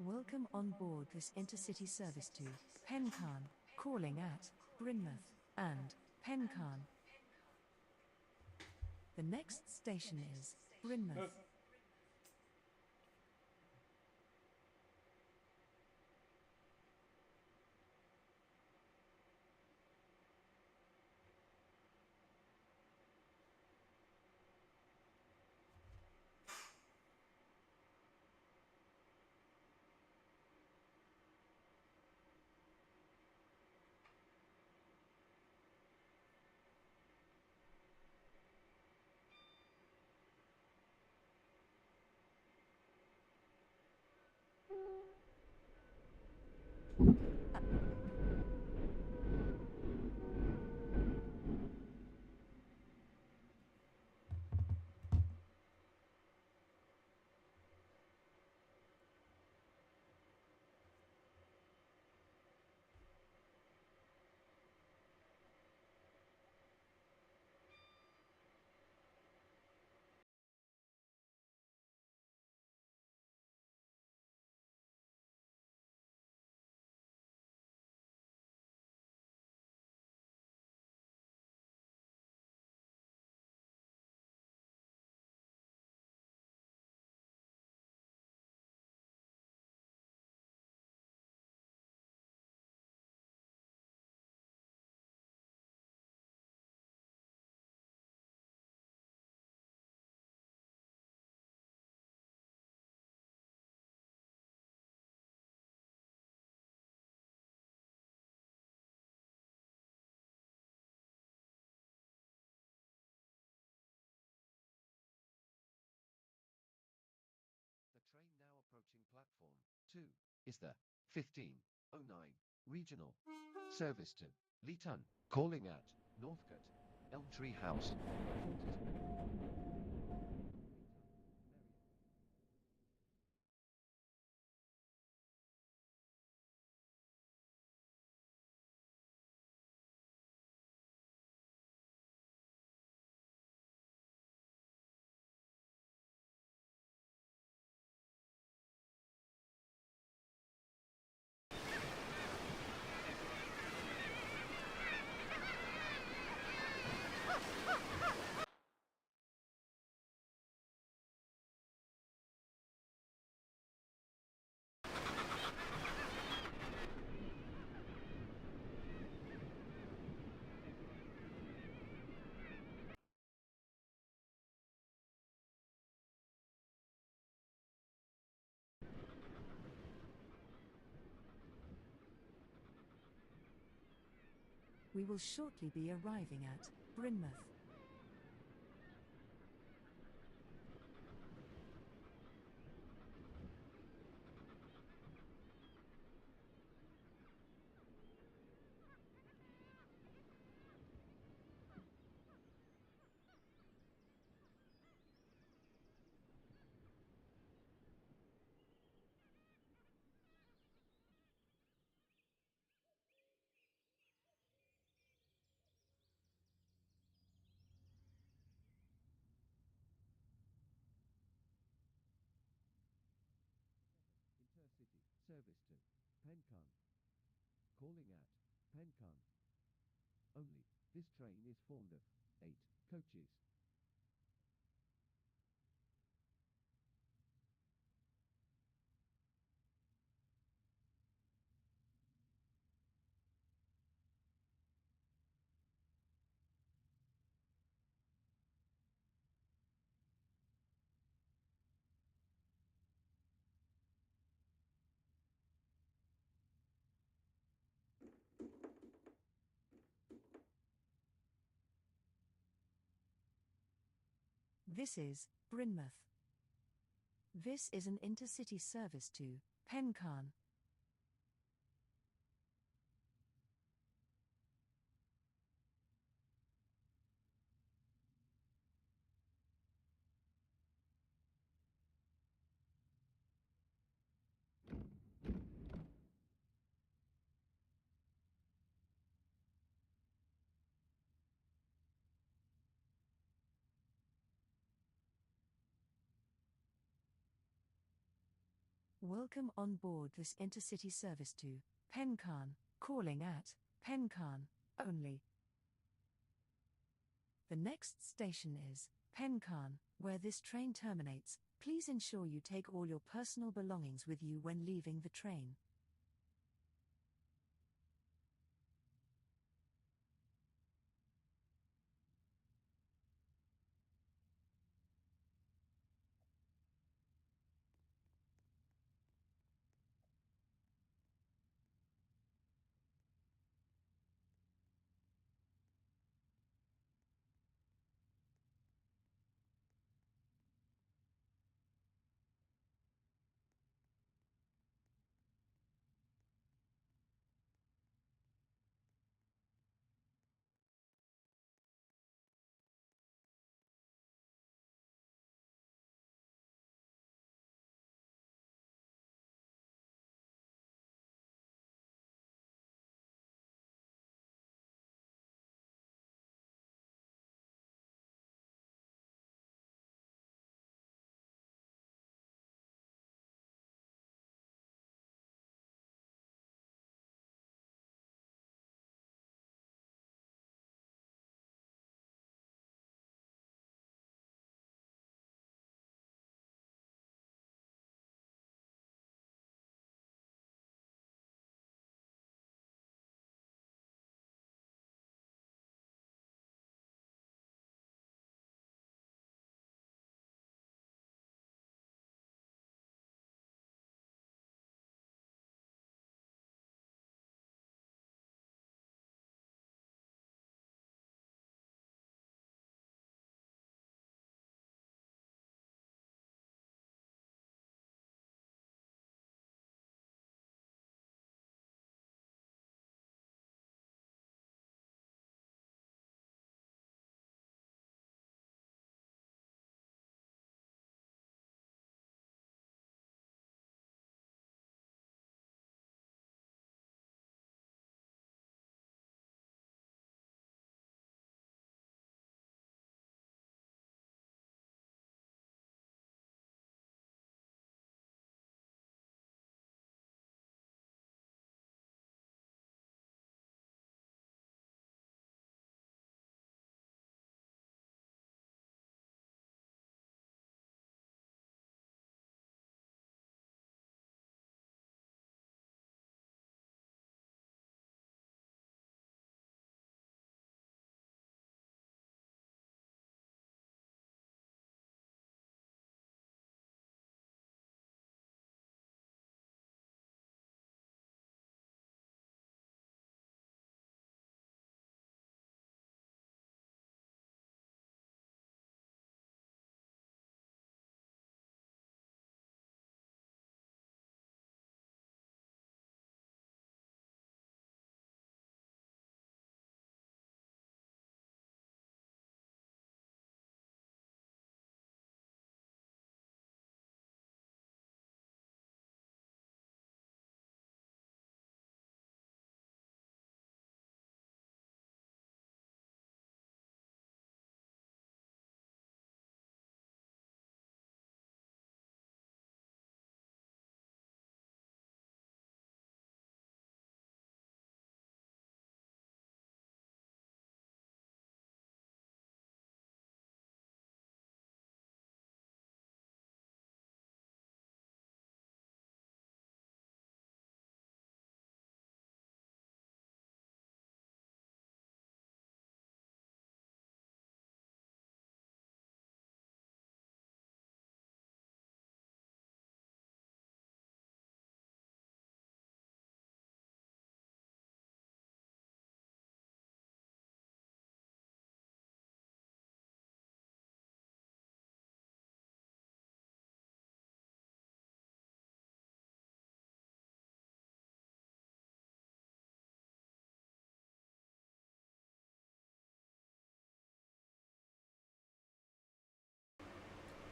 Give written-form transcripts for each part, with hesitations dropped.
Welcome on board this intercity service to Pencarn, calling at Brynmouth and Pencarn. The next station is Brynmouth. The train now approaching platform 2 is the 1509 regional service to Leeton, calling at Northcote, Elmtree House. We will shortly be arriving at Brynmouth. Intercity service to Pencarn, calling at Pencarn. Only this train is formed of 8 coaches. This is Brynmouth. This is an intercity service to Pencarn. Welcome on board this intercity service to Penkan, calling at Penkan only. The next station is Penkan, where this train terminates. Please ensure you take all your personal belongings with you when leaving the train.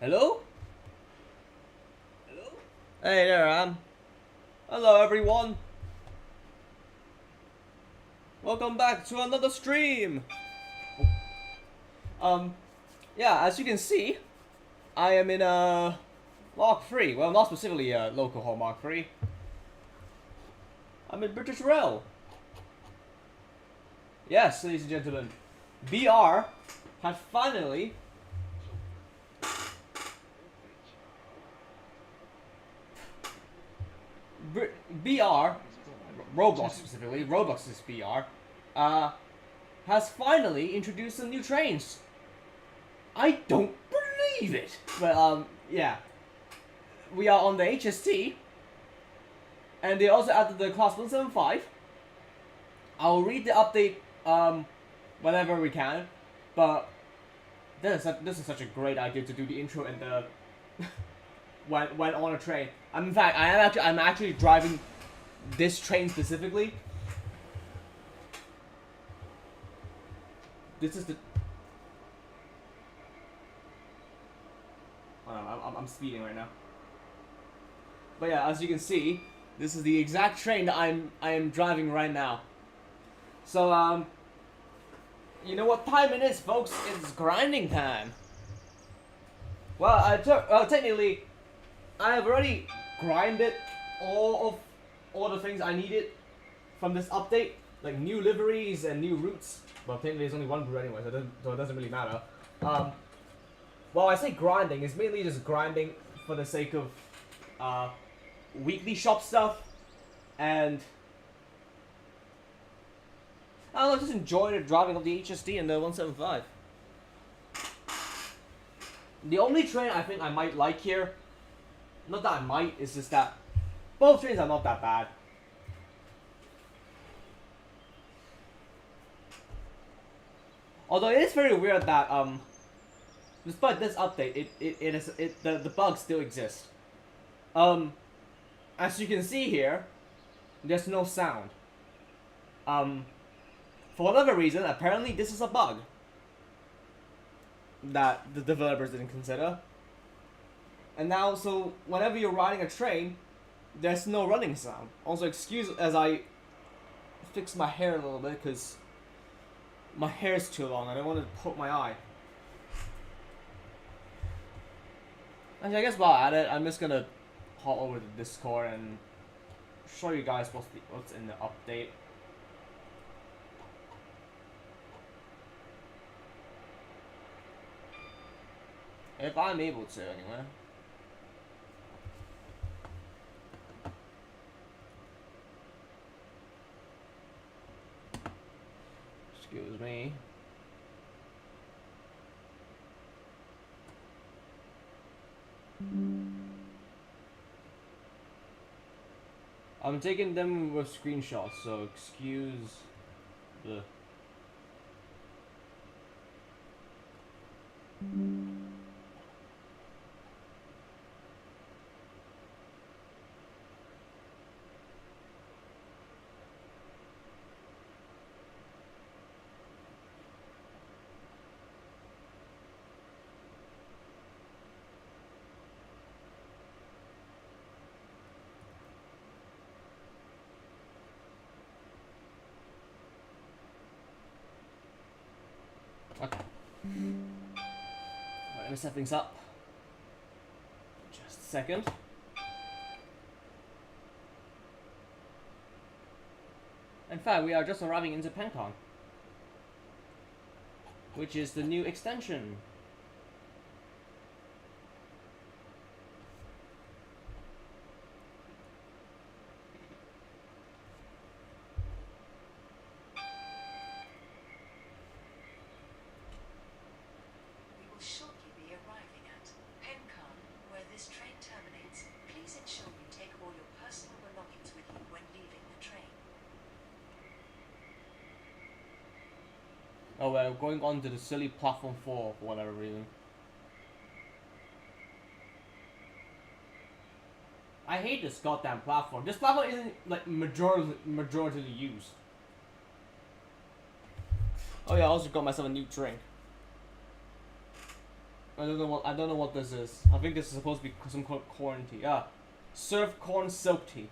Hello? Hey, there I am. Hello, everyone. Welcome back to another stream. Yeah, as you can see, I am in a Mark 3. Well, not specifically local haul Mark 3. I'm in British Rail. Yes, ladies and gentlemen, BR has finally BR, Roblox specifically, Roblox's BR, has finally introduced some new trains. I don't believe it. But yeah, we are on the HST, and they also added the class 175. I'll read the update whenever we can, but this is such a great idea to do the intro and the when on a train. In fact, I'm actually driving this train specifically. This is the. Oh no, I'm speeding right now. But yeah, as you can see, this is the exact train that I am driving right now. So you know what time it is, folks? It's grinding time. Well, technically, I have already grinded all the things I needed from this update, like new liveries and new routes. Well, technically there's only one route anyway, so it doesn't really matter. Well, I say grinding, it's mainly just grinding for the sake of weekly shop stuff, and I don't know, just enjoy the driving of the HSD and the 175. The only train I think I might like here, not that I might, it's just that both trains are not that bad. Although it is very weird that despite this update, the bugs still exist. As you can see here, there's no sound. For whatever reason, apparently this is a bug that the developers didn't consider. And now, so whenever you're riding a train, there's no running sound. Also, excuse as I fix my hair a little bit because my hair is too long. I don't want to poke my eye. Actually, I guess while at it, I'm just gonna hop over to Discord and show you guys what's in the update. If I'm able to, anyway. Excuse me. I'm taking them with screenshots, so excuse the... Okay. Alright, let me set things up. Just a second. In fact, we are just arriving into PenCon, which is the new extension. Oh, we're going on to the silly platform 4 for whatever reason. I hate this goddamn platform. This platform isn't like majority used. Oh yeah, I also got myself a new drink. I don't know what this is. I think this is supposed to be some kind of corn tea. Yeah, surf corn silk tea.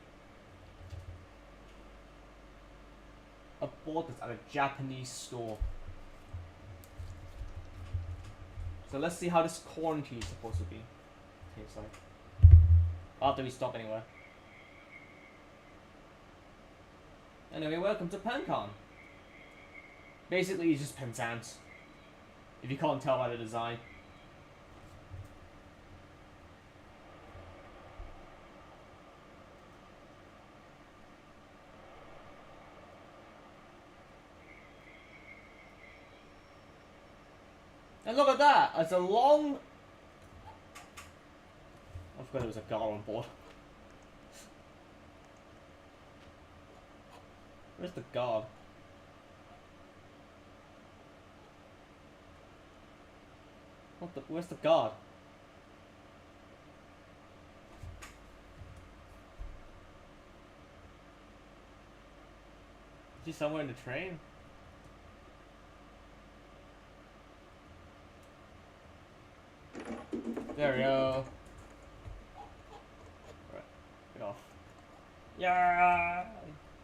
I bought this at a Japanese store. So let's see how this corn tea is supposed to be. Tastes like. After we stop anywhere. Anyway, welcome to PanCon. Basically, it's just Penzance. If you can't tell by the design. And look at that! It's a long... I forgot there was a guard on board. Where's the guard? Where's the guard? Is he somewhere in the train? There we go. Right, get off. Yeah.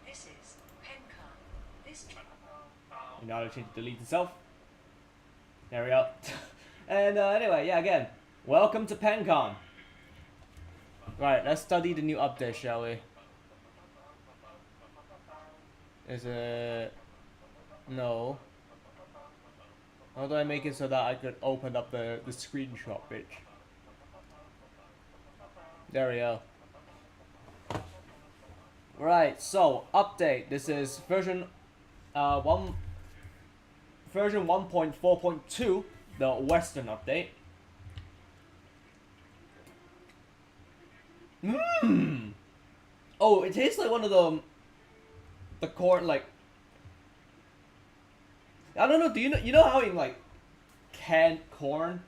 This is PenCon. This You know how to change the delete itself. There we go. And anyway, yeah, again, welcome to PenCon. Right, let's study the new update, shall we? Is it... No. How do I make it so that I could open up the screenshot page? There we go. Right, so update. This is version 1.4.2, the Western update. Oh, it tastes like one of the corn, like, I don't know. Do you know how in like canned corn,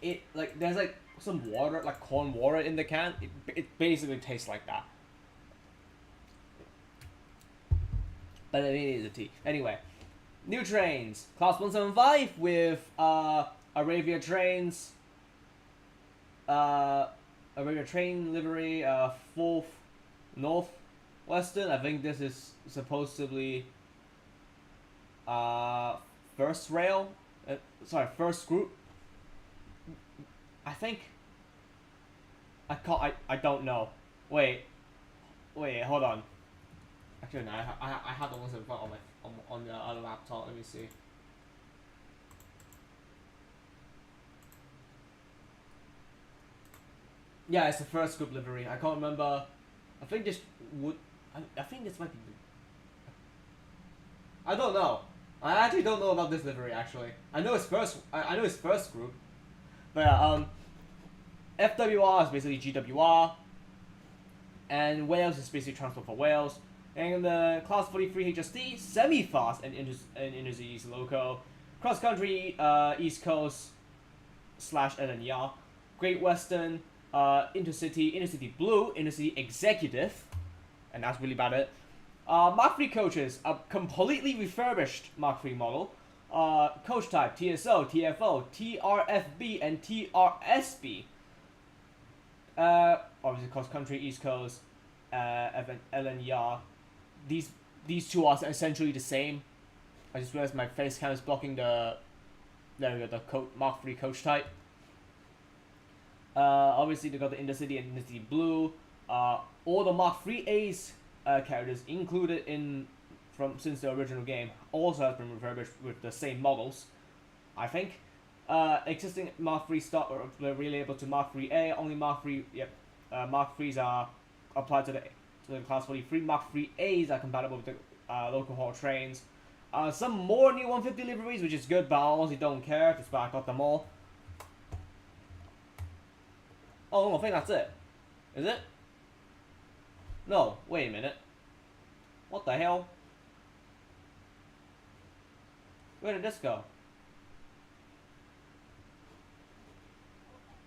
it like there's like some water, like corn water in the can. It basically tastes like that. But it is a tea. Anyway, new trains. Class 175 with Arabia Trainz. Arabia Train livery. 4th Northwestern. I think this is supposedly first rail. First group. I think. I don't know. Wait, hold on. Actually, no, I have the ones in front of my on the other laptop. Let me see. Yeah, it's the first group livery. I can't remember. I think this would. I think this might be. I don't know. I actually don't know about this livery. Actually, I know it's first. I know it's first group. But yeah, FWR is basically GWR, and Wales is basically Transport for Wales. And the Class 43 HST, semi-fast and intercities loco, cross country East Coast / LNER, Great Western, intercity blue, intercity executive, and that's really about it. Mark 3 coaches, a completely refurbished Mark 3 model. Coach type, TSO, TFO, TRFB, and TRSB. Obviously cross country East Coast, LNER. These two are essentially the same. I just realized my face cam is blocking the. There we go, the Mark 3 coach type. Obviously they got the Intercity and Intercity Blue. All the Mark 3A's characters included since the original game also has been refurbished with the same models, I think. Existing Mark 3 stock are relatable to Mark 3A. Only Mark 3, Mark 3s are applied to the Class 43. Mark 3As are compatible with the local haul trains. Some more new 150 liveries, which is good, but I honestly don't care. Just I got them all. Oh, I think that's it. Is it? No, wait a minute. What the hell? Where did this go?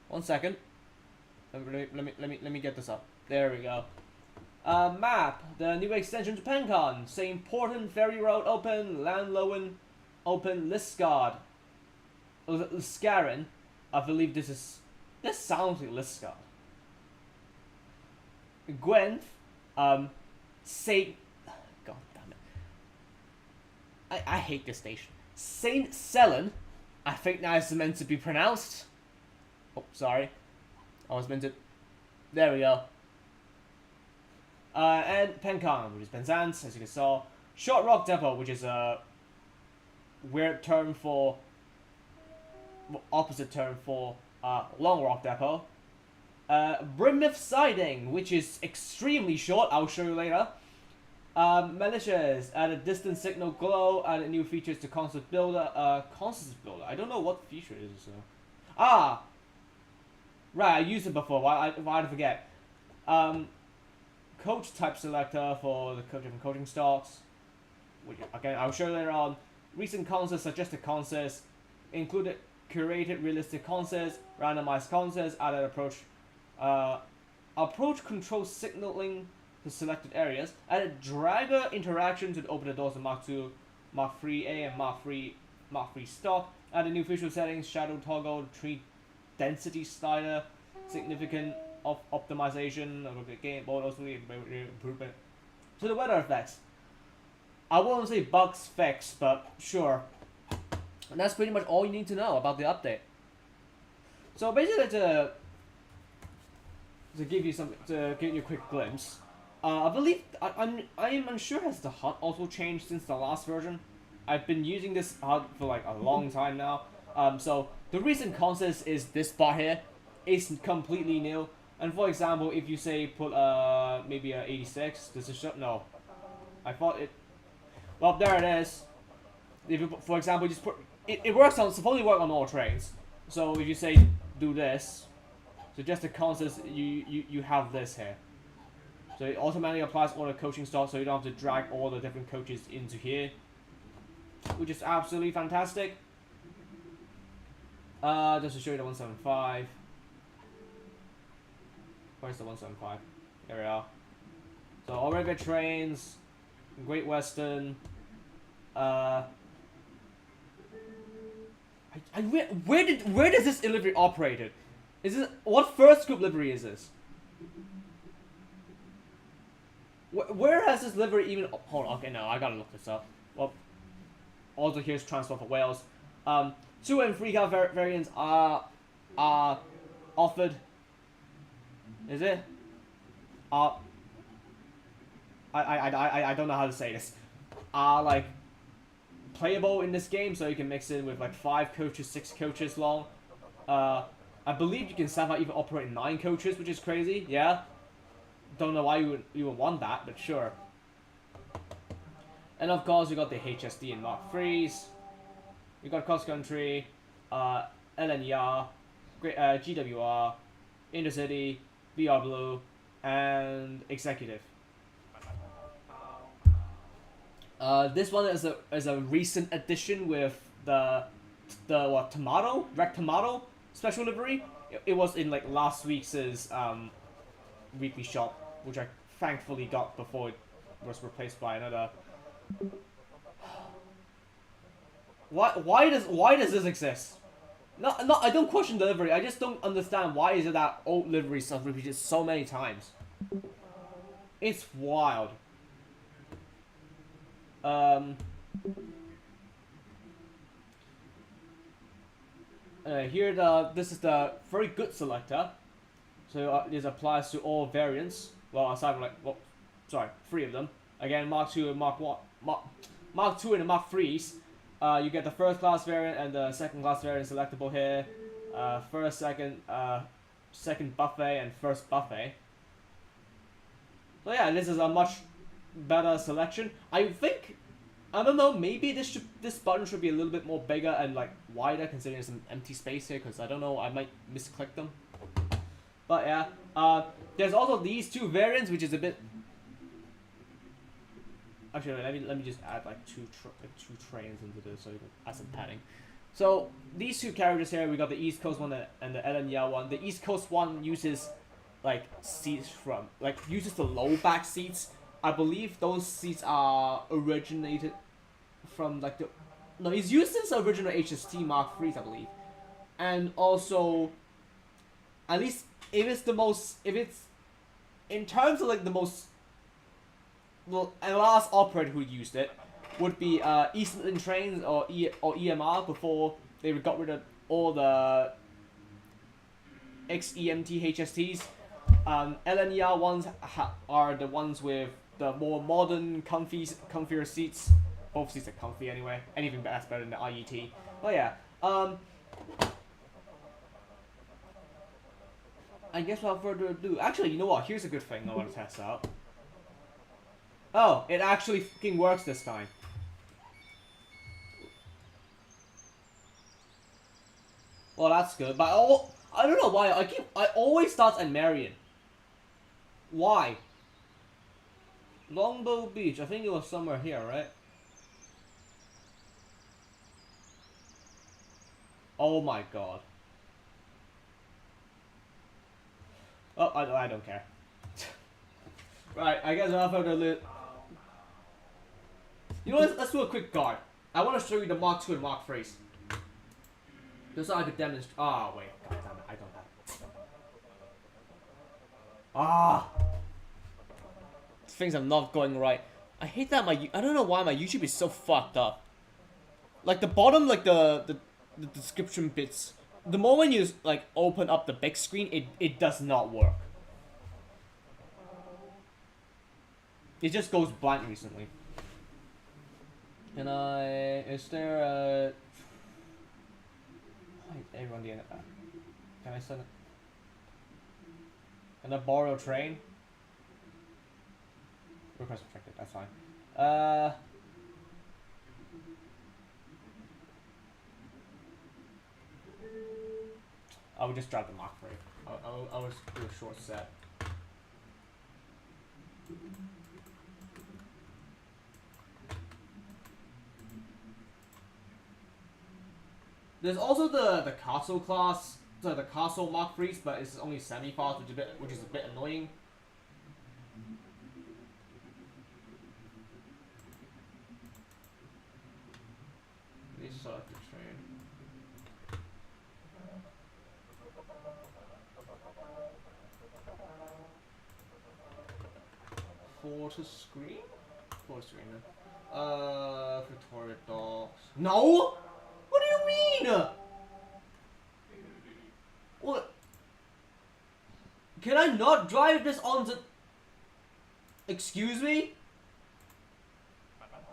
1 second. Let me get this up. There we go. Map. The new extension to PenCon. St. Porton Ferry Road open. Landlowen open. Liscard. Liscarin. I believe this is. This sounds like Liscard. Gwent. Saint. God damn it. I hate this station. Saint Selen. I think that is meant to be pronounced. Oh, sorry. I was meant to. There we go. And Pencon, which is Penzance, as you can saw. Short Rock Depot, which is a weird term for, opposite term for Long Rock Depot. Brimith Siding, which is extremely short, I'll show you later. Militias, add a distance signal glow, added new features to Concept Builder. Concept Builder, I don't know what feature it is. Ah! Right, I used it before, why did I forget? Coach type selector for the different coaching stocks. Which, again, I'll show you later on. Recent concerts, suggested concerts, included curated realistic concerts, randomized concerts, added approach control signaling to selected areas, added dragger interaction to open the doors of Mark II, Mark 3A, and Mark 3 stock, added new visual settings, shadow toggle, tree density slider, significant optimization of the game, but also improvement to the weather effects. I won't say bugs fixed, but sure. And that's pretty much all you need to know about the update. So basically, to give you a quick glimpse, I believe I am unsure has the HUD also changed since the last version. I've been using this HUD for like a long time now. So the recent concept is this bar here. It's completely new. And for example, if you say put maybe a 86, does it show? No, I thought it. Well, there it is. If you, for example, just put it works on supposedly work on all trains. So if you say do this, so just the concept, you have this here. So it automatically applies all the coaching stocks, so you don't have to drag all the different coaches into here, which is absolutely fantastic. Just to show you the 175. Where's the 175? There we are. So all regular trains, Great Western. Where does this livery operated? Is this what first group livery is this? Where has this livery even? Hold on. Okay, no, I gotta look this up. Well, also here's Transport for Wales. 2 and 3 car variants are offered. Is it? I don't know how to say this. Like playable in this game, so you can mix in with like 5 coaches, 6 coaches long. I believe you can somehow even operate 9 coaches, which is crazy. Yeah. Don't know why you would want that, but sure. And of course, you got the HSD and Mark 3s. You got cross country, LNER, GWR, Intercity, VR Blue, and Executive. This one is a recent addition with the Rec Tomato special livery. It was in like last week's weekly shop, which I thankfully got before it was replaced by another. Why does this exist? No, I don't question the livery. I just don't understand why is it that old livery stuff repeated so many times. It's wild. Here this is the very good selector. So this applies to all variants. Well, aside from like, well, sorry, 3 of them. Again, Mark 2 and Mark 2 and the Mark 3s. You get the first class variant and the second class variant selectable here. First, second buffet and first buffet. So yeah, this is a much better selection. I think, I don't know, maybe this button should be a little bit more bigger and like wider, considering there's some empty space here. Because I don't know, I might misclick them. But yeah, there's also these 2 variants, which is a bit. Actually, let me just add like two trains into this so you can add some padding. So these 2 characters here, we got the East Coast one and the LNER one. The East Coast one uses like seats from uses the low back seats. I believe those seats are originated from like it's used since the original HST Mark 3s, I believe. And also, at least if it's in terms of like the most. Well, and the last operator who used it would be Eastern Trainz or EMR before they got rid of all the XEMT HSTs. LNER ones are the ones with the more modern, comfier seats. Both seats are comfy anyway. Anything that's better than the IET. But yeah, I guess without further ado, actually, you know what? Here's a good thing I want to test out. Oh, it actually fucking works this time. Well, that's good, but I don't know why I always start at Marion. Why? Longbow Beach. I think it was somewhere here, right? Oh my god. Oh, I don't care. Right, I guess without further ado. You know what? Let's do a quick guard. I want to show you the Mark II and Mark IIIs. Just so I could demonstrate. Ah, wait. God damn it. I don't have it. Ah! Things are not going right. I hate that I don't know why my YouTube is so fucked up. Like the bottom, like the description bits. The moment you like open up the big screen, it does not work. It just goes blank recently. Can I? Is there a? Everyone the end. Can I send it? Can I borrow a train? Request rejected. That's fine. I would just drop the Mach 3. I would do a short set. There's also the Castle class, so the Castle Mach 3s, but it's only semi-fast, which is a bit annoying. Please select the train. Full to screen? Full screen. Victoria Docks. No! What do you mean? What? Can I not drive this onto? Excuse me? Whatever.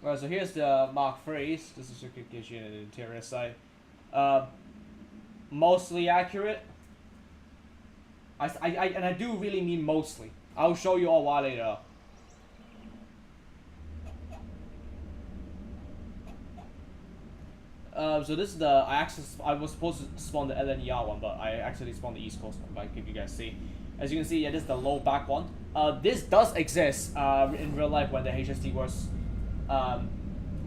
Right, so here's the Mark IIIs. This is what gives you an interior side. Mostly accurate. And I do really mean mostly. I'll show you all why later. So this is the I was supposed to spawn the LNER one, but I actually spawned the East Coast one. But if you guys see, as you can see, yeah, this is the low back one. This does exist in real life when the HST was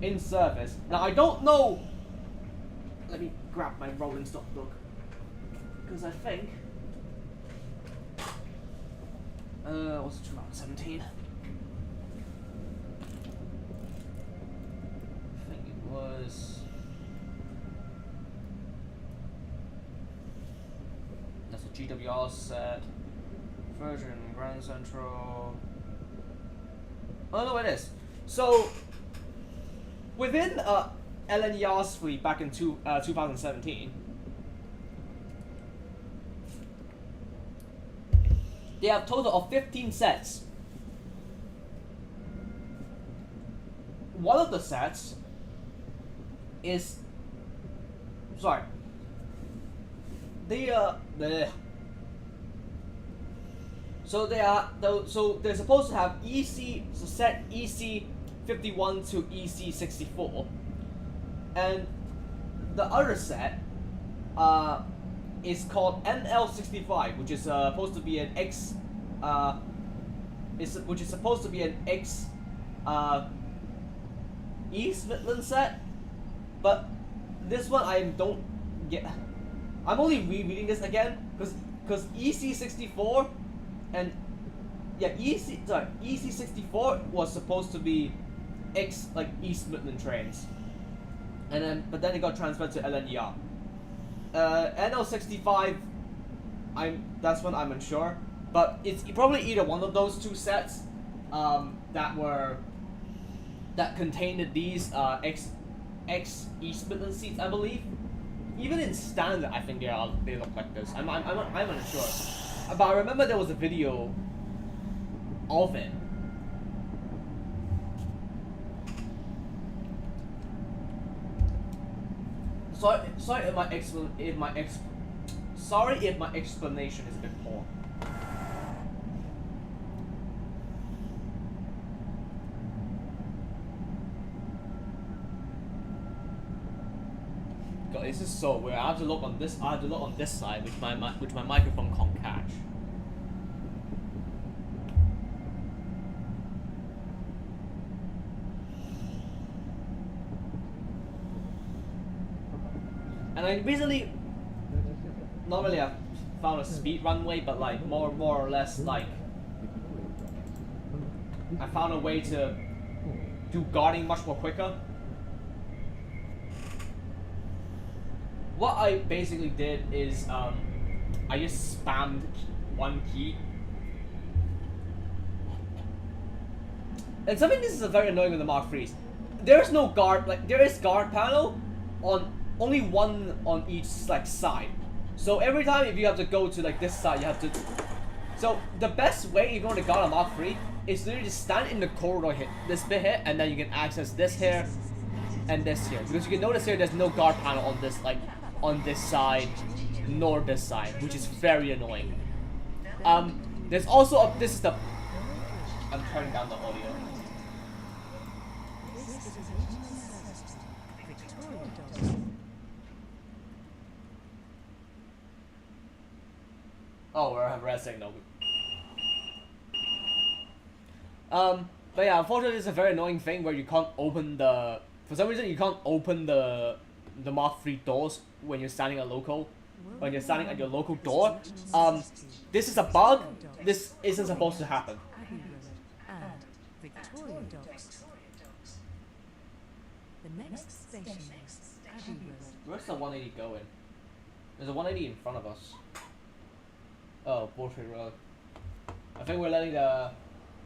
in service. Now I don't know. Let me grab my rolling stock book because I think what's it, 2017? I think it was. That's a GWR set. Version Grand Central. Oh no, it is. So within LNER's fleet back in 2017, they have a total of 15 sets. One of the sets is sorry. So they're supposed to have set EC 51 to EC 64, and the other set is called NL 65, which is supposed to be an X which is supposed to be an X East Midland set, but this one I don't get. I'm only rereading this again because EC 64 and yeah EC 64 was supposed to be X like East Midland trains, and then but then it got transferred to LNER. NL65, that's what I'm unsure, but it's probably either one of those two sets that contained these XE split seats, I believe. Even in standard, I think they look like this. I'm unsure, but I remember there was a video of it. Sorry if my explanation is a bit poor. God, this is so weird. I have to look on this side, which my microphone can't catch. And I recently, not really found a speed runway, but like more or less like I found a way to do guarding much more quicker. What I basically did is I just spammed one key. And something this is very annoying with the Mark IIIs. There is no guard, like there is guard panel on only one on each like side. So every time if you have to go to like this side, you have to. So the best way if you want to guard a Mark III is literally just stand in the corridor here, this bit here, and then you can access this here and this here. Because you can notice here there's no guard panel on this on this side nor this side, which is very annoying. There's also this is the. I'm turning down the audio. Oh, we have red signal. But yeah, unfortunately, it's a very annoying thing where you can't open the. For some reason, you can't open the Mark III doors when you're standing at local. When you're standing at your local door. This is a bug. This isn't supposed to happen. The next station is Abbey Road. Where's the 180 going? There's a 180 in front of us. Oh, Portrait Road. I think we're letting the.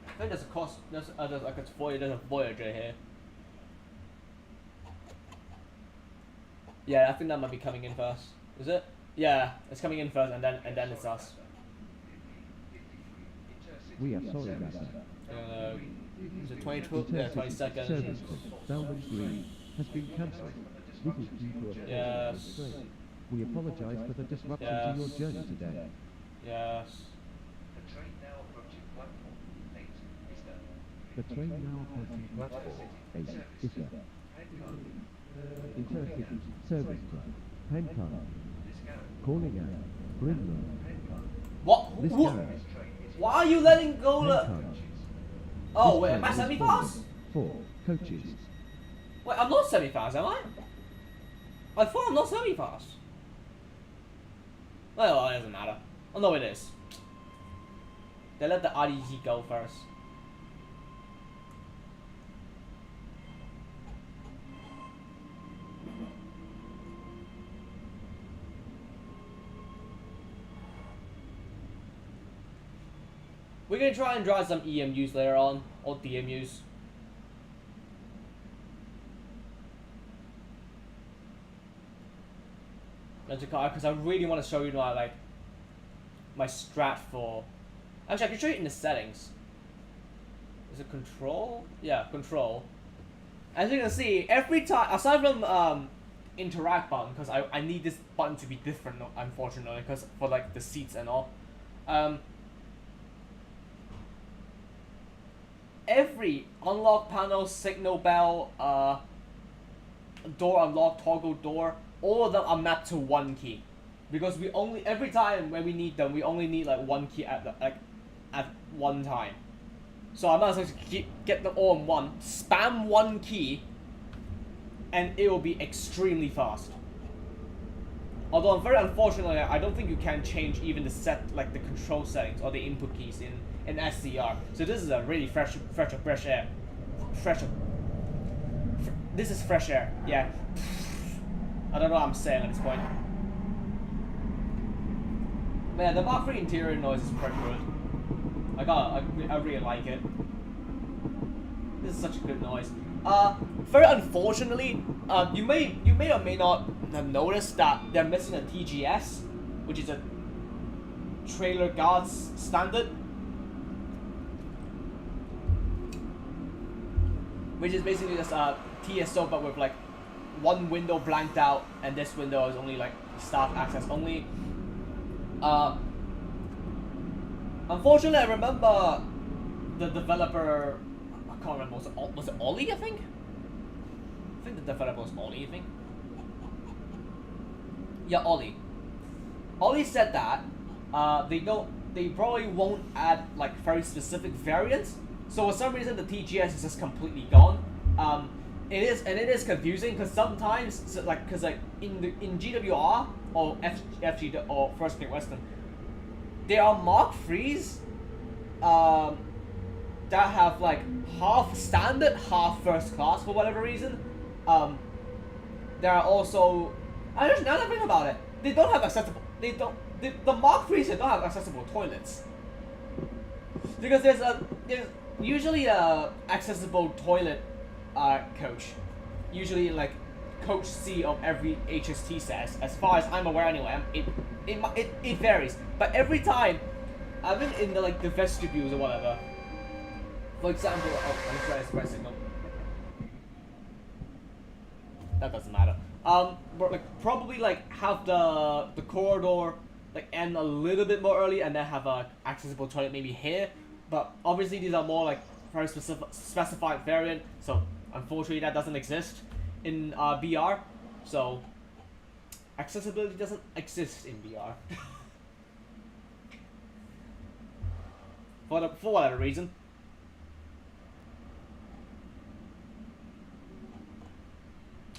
I think there's a cost. There's like there's a Voyager here. Yeah, I think that might be coming in first. Is it? Yeah, it's coming in first, and then it's us. We are sorry about that. Is it 22? Yeah, 22nd. Service Salmon Green has been cancelled. This is due to a Yes. train. We apologise for the disruption Yes. to your journey today. Yes. The train now approaching platform 8 is there. Intercity Service Club, Pencon, calling out, Grimlow. What? This Who? carriage, Why are you letting go? Pencon. Oh This wait, am I train is semi-fast? for coaches. Wait, I'm not semi-fast, am I? I thought I'm not semi-fast. Well, it doesn't matter. Oh no, it is. They let the RDG go first. We're gonna try and drive some EMUs later on, or DMUs. Because I really want to show you my strat for. Actually, I can show you in the settings. Is it control? Yeah, control. As you can see, every time, aside from interact button, because I need this button to be different, unfortunately, because for like the seats and all. Every unlock panel, signal bell, door unlock, toggle door, all of them are mapped to one key, because we only every time when we need them, we only need like one key at one time. So I might as well get them all in one, spam one key, and it will be extremely fast. Although very unfortunately, I don't think you can change even the the control settings or the input keys in SCR. So this is a really fresh air. This is fresh air. Yeah. I don't know what I'm saying at this point. Yeah, the Mark III interior noise is pretty good. I really like it. This is such a good noise. Very unfortunately, you may or may not have noticed that they're missing a TGS, which is a trailer guards standard, which is basically just a TSO but with like one window blanked out, and this window is only like staff access only. Unfortunately, I remember the developer. I can't remember. Was it Ollie? I think the developer was Ollie. I think. Yeah, Ollie. Ollie said that they probably won't add like very specific variants. So for some reason the TGS is just completely gone. It is confusing because sometimes in GWR or FG or First Click Western, there are Mark IIIs that have like half standard, half first class for whatever reason. There are also, now that I think about it, they don't have accessible. The Mark IIIs don't have accessible toilets because there's usually a accessible toilet coach, usually like coach C of every HST set, as far as I'm aware anyway. It varies, but every time I've been in the vestibules or whatever. For example, I'm trying to express signal. That doesn't matter. But like probably like have the corridor like end a little bit more early and then have a accessible toilet maybe here. But obviously these are more like very specified variant, so unfortunately that doesn't exist in BR. So accessibility doesn't exist in BR. for whatever reason.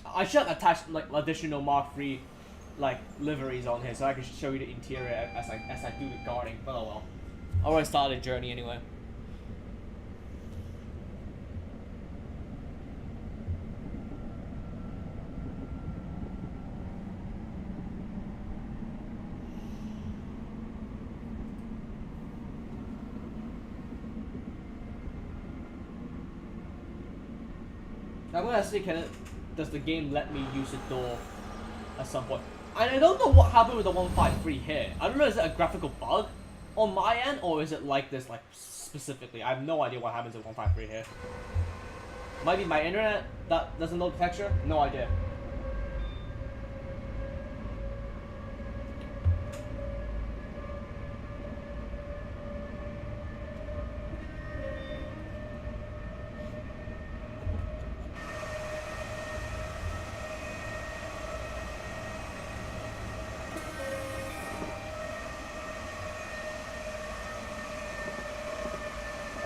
I should attach like additional Mark III like liveries on here so I can show you the interior as I do the guarding. But oh well. I already started the journey anyway. I'm gonna see does the game let me use the door at some point. And I don't know what happened with the 153 here. I don't know, is it a graphical bug on my end or is it like this like specifically? I have no idea what happens with 153 here. Might be my internet that doesn't know the texture? No idea.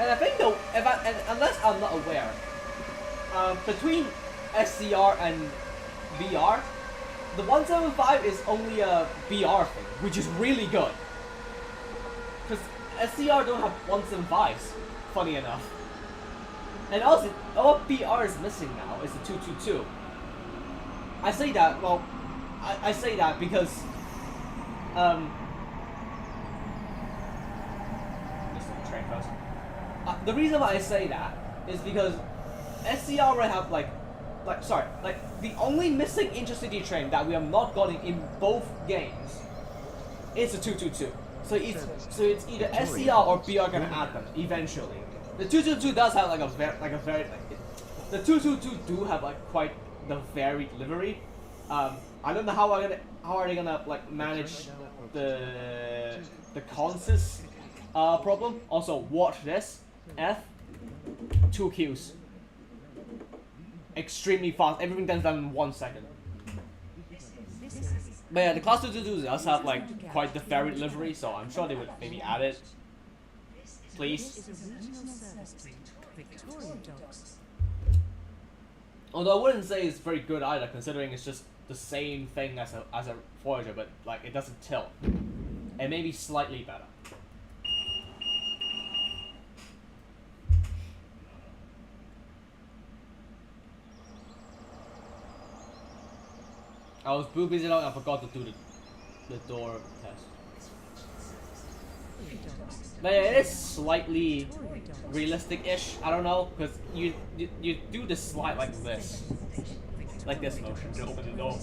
And I think though, unless I'm not aware, between SCR and BR, the 175 is only a BR thing, which is really good. Because SCR don't have 175s, funny enough. And also, what BR is missing now is the 222. I say that, well, I say that because, the reason why I say that is because SCR already have the only missing intercity train that we have not gotten in both games is the 222. So it's either SCR or BR gonna add them eventually. The 222 does have the 222 do have like quite the varied livery. I don't know how are they gonna like manage the consist problem. Also, watch this. F 2 Qs. Extremely fast. Everything done in 1 second. But yeah, the class 222 does have like quite the varied livery, so I'm sure they would maybe add it. Please. Although I wouldn't say it's very good either, considering it's just the same thing as a Voyager, but like it doesn't tilt. And maybe slightly better. I was busy out and I forgot to do the door test. But yeah, it is slightly realistic-ish. I don't know, because you do the slide like this motion to open the door.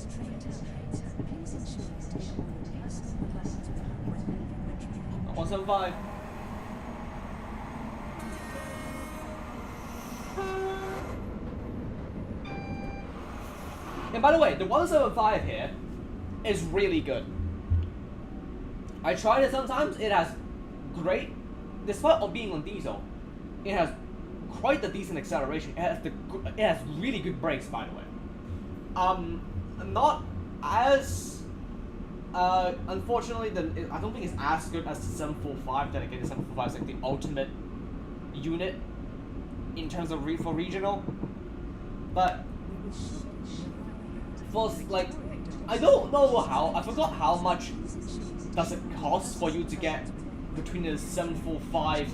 175. And by the way, the 175 here is really good. I tried it sometimes. It has great, despite of being on diesel, it has quite a decent acceleration. It has really good brakes, by the way. Not as unfortunately, I don't think it's as good as the 745. Then again, the 745 is like the ultimate unit in terms of for regional. But for like, I don't know how. I forgot how much does it cost for you to get between the 745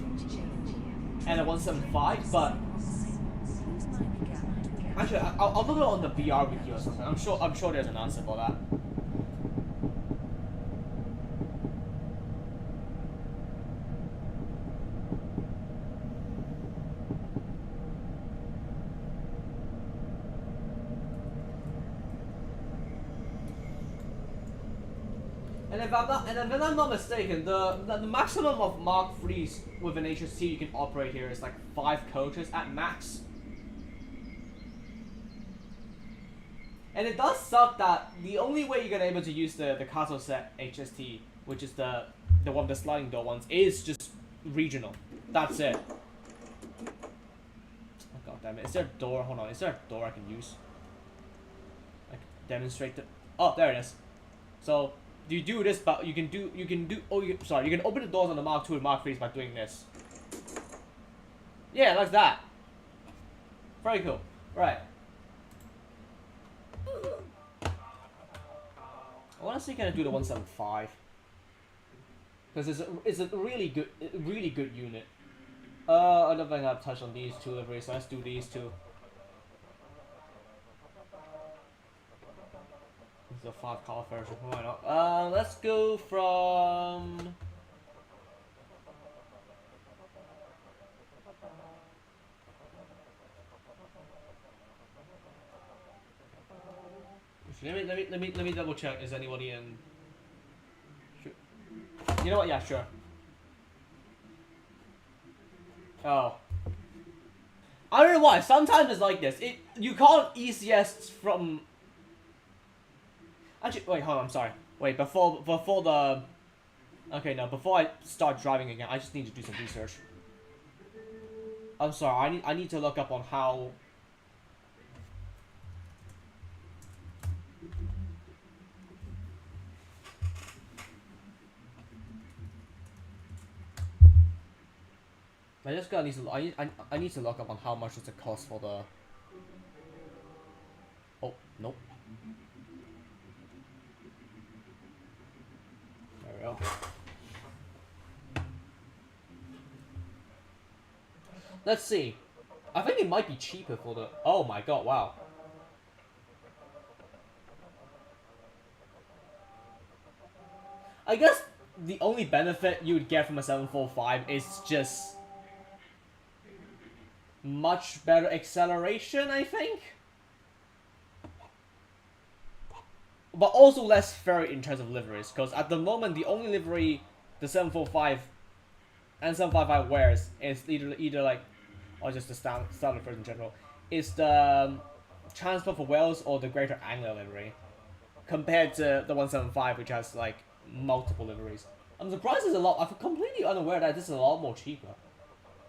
and the 175, but actually, I'll look it on the VR wiki or something. I'm sure there's an answer for that. And if I'm not mistaken, the maximum of Mark 3s with an HST you can operate here is like 5 coaches at max. And it does suck that the only way you're gonna able to use the castle set HST, which is the one with the sliding door ones, is just regional. That's it. Oh god damn it! Is there a door? Hold on. Is there a door I can use? I can demonstrate the. Oh, there it is. So you do this, but you can do. Oh, sorry. You can open the doors on the Mark 2 and Mark 3s by doing this. Yeah, like that. Very cool. Right. I want to see, can I do the 175? Because it's a really good unit. I don't think I've touched on these two liveries, so let's do these two. This is a 5-color version. Why not? Let's go from. Let me double check. Is anybody in? Sure. You know what? Yeah, sure. Oh. I don't know why. Sometimes it's like this. You can't ECS from. Actually, wait. Hold on. I'm sorry. Wait. Before the. Okay, no. Before I start driving again, I just need to do some research. I'm sorry. I need to look up on how. I just gotta I need to look up on how much does it cost for the. Oh nope. There we go. Let's see. I think it might be cheaper for the. Oh my god! Wow. I guess the only benefit you would get from a 745 is just much better acceleration, I think. But also less varied in terms of liveries, because at the moment the only livery the 745 and 755 wears is either like, or just the standard version in general, is the Transport for Wales or the Greater Anglia livery, compared to the 175, which has like multiple liveries. I'm surprised it's a lot. I'm completely unaware that this is a lot more cheaper.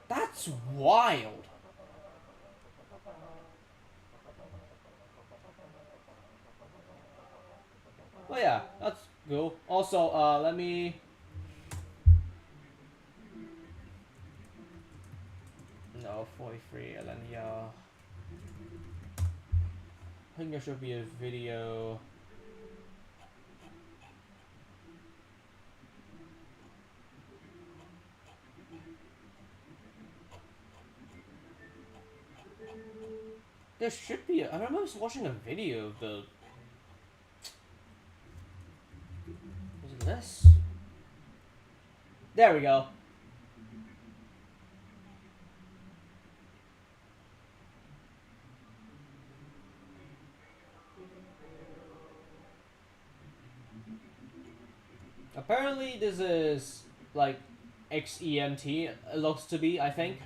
That's wild. Oh yeah, that's cool. Also, let me. No, 43, and then yeah. I think there should be a video. There should be. I remember watching a video of the. Was it this? There we go. Apparently this is like XEMT, it looks to be, I think.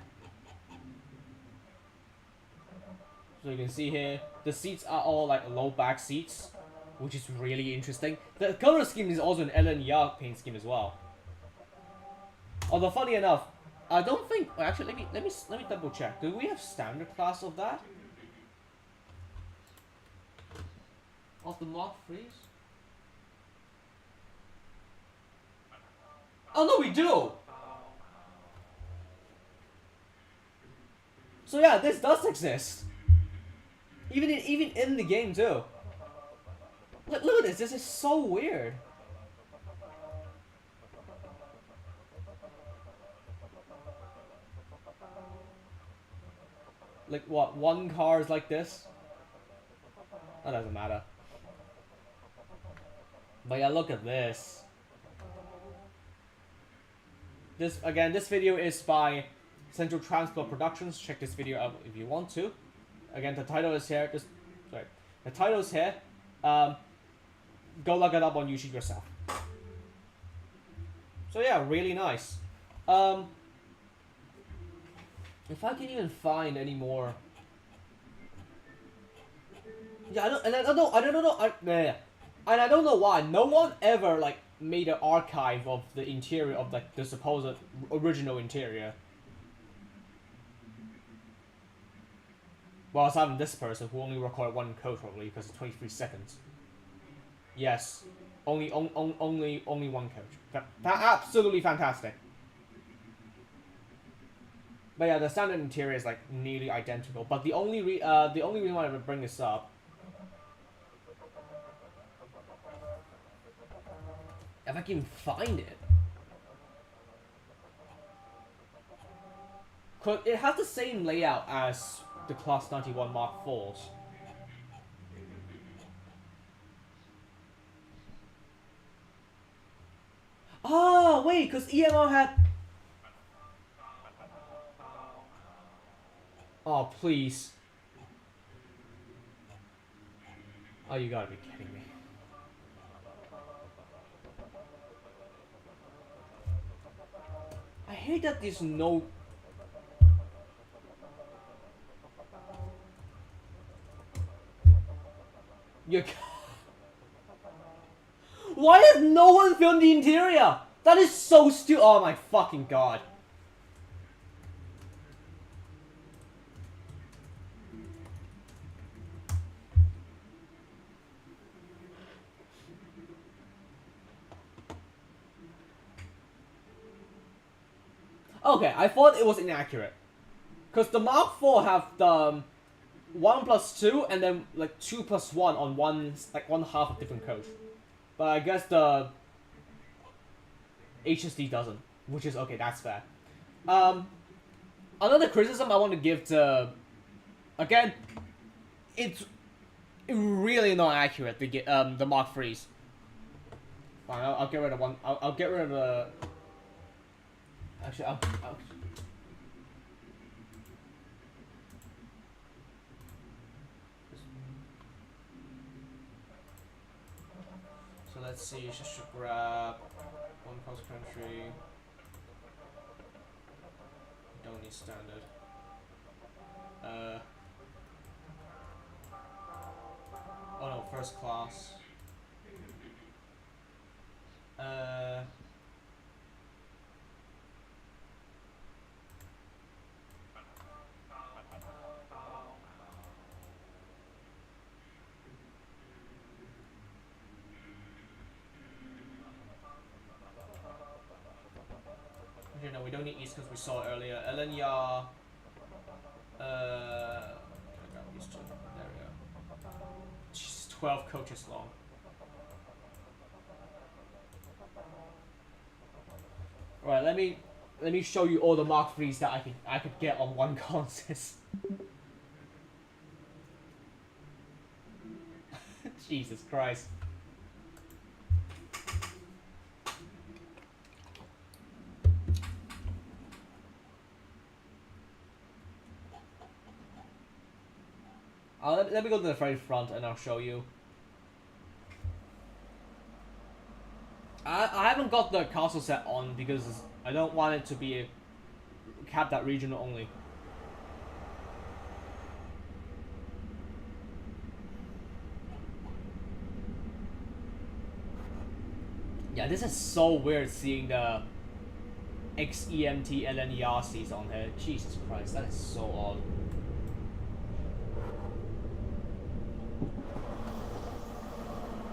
So you can see here, the seats are all like low back seats, which is really interesting. The color scheme is also an Ellen Yard paint scheme as well. Although funny enough, I don't think. Actually, let me double check. Do we have standard class of that? Of the Mark IIIs? Oh no, we do. So yeah, this does exist. Even in the game too. Look at this. This is so weird. Like what? One car is like this? That doesn't matter. But yeah, look at this. This again. This video is by Central Transport Productions. Check this video out if you want to. Again, the title is here. The title is here. Go look it up on YouTube yourself. So yeah, really nice. If I can even find any more. Yeah, I don't know why no one ever like made an archive of the interior of like the supposed original interior. Well, aside from this person who only recorded one code probably because it's 23 seconds. Yes, only one code. Absolutely fantastic. But yeah, the standard interior is like nearly identical. But the only reason why I would bring this up, if I can find it, cause it has the same layout as the Class 91 Mark IVs. Oh wait, cause EMR had. Oh, please. Oh, you gotta be kidding me. I hate that there's no... You... Why has no one filmed the interior? That is so stupid. Oh my fucking god. Okay, I thought it was inaccurate. Because the Mark IV have the 1+2 and then like 2+1 on one half of different code. But I guess the HSD doesn't, which is okay, that's fair. Another criticism I want to give to, again, it's really not accurate, the Mark IIIs. Fine, I'll get rid of one, I'll get rid of the... Actually, I'll... So let's see, just should grab one cross country. Don't need standard. Oh no, first class. Okay, no, we don't need East because we saw it earlier. Elenya. Can I grab these two? There we go. She's 12 coaches long. Right, let me show you all the Mark IIIs that I could get on one consist. Jesus Christ. Let me go to the very front and I'll show you. I haven't got the castle set on because I don't want it to be capped at regional only. Yeah, this is so weird seeing the XEMT LNER seats on here. Jesus Christ, that is so odd.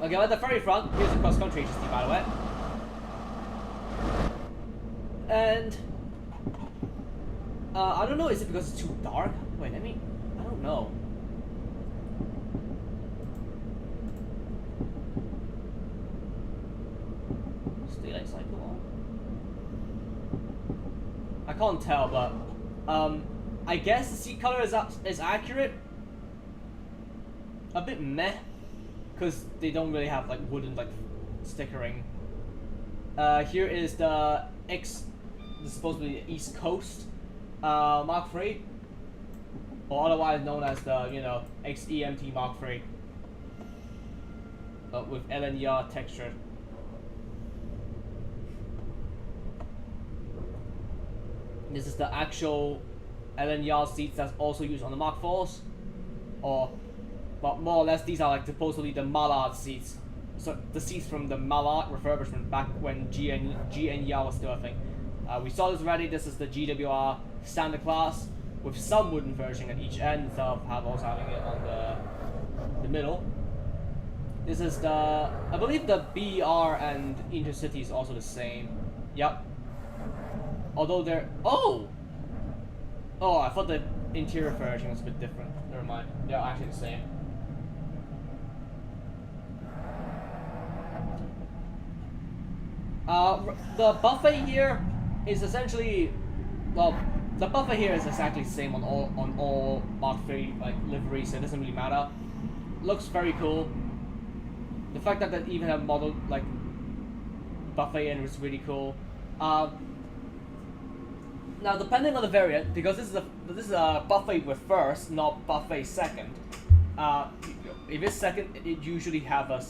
Okay, at the very front, here's the cross country HST, by the way. And I don't know, is it because it's too dark? Wait, I don't know. Daylight cycle on? I can't tell, but I guess the seat color is accurate. A bit meh, because they don't really have like wooden like stickering. Here is the this is supposed to be the East Coast Mark III, or otherwise known as the XEMT Mark III, but with LNER texture. This is the actual LNER seats that's also used on the Mark IVs, but more or less these are like supposedly the Mallard seats. So the seats from the Mallard refurbishment back when GNER was still a thing. We saw this already. This is the GWR standard class with some wooden furnishing at each end instead of also having it on the middle. This is I believe the BR and Intercity is also the same. Yep. Although they're I thought the interior furnishing was a bit different. Never mind. They're actually the same. The buffet here is essentially, the buffet here is exactly the same on all Mark III like liveries, so it doesn't really matter. Looks very cool. The fact that they even have model like buffet in is really cool. Now, depending on the variant, because this is a buffet with first, not buffet second. If it's second, it usually have a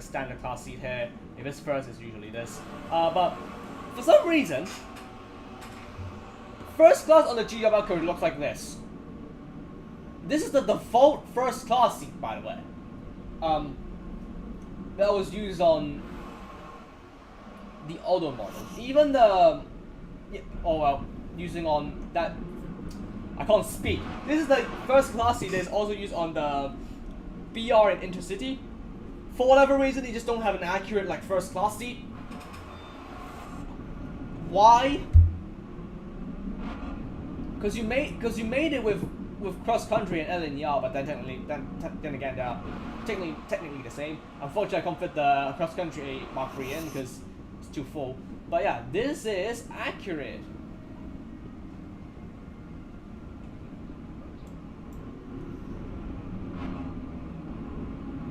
standard class seat here. If it's first, it's usually this. But for some reason, first class on the GWR code looks like this. This is the default first class seat, by the way. That was used on the older models. Even the using on that, I can't speak. This is the first class seat that is also used on the BR and Intercity. For whatever reason, they just don't have an accurate like first class seat. Why? Because you made it with cross country and LNER, but then then again they're technically the same. Unfortunately, I can't fit the cross country Mark III in because it's too full. But yeah, this is accurate.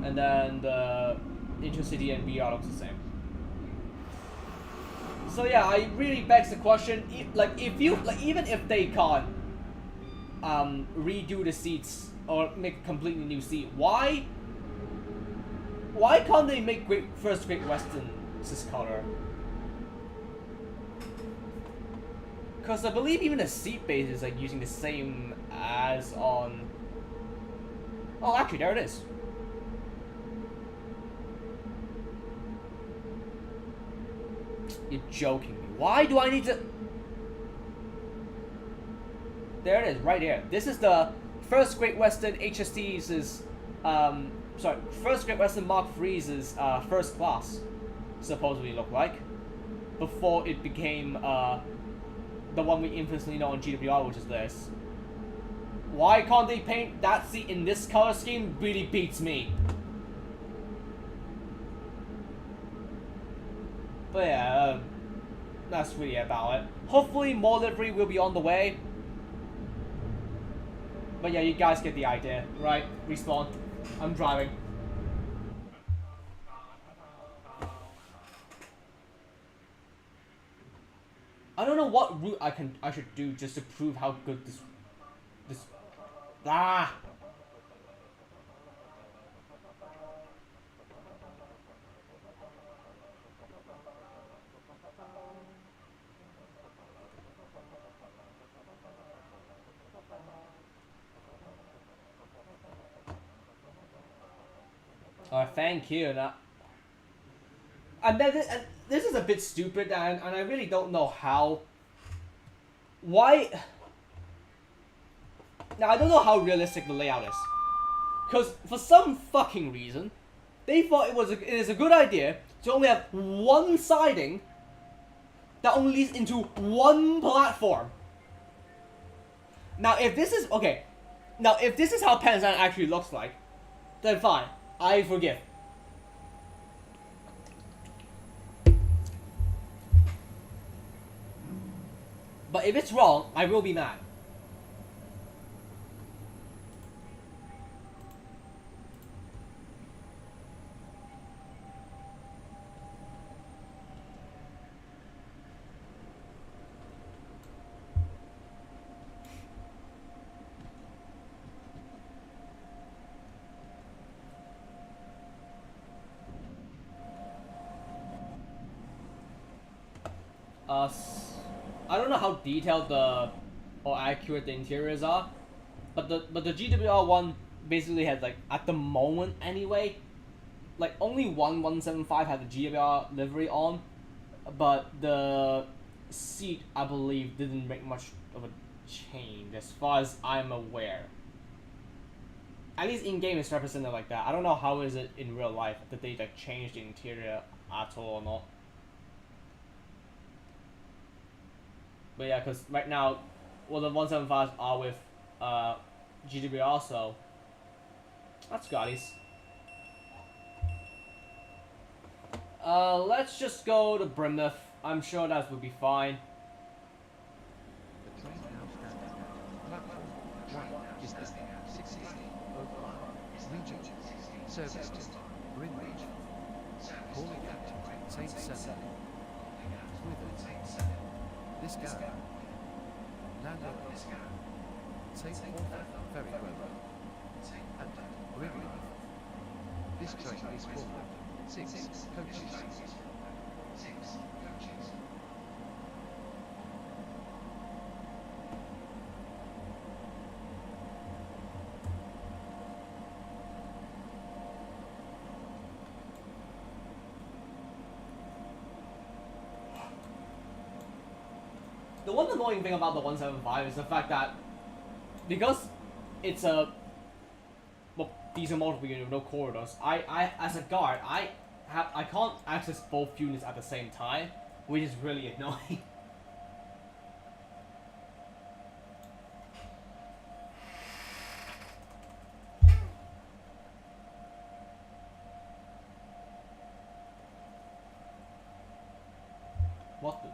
And then the Intercity and BR looks the same. So yeah, I really begs the question, even if they can't redo the seats or make a completely new seat, why can't they make first Great Western this color? Because I believe even the seat base is like using the same as on. Oh, actually, there it is. You're joking me. Why do I need to? There it is, right here. This is the first Great Western HST's first Great Western Mark III's first class, supposedly look like, before it became the one we infamously know on GWR, which is this. Why can't they paint that seat in this color scheme? Really beats me. But yeah, that's really about it. Hopefully more livery will be on the way. But yeah, you guys get the idea, right? Respawn. I'm driving. I don't know what route I should do just to prove how good this Thank you. And then this is a bit stupid, and I really don't know how. Why? Now I don't know how realistic the layout is, because for some fucking reason, they thought it is a good idea to only have one siding that only leads into one platform. Now if this is okay, now if this is how Penzance actually looks like, then fine, I forgive. But if it's wrong, I will be mad. I don't know how detailed or accurate the interiors are, but the GWR one basically had, like, at the moment anyway, like only 175 had the GWR livery on, but the seat, I believe, didn't make much of a change as far as I'm aware. At least in game it's represented like that. I don't know how is it in real life, that they like changed the interior at all or not. But yeah, because right now, well, the 175s are with GWR, so that's Scotty's. Let's just go to Brimneth. I'm sure that would be fine. The train now standing at platform 1 is the 1605 region service to Greenwich. Calling at St. 7. Swithin. This guy. Landover. St. Paul Ferry Road. And Greenwich. This train is full of 6 coaches. The one annoying thing about the 175 is the fact that because it's a decent multiple unit with no corridors, I as a guard I can't access both units at the same time, which is really annoying. What do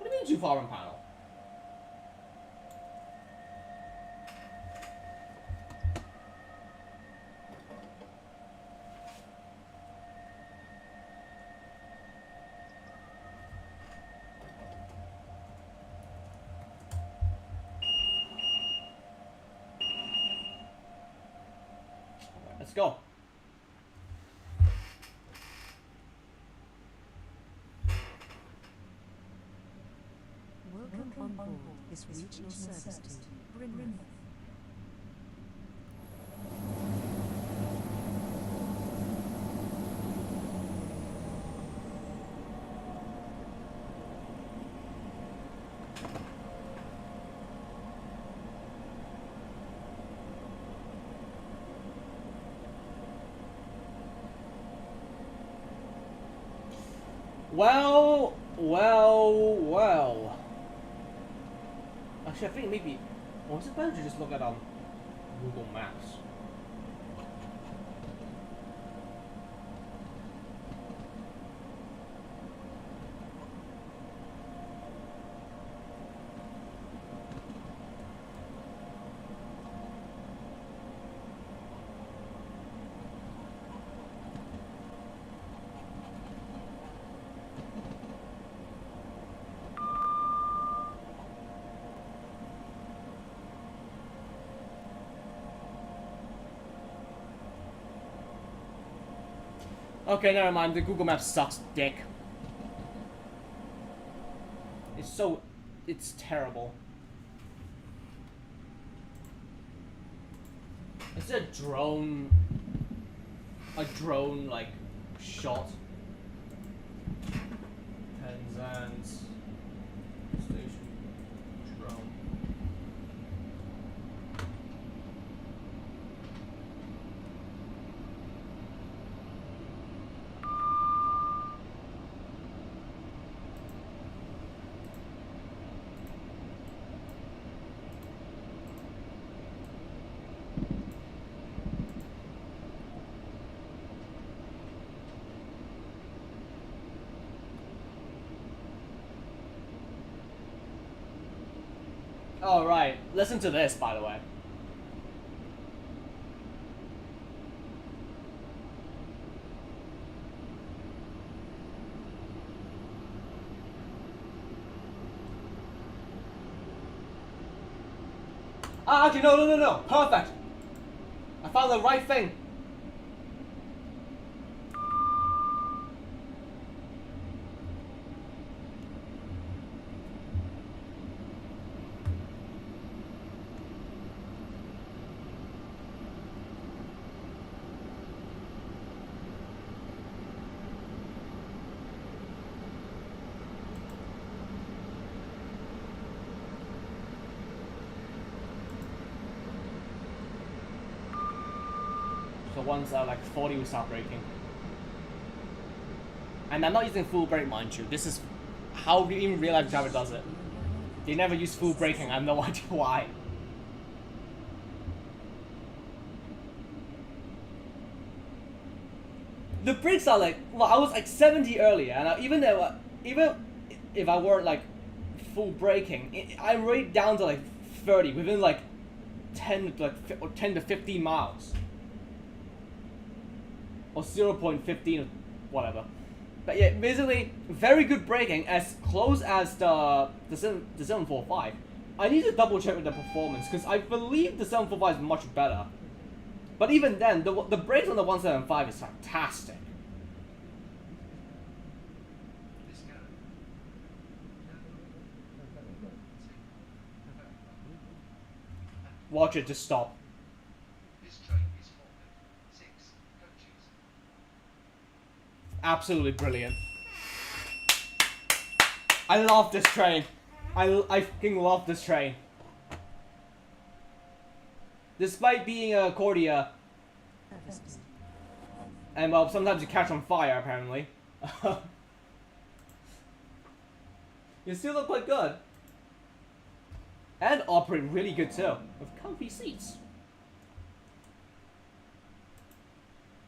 you mean too far on panel? Let's go. Welcome on board this regional service to Brimneth. Well. Actually, I think maybe... was it better to just look at Google Maps? Okay, never mind. The Google Maps sucks dick. It's terrible. It's a drone. a drone like shot. Penzance station drone. Oh, right. Listen to this, by the way. Ah, actually, no. Perfect. I found the right thing. So once like 40 will start braking. And I'm not using full brake, mind you. This is how even real life driver does it. They never use full braking. I have no idea why. The brakes are like, well, I was like 70 earlier, and even if I were like full braking, I'm right down to like 30 within like 10 to 15 miles. Or 0.15 or whatever. But yeah, basically, very good braking, as close as the 745. I need to double check with the performance, because I believe the 745 is much better. But even then, the brakes on the 175 is fantastic. Watch it just stop. Absolutely brilliant. I love this train. I fucking love this train. Despite being a Cordia, and well, sometimes you catch on fire apparently. You still look quite good. And operate really good too, with comfy seats.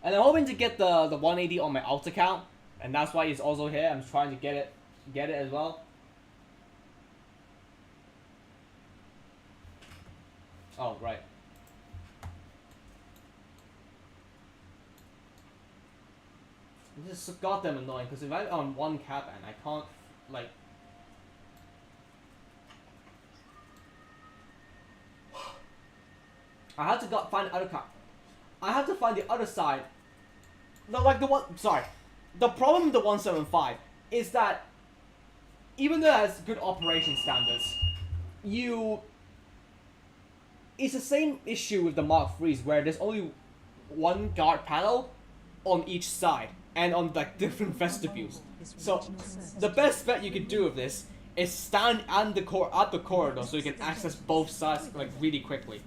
And I'm hoping to get the 180 on my alt account, and that's why it's also here. I'm trying to get it as well. Oh, right. This is goddamn annoying, because if I'm on one cap and I can't, like... I had to find the other cap. I have to find the other side. No, like the one. Sorry, the problem with the 175 is that even though it has good operation standards, it's the same issue with the Mark IIIs where there's only one guard panel on each side and on like different vestibules. So the best bet you could do with this is stand at the corridor so you can access both sides like really quickly.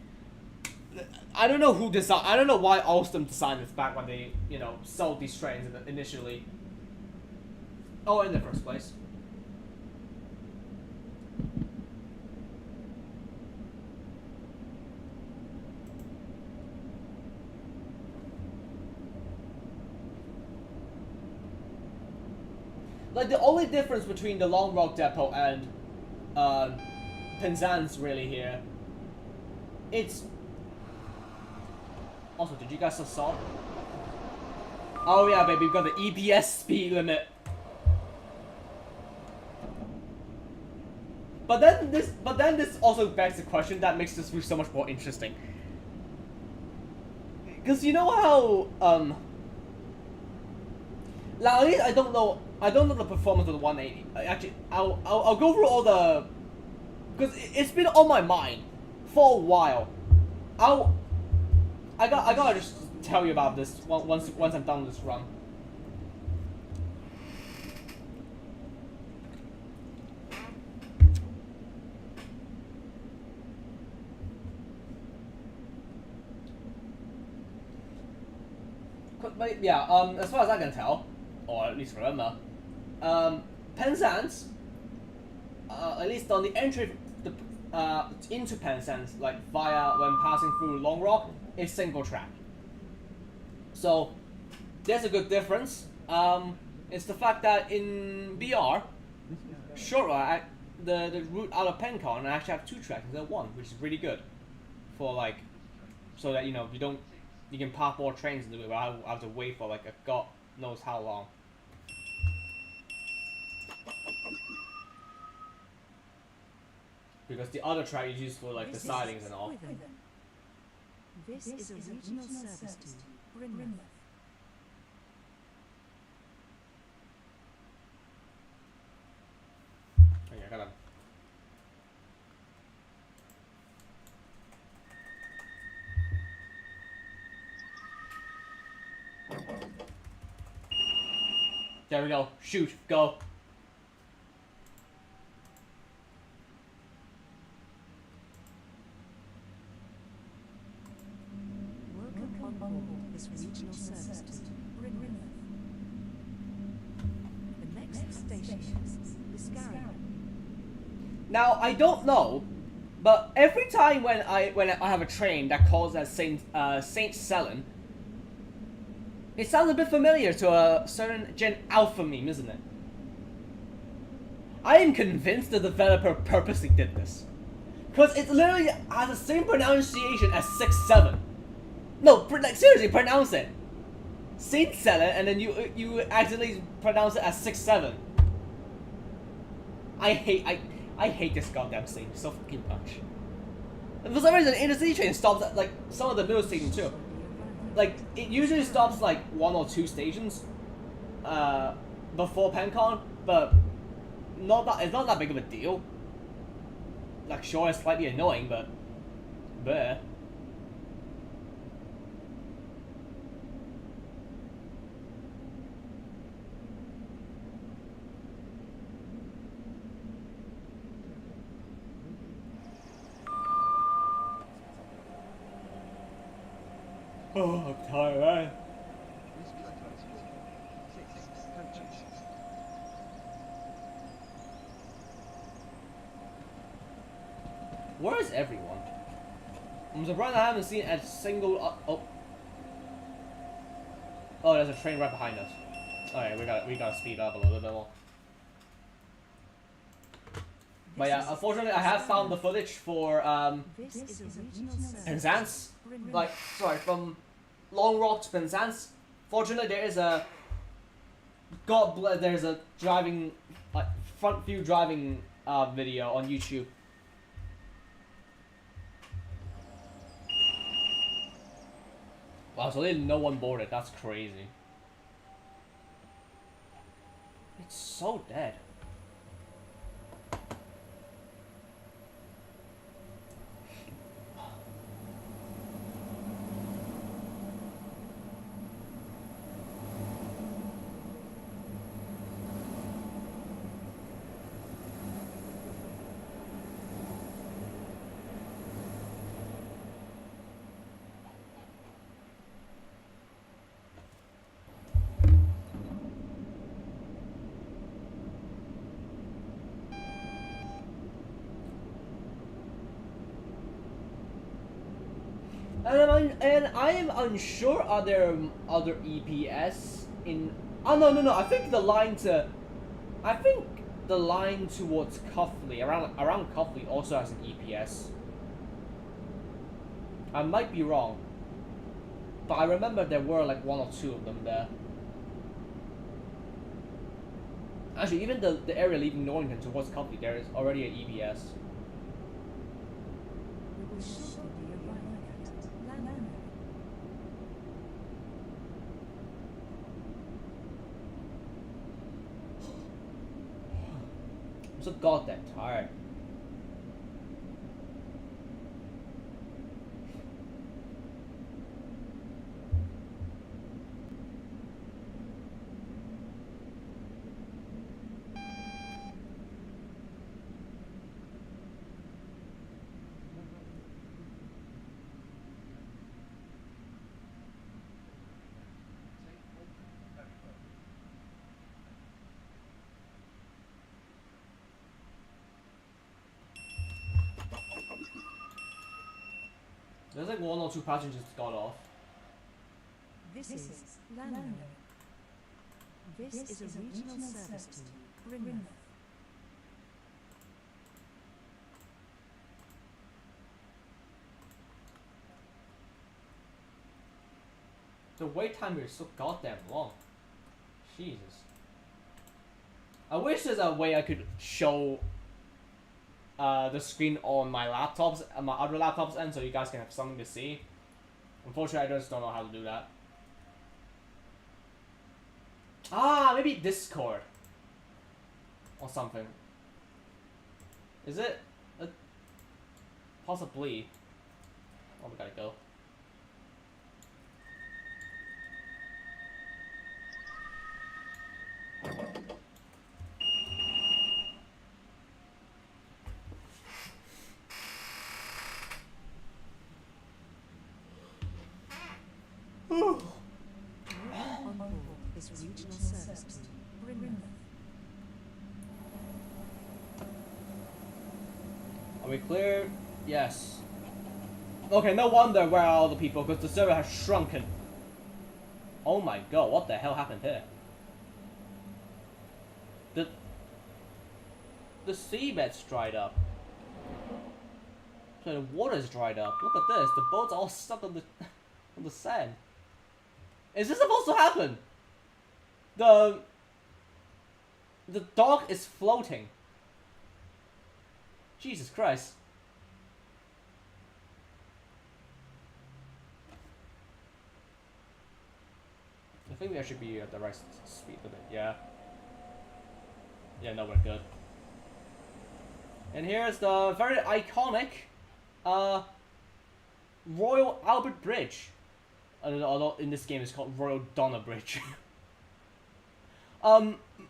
I don't know who designed. I don't know why Alstom designed this back when they, sold these trains initially. Oh, in the first place. Like the only difference between the Long Rock Depot and Penzance really here, it's. Also, did you guys just saw? Oh yeah, baby, we've got the EBS speed limit. But then this also begs the question that makes this route so much more interesting. Because you know how now at least I don't know the performance of the 180. Actually, I'll go through all the, because it's been on my mind for a while. I gotta just tell you about this once I'm done with this run. But yeah, as far as I can tell, or at least remember, Penzance, at least on the entry into Penzance, like via when passing through Long Rock, is single track. So there's a good difference. It's the fact that in BR, sure, the route out of Pencon I actually have 2 tracks instead of 1, which is really good for like, so that you can park more trains into it without have to wait for like a god knows how long. Because the other track is used for like the sidings and all. This is a regional service to Brynmouth. Oh yeah, I gotta. There we go. Shoot. Go. Welcome on board this regional service to Brynmouth. The next station is Liscarian. Now I don't know, but every time when I have a train that calls at Saint Selen, it sounds a bit familiar to a certain Gen Alpha meme, isn't it? I am convinced the developer purposely did this, because it literally has the same pronunciation as 6-7. No, like seriously, pronounce it. Saint Selen, and then you accidentally pronounce it as 6-7. I hate this goddamn thing so fucking much. And for some reason, intercity train stops at like some of the middle stations too. Like it usually stops like 1 or 2 stations before Pencon, but it's not that big of a deal. Like sure, it's slightly annoying, but bleh. Oh, I'm tired, man. Where is everyone? I'm surprised I haven't seen a single. Oh, there's a train right behind us. Alright, we gotta speed up a little bit more. But yeah, unfortunately, I have found the footage for Penzance. Like, sorry, from Long Rock to Penzance. Fortunately, there is a there's a driving, like front view driving video on YouTube. Wow, so there's no one boarded. That's crazy. It's so dead. And I am unsure are there other EPS in. Oh no! I think the line towards Cuffley around Cuffley also has an EPS. I might be wrong, but I remember there were like 1 or 2 of them there. Actually, even the area leaving Norrington towards Cuffley, there is already an EPS. I'm so goddamn tired. There's like 1 or 2 passengers got off. This is Lando. This is a regional service to Brynmouth. The wait time is so goddamn long. Jesus. I wish there's a way I could show the screen on my laptops and my other laptops end so you guys can have something to see. Unfortunately, I just don't know how to do that. Ah, maybe Discord or something. Is it? Possibly. Oh, we gotta go. On board this regional service to Brynmouth. Are we clear? Yes. Okay, no wonder where are all the people, because the server has shrunken. Oh my god, what the hell happened here? The seabed's dried up. So the water's dried up. Look at this, the boats are all stuck on the on the sand. Is this supposed to happen? The dock is floating. Jesus Christ. I think we should be at the right speed with it, yeah. Yeah, no, we're good. And here's the very iconic Royal Albert Bridge. Although in this game it's called Royal Donna Bridge.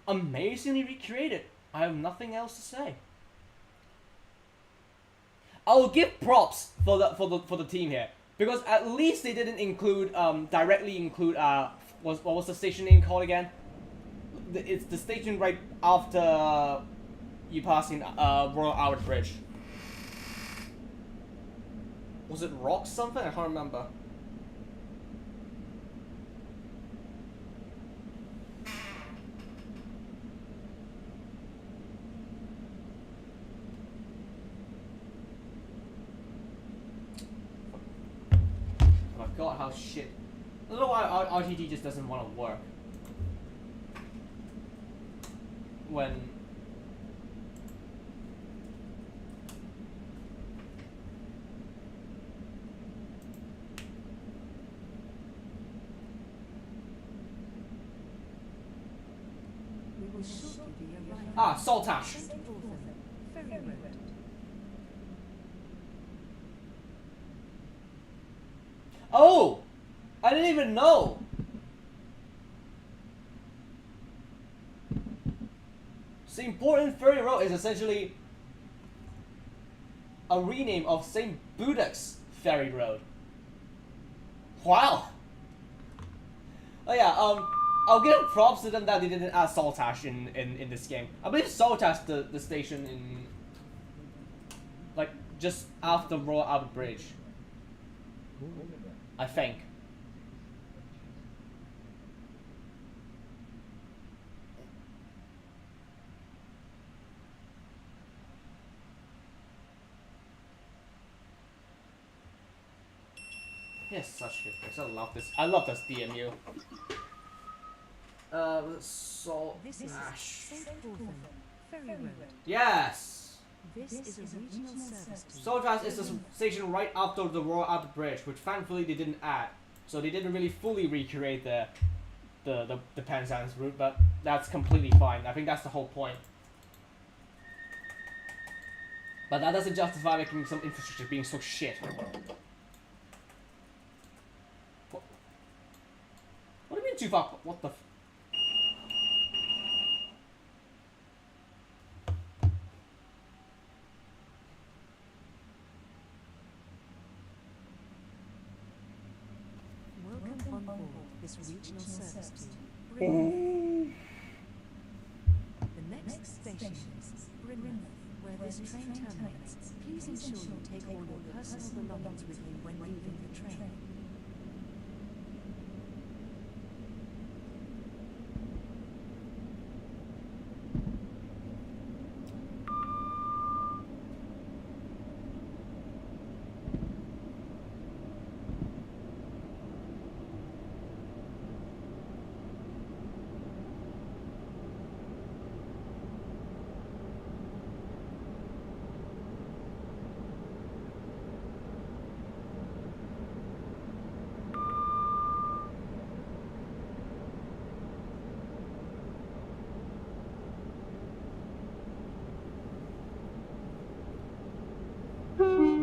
Amazingly recreated. I have nothing else to say. I'll give props for the team here, because at least they didn't include directly include what was the station name called again? It's the station right after you passing Royal Albert Bridge. Was it Rock something? I can't remember. Oh my god, how shit. I don't know why RTD just doesn't want to work. When We will shortly be arriving. Saltash. Ferry Road. Oh! I didn't even know! St. Borton Ferry Road is essentially a rename of St. Budak's Ferry Road. Wow! Oh yeah, I'll give props to them that they didn't add Saltash in this game. I believe Saltash the station in like just after Royal Albert Bridge. I think. Yes, such good place. I love this. I love this DMU. This is St. Borthon Ferry Road. Yes! This is a regional service to Saltash is the station right after the Royal Albert Bridge, which thankfully they didn't add. So they didn't really fully recreate the Penzance route, but that's completely fine. I think that's the whole point. But that doesn't justify making some infrastructure being so shit. What do you mean too far? What the f- welcome on board this regional service to Brynmouth. The next station is Brynmouth, where this train terminates. Please ensure you take all your personal belongings with you when leaving the train.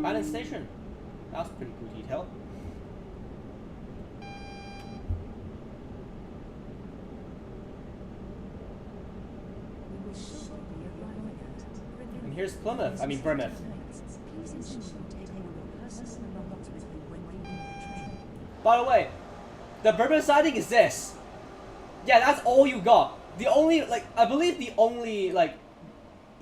Abandoned station. That's pretty cool detail. We will shortly be arriving at. And here's Plymouth. I mean Bournemouth. Please ensure you take all your personal belongings with you when leaving the train. By the way, the Bournemouth siding is this. Yeah, that's all you got. The only, like, I believe the only, like,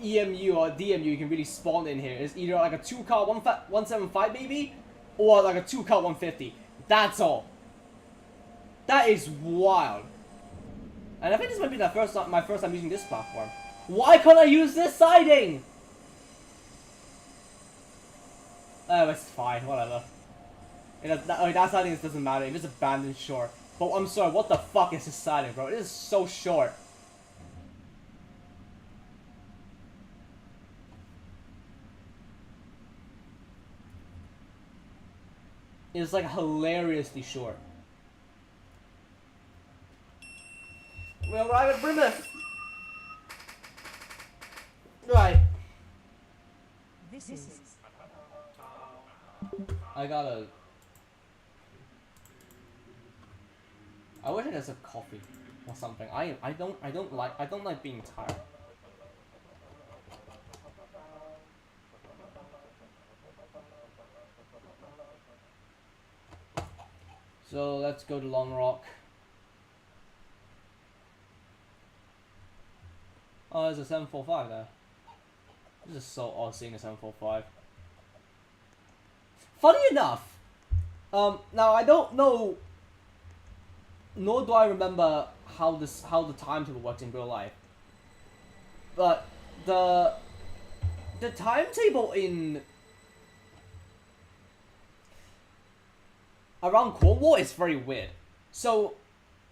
EMU or DMU you can really spawn in here is either like a 2-car 175 maybe, or like a 2-car 150. That's all. That is wild. And I think this might be my first time using this platform. Why can't I use this siding? Oh, it's fine, whatever. That siding doesn't matter, if it's abandoned, sure. But I'm sorry, what the fuck is this siding, bro? It is so short. It's like hilariously short. We arrive at Bournemouth. Right. This is. I gotta. I wish I had some coffee or something. I don't like being tired. So let's go to Long Rock. Oh, there's a 745 there. This is so odd seeing a 745. Funny enough, now I don't know, nor do I remember how the timetable works in real life. But the timetable in around Cornwall is very weird. So,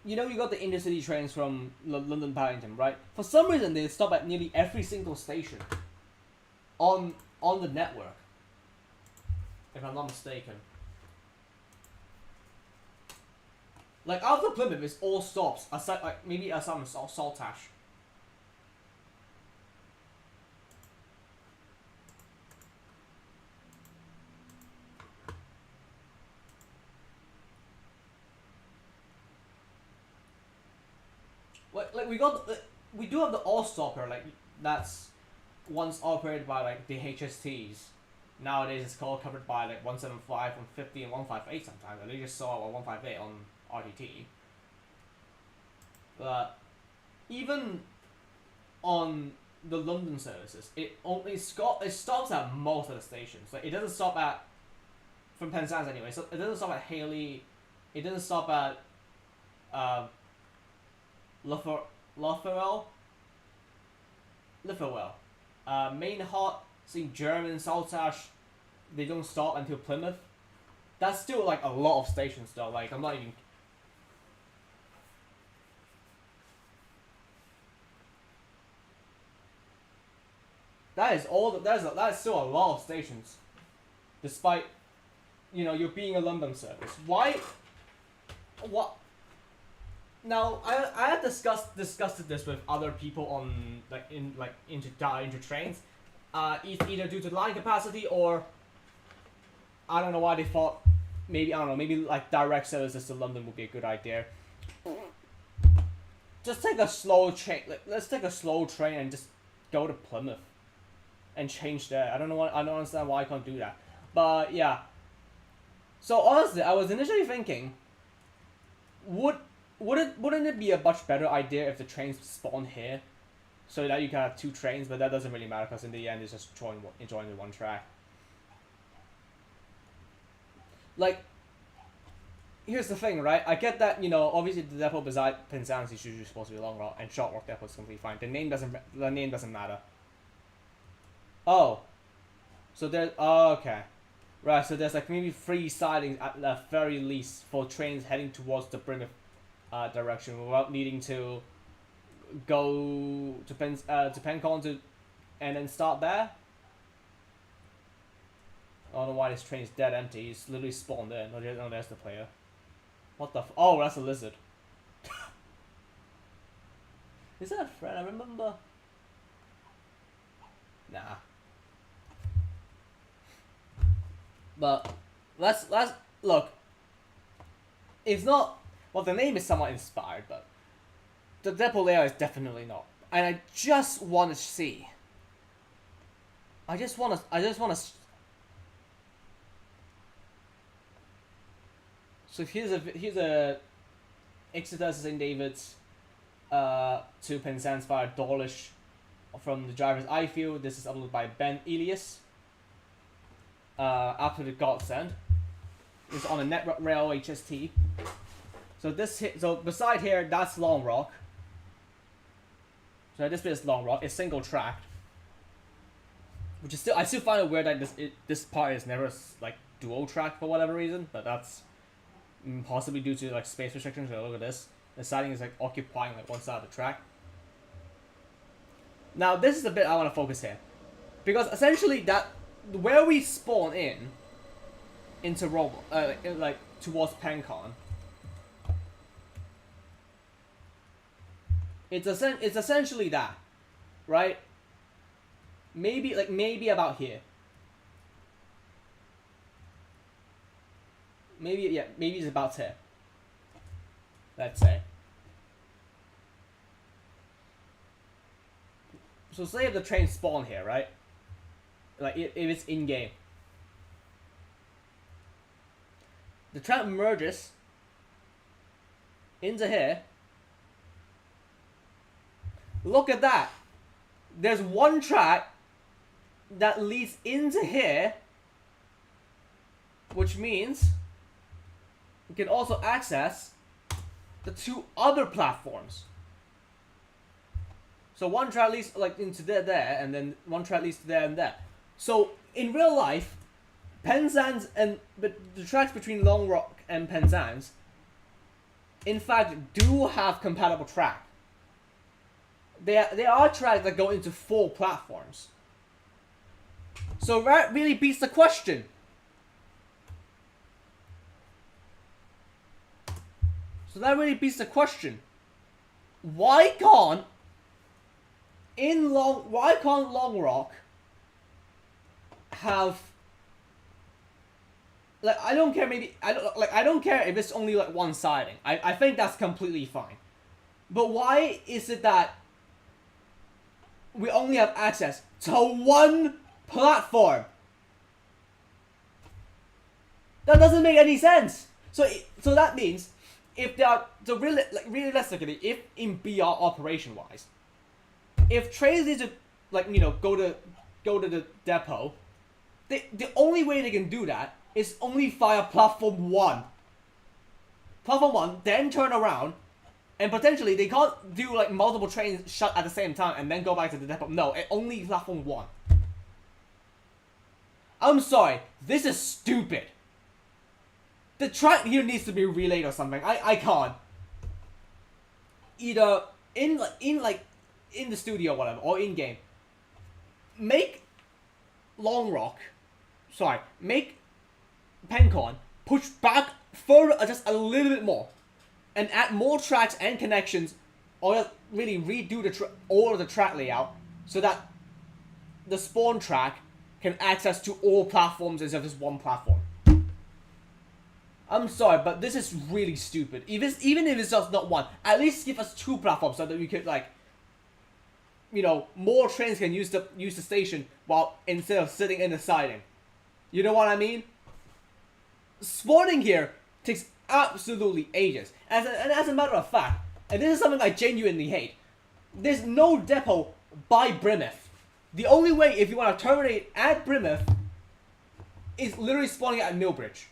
you know, you got the intercity trains from London Paddington, right? For some reason, they stop at nearly every single station on the network, if I'm not mistaken. Like after Plymouth, it's all stops aside, like maybe aside from Saltash. Like we do have the all stopper, like that's once operated by like the HSTs. Nowadays it's called covered by like 175, 150, and 158 sometimes. I just saw a 158 on RTT. But even on the London services, it stops at most of the stations. Like it doesn't stop at, from Penzance anyway. So it doesn't stop at Haley. It doesn't stop at Lotharwell, Main Hot, St. German, Saltash, they don't stop until Plymouth. That's still like a lot of stations though, like I'm not even... That is still a lot of stations. Despite, you know, you're being a London service. Why? What? Now, I have discussed this with other people on into Trainz, either due to line capacity or I don't know why they thought maybe like direct services to London would be a good idea. Just take a slow train. Let's take a slow train and just go to Plymouth and change there. I don't understand why I can't do that. But yeah. So honestly, I was initially thinking, wouldn't it be a much better idea if the trains spawn here, so that you can have two trains? But that doesn't really matter because in the end it's just enjoying the one track. like, here's the thing, right? I get that, you know, obviously the depot beside Penzance is usually supposed to be Long Rock, and Short Rock Depot is completely fine. The name doesn't matter. Oh, so there's okay, right? So there's like maybe 3 sidings at the very least for trains heading towards the Brymeth direction without needing to go to Pencon to and then start there. I don't know why this train is dead empty. It's literally spawned in. Oh, there's the player. What the oh, that's a lizard. Is that a friend? I remember. Nah. But let's look. It's not. Well, the name is somewhat inspired, but the depot layout is definitely not. And I just want to see. I just want to. So here's a Exeter to St. David's to Penzance via Dawlish from the driver's eye field. This is uploaded by Ben Elias. After the godsend. It's on a Network Rail HST. So beside here, that's Long Rock. So this bit is Long Rock. It's single tracked, which is I still find it weird that this part is never like dual track for whatever reason, but that's possibly due to like space restrictions. So look at this. The siding is like occupying like one side of the track. Now this is the bit I want to focus here, because essentially that where we spawn into Roblox, like towards Pencon, it's essentially that, right? Maybe about here. Maybe it's about here. Let's say. So say if the train spawn here, right? Like if it's in game, the track merges into here. Look at that. There's one track that leads into here, which means we can also access the 2 other platforms. So one track leads like into there, and then one track leads to there and there. So in real life, Penzance but the tracks between Long Rock and Penzance, in fact, do have compatible track. There are tracks that go into 4 platforms. So that really beats the question. Why can't Long Rock have like I don't care if it's only like one siding. I think that's completely fine. But why is it that we only have access to one platform? That doesn't make any sense. So that means if they are realistically, if in BR operation wise, if trains need to go to the depot, the only way they can do that is only via platform 1. Platform 1, then turn around. And potentially, they can't do like multiple trains shut at the same time and then go back to the depot. No, only platform 1. I'm sorry, this is stupid. The track here needs to be relayed or something. I can't. Either in the studio or whatever, or in game. Make Pencon push back further, just a little bit more. And add more tracks and connections, or just really redo all of the track layout so that the spawn track can access to all platforms instead of just one platform. I'm sorry, but this is really stupid. Even if it's just not one, at least give us 2 platforms so that we could more trains can use the station while instead of sitting in the siding. You know what I mean? Spawning here takes absolutely ages. And as a matter of fact, and this is something I genuinely hate, there's no depot by Brymeth. The only way if you want to terminate at Brymeth is literally spawning at Millbridge.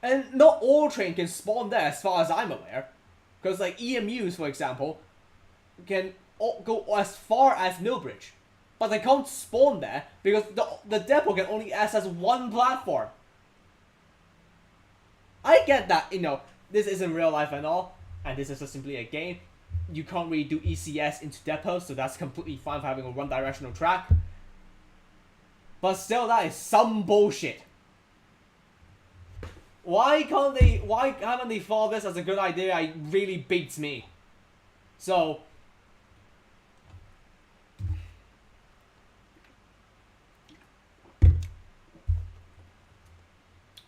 And not all train can spawn there as far as I'm aware. Because like EMUs, for example, can go as far as Millbridge. But they can't spawn there because the depot can only access one platform. I get that, you know, this isn't real life and all, and this is just simply a game. You can't really do ECS into depots, so that's completely fine for having a one-directional track. But still, that is some bullshit. Why haven't they thought this as a good idea? It really beats me. So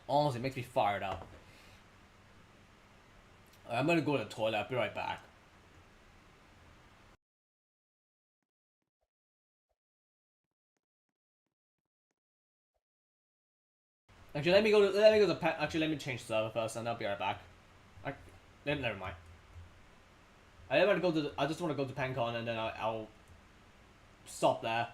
honestly, it makes me fired up. I'm gonna go to the toilet. I'll be right back. Actually, let me go to actually, let me change server first, and I'll be right back. Never mind. I just want to go to PenCon, and then I'll stop there.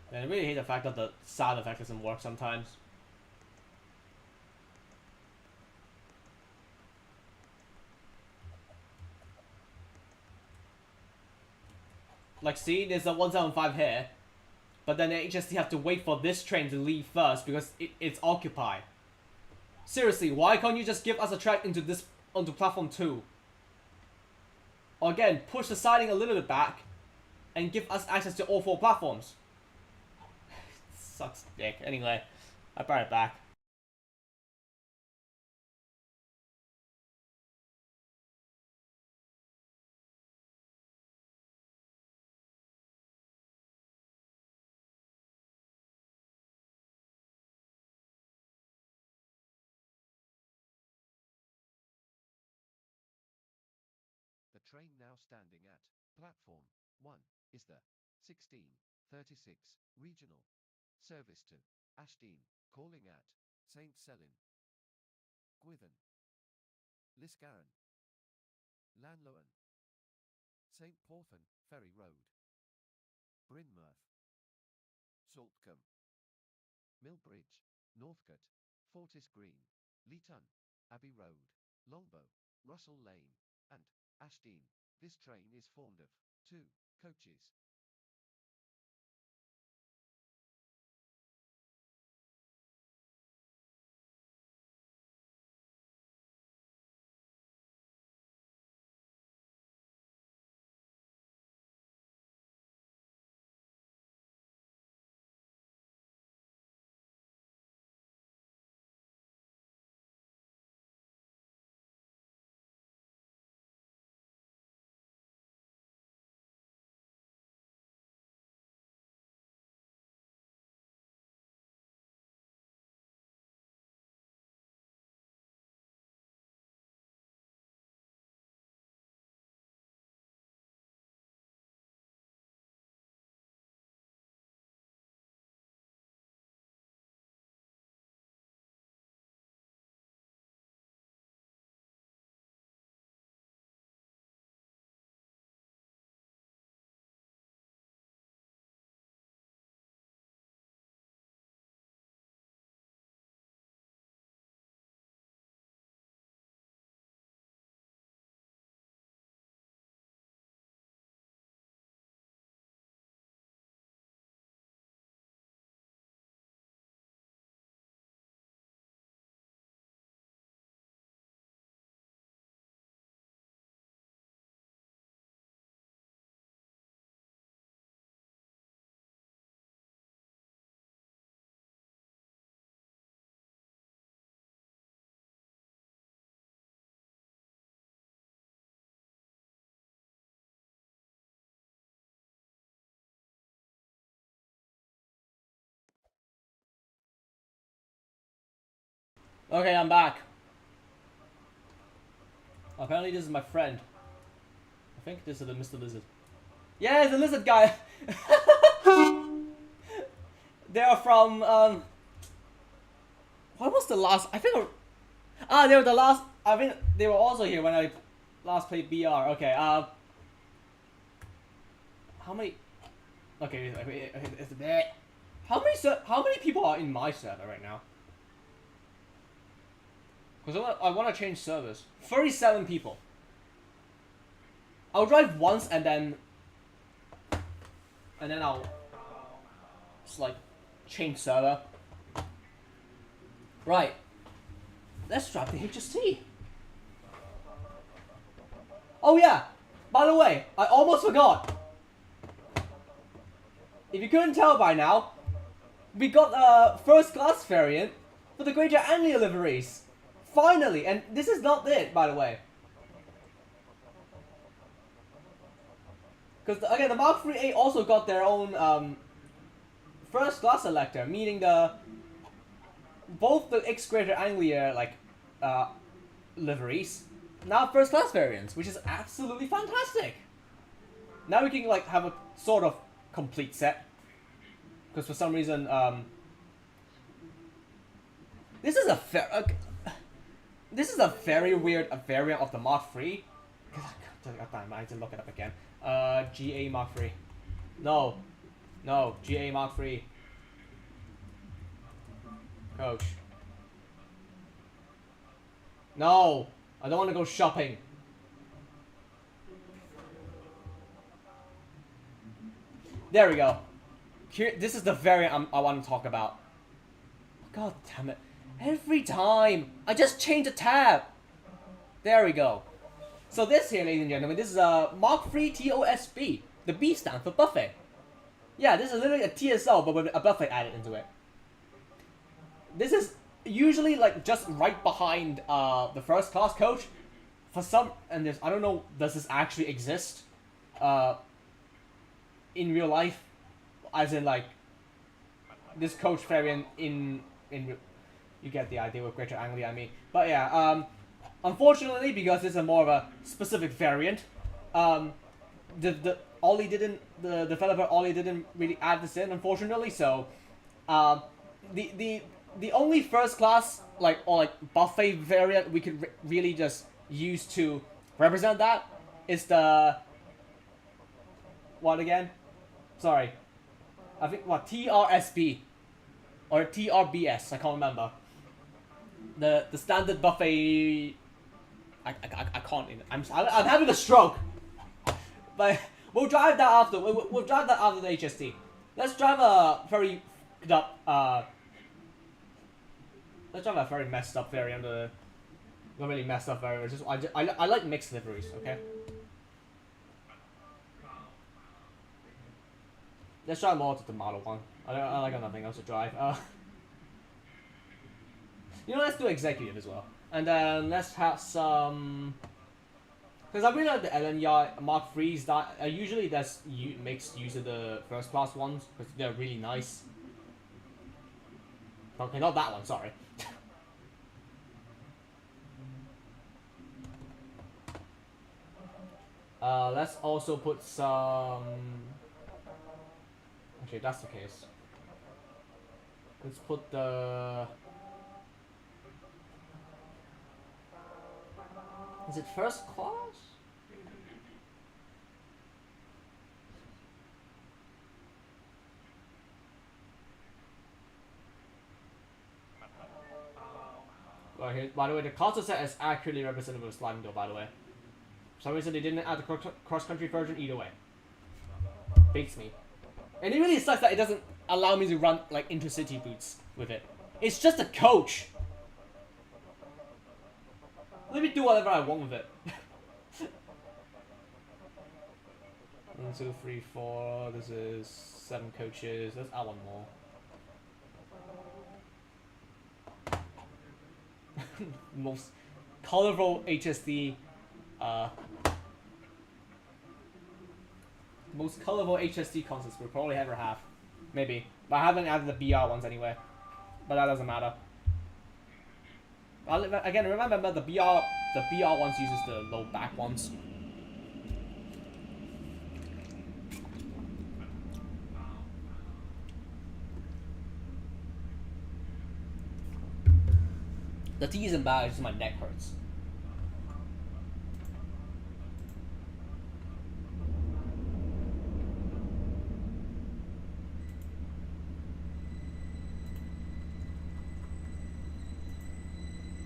And I really hate the fact that the sound effect doesn't work sometimes. Like, see, there's a 175 here, but then they just have to wait for this train to leave first because it's occupied. Seriously, why can't you just give us a track onto platform 2? Or again, push the siding a little bit back and give us access to all 4 platforms. Sucks dick. Anyway, I'll be right back. The train now standing at platform 1 is the 1636 regional service to Ashdean, calling at St. Selin, Gwithan, Liscaran, Lanloan, St. Porphin Ferry Road, Brynmouth, Saltcombe, Millbridge, Northcote, Fortis Green, Leeton, Abbey Road, Longbow, Russell Lane, and Ashdean. This train is formed of 2 coaches. Okay, I'm back. Apparently this is my friend. I think this is the Mr. Lizard. Yeah, it's a lizard guy! They are from, what was the last... I think... they were the last I mean, they were also here when I last played BR. Okay, how many? Okay, it's there. How many people are in my server right now? Because I want to change servers. 37 people. I'll drive once and then I'll just like change server. Right. Let's drive the HST. Oh yeah. By the way, I almost forgot. If you couldn't tell by now, we got a first class variant for the Greater Anglia liveries. Finally, and this is not it, by the way. Because again, the Mark IIIA also got their own first class selector, meaning both the X Greater Anglia liveries now first class variants, which is absolutely fantastic. Now we can like have a sort of complete set. Because for some reason, this is a very weird variant of the Mark III. God, I need to look it up again. GA Mark III. No, GA Mark III. Coach. No, I don't want to go shopping. There we go. Here, this is the variant I want to talk about. God damn it. Every time! I just change the tab! There we go. So this here, ladies and gentlemen, this is a Mark III TOSB. The B stands for buffet. Yeah, this is literally a TSO, but with a buffet added into it. This is usually like just right behind the first class coach. For some, and there's, I don't know, does this actually exist in real life? As in like this coach variant in you get the idea with Greater Anglia, I mean. But yeah, unfortunately, because this is more of a specific variant, the developer Ollie didn't really add this in, unfortunately. So, the only first class buffet variant we could really just use to represent that is the what again? Sorry, I think what TRSB or TRBS. I can't remember. The standard buffet. I can't. I'm having a stroke. But we'll drive that after. We'll drive that after the HST. Let's drive a very let's drive a very messed up variant. Not really messed up variant. Just I like mixed liveries. Okay. Let's try more to the model one. I like nothing else to drive. You know, let's do executive as well. And then let's have some... Because I really like the LNY Mark III's that usually makes use of the first class ones because they're really nice. Okay, not that one, sorry. Let's also put some... Actually, that's the case. Let's put the... Is it first class? Well, here, by the way, the console set is accurately represented with a sliding door, by the way. For some reason they didn't add the cross-country version either way. Beats me. And it really sucks that it doesn't allow me to run, like, intercity boots with it. It's just a coach! Let me do whatever I want with it. 1, 2, 3, 4. This is 7 coaches. Let's add one more. Most colorful HSD. Most colorful HSD concerts we'll probably ever have. Maybe. But I haven't added the BR ones anyway. But that doesn't matter. Again, remember the BR ones uses the low back ones. The tea isn't bad, it's just my neck hurts.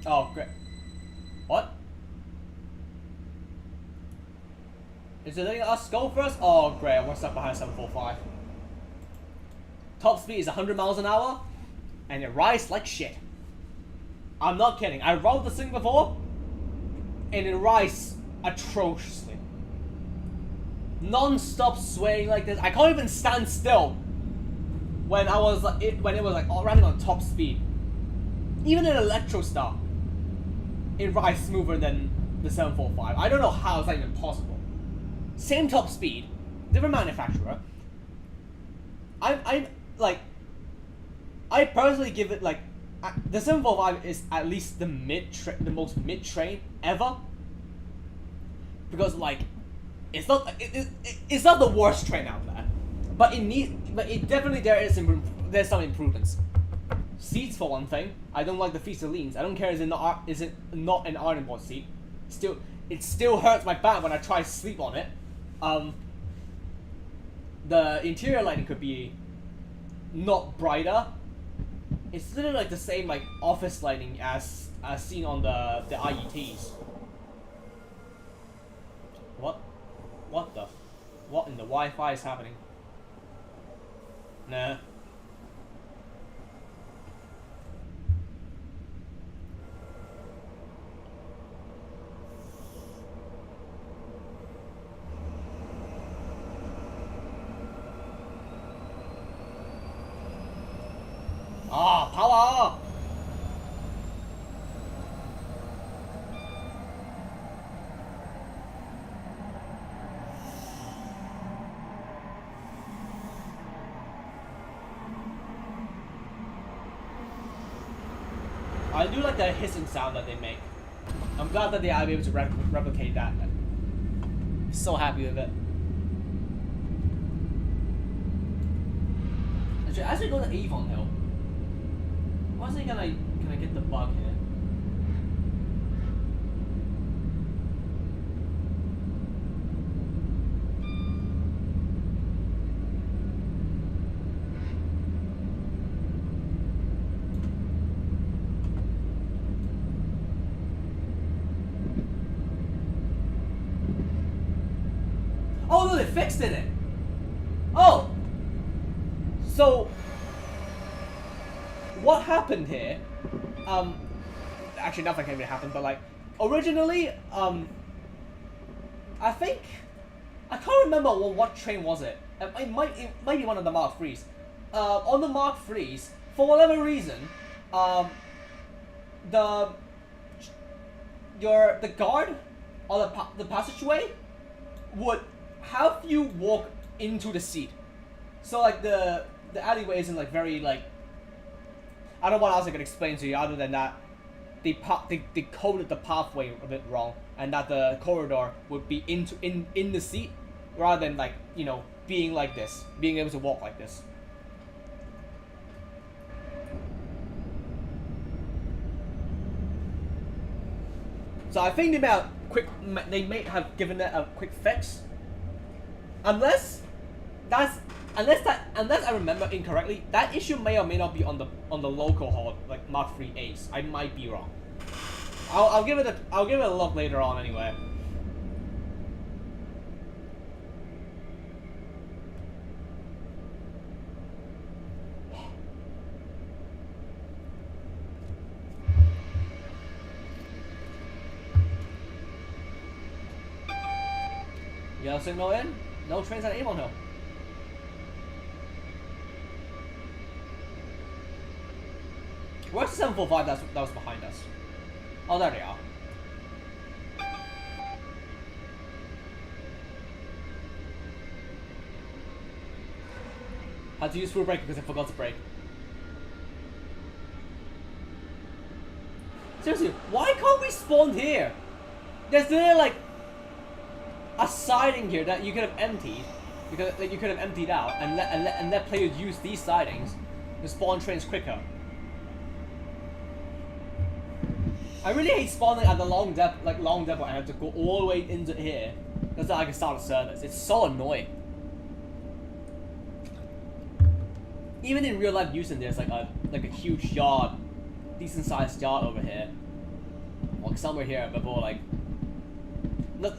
Oh, great. What? Is it letting us go first? Oh, great. We're stuck behind 745. Top speed is 100 miles an hour, and it rides like shit. I'm not kidding. I rode this thing before, and it rides atrociously. Non-stop swaying like this. I can't even stand still when I was like when it was like running on top speed. Even in Electro Star, it rides smoother than the 745. I don't know how it's even possible. Same top speed, different manufacturer. I'm like, I personally give it like, the 745 is at least the most mid train ever. Because like, it's not the worst train out there, but it definitely there's some improvements. Seats for one thing, I don't like the Fusiline's. I don't care is it not an iron board seat. It still hurts my back when I try to sleep on it. The interior lighting could be not brighter. It's literally like the same like office lighting as seen on the IETs. What in the Wi-Fi is happening? Nah. Ah, power! I do like the hissing sound that they make. I'm glad that they are able to replicate that. So happy with it. Actually, as we go to Avon Hill, wasn't gonna get the bug here? Oh no, they fixed it! Oh! So what happened here? Actually nothing can really happen, but like originally, I think I can't remember what train was it. It might be one of the Mark III's. On the Mark III's, for whatever reason, the guard or the passageway would have you walk into the seat. So like the alleyway isn't like very like, I don't know what else I can explain to you other than that they coded the pathway a bit wrong, and that the corridor would be in the seat rather than like, you know, being like this, being able to walk like this. So I think they may have given it a quick fix, unless I remember incorrectly, that issue may or may not be on the local haul, like Mark III's. I might be wrong. I'll give it a look later on anyway. Yellow signal in. No trains at Avon Hill. Where's the 745 that was behind us? Oh, there they are. Had to use full brake because I forgot to brake. Seriously, why can't we spawn here? There's literally like a siding here that you could have emptied, because like, you could have emptied out and let players use these sidings to spawn trains quicker. I really hate spawning at the long depot and I have to go all the way into here just so I can start a service. It's so annoying. Even in real life Houston, there's like a huge yard, decent sized yard over here, like somewhere here before like.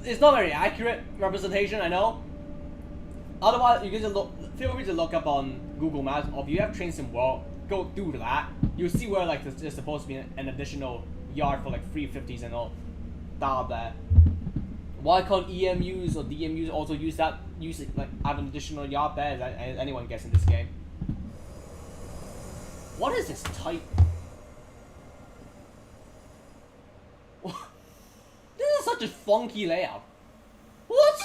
It's not very accurate representation, I know. Otherwise, you can just feel free to look up on Google Maps, or if you have Trainz in World, go do that. You'll see where like there's supposed to be an additional yard for like 350s and all down there. Why can't EMUs or DMUs also use it, like have an additional yard there? That anyone gets in this game. What is this type? This is such a funky layout. What?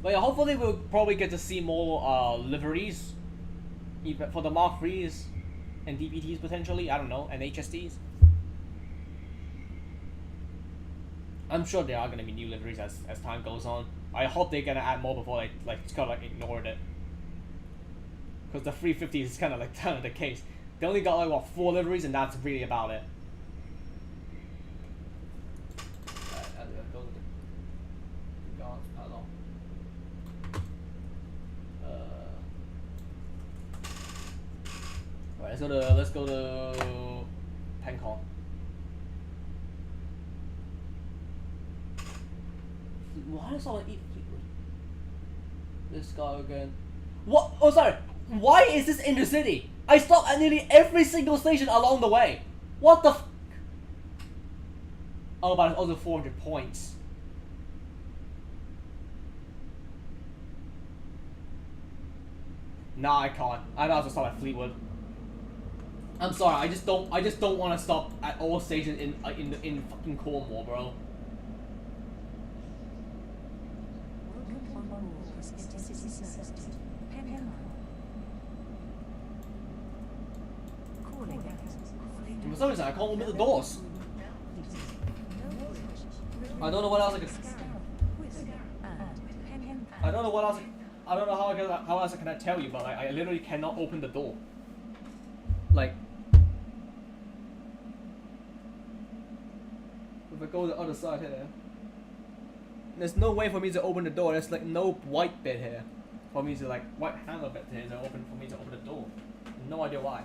But yeah, hopefully we'll probably get to see more liveries, even for the Mark 3s and DPTs potentially. I don't know, and HSTs. I'm sure there are gonna be new liveries as time goes on. I hope they're gonna add more before they just kind of like ignored it. Because the 350 is kind of like the case. They only got like what 4 liveries, and that's really about it. Alright, let's go to Pencon. Why does someone eat Fleetwood? This guy again. What? Oh, sorry. Why is this in the city? I stopped at nearly every single station along the way. What the f? Oh, but it's also 400 points. Nah, I can't. I might as well stop at Fleetwood. I'm sorry. I just don't want to stop at all stations in fucking Cornwall, bro. For some reason, I can't open the doors. I don't know what else I can. I don't know what else. I don't know how else can I tell you, but I literally cannot open the door. Like, if I go to the other side here, there's no way for me to open the door. There's like no white bit here for me to like white handle bit here to open for me to open the door. No idea why.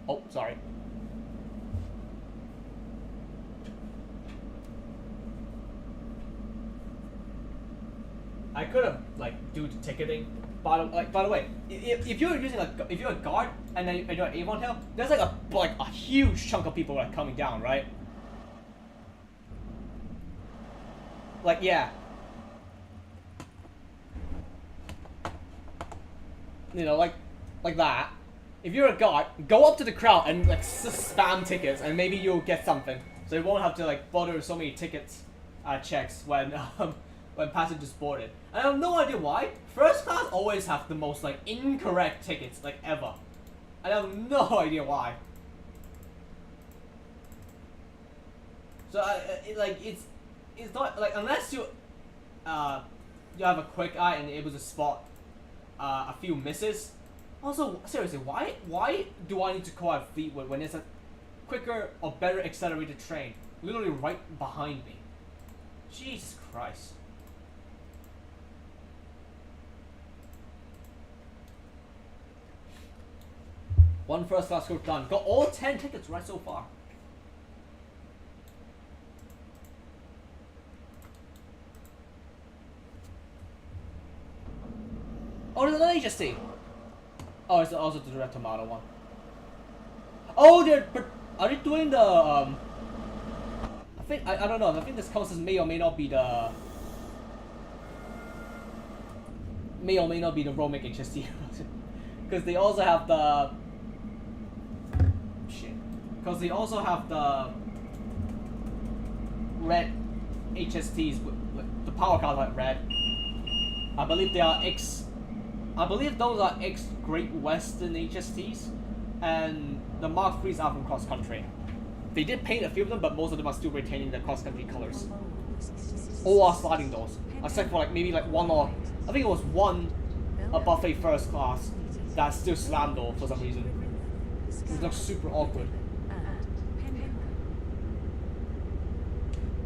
Oh, sorry. I could have like do the ticketing. By the way, if you're using if you're a guard and then you're an Avon tail, there's like a huge chunk of people like coming down, right? Like yeah. You know, like that. If you're a guard, go up to the crowd and like spam tickets, and maybe you'll get something. So you won't have to like bother so many tickets checks when passengers boarded. I have no idea why. First class always have the most like incorrect tickets like ever. I have no idea why. So it's not like unless you you have a quick eye and you're able to spot a few misses. Also, seriously, why do I need to call out Fleetwood when there's a quicker or better accelerated train literally right behind me? Jesus Christ. One first class group done. Got all 10 tickets right so far. Oh, there's another HST. Oh, it's also the direct tomato one. Oh, are they doing the I think I don't know. I think this counts as may or may not be the Romic HST because they also have the shit. Because they also have the red HSTs with the power card like red. I believe they are I believe those are Great Western HSTs, and the Mark 3s are from cross country. They did paint a few of them, but most of them are still retaining the cross country colors. Or are sliding doors, except for like maybe like one or I think it was one a buffet first class that's still slam door for some reason. This looks super awkward.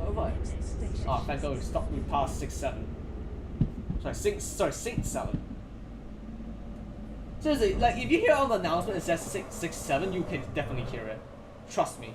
Oh right. Oh, thank God we stopped. We passed 6-7. Sorry, 6-7. Seriously, like if you hear on the announcement it says 6-7, you can definitely hear it. Trust me.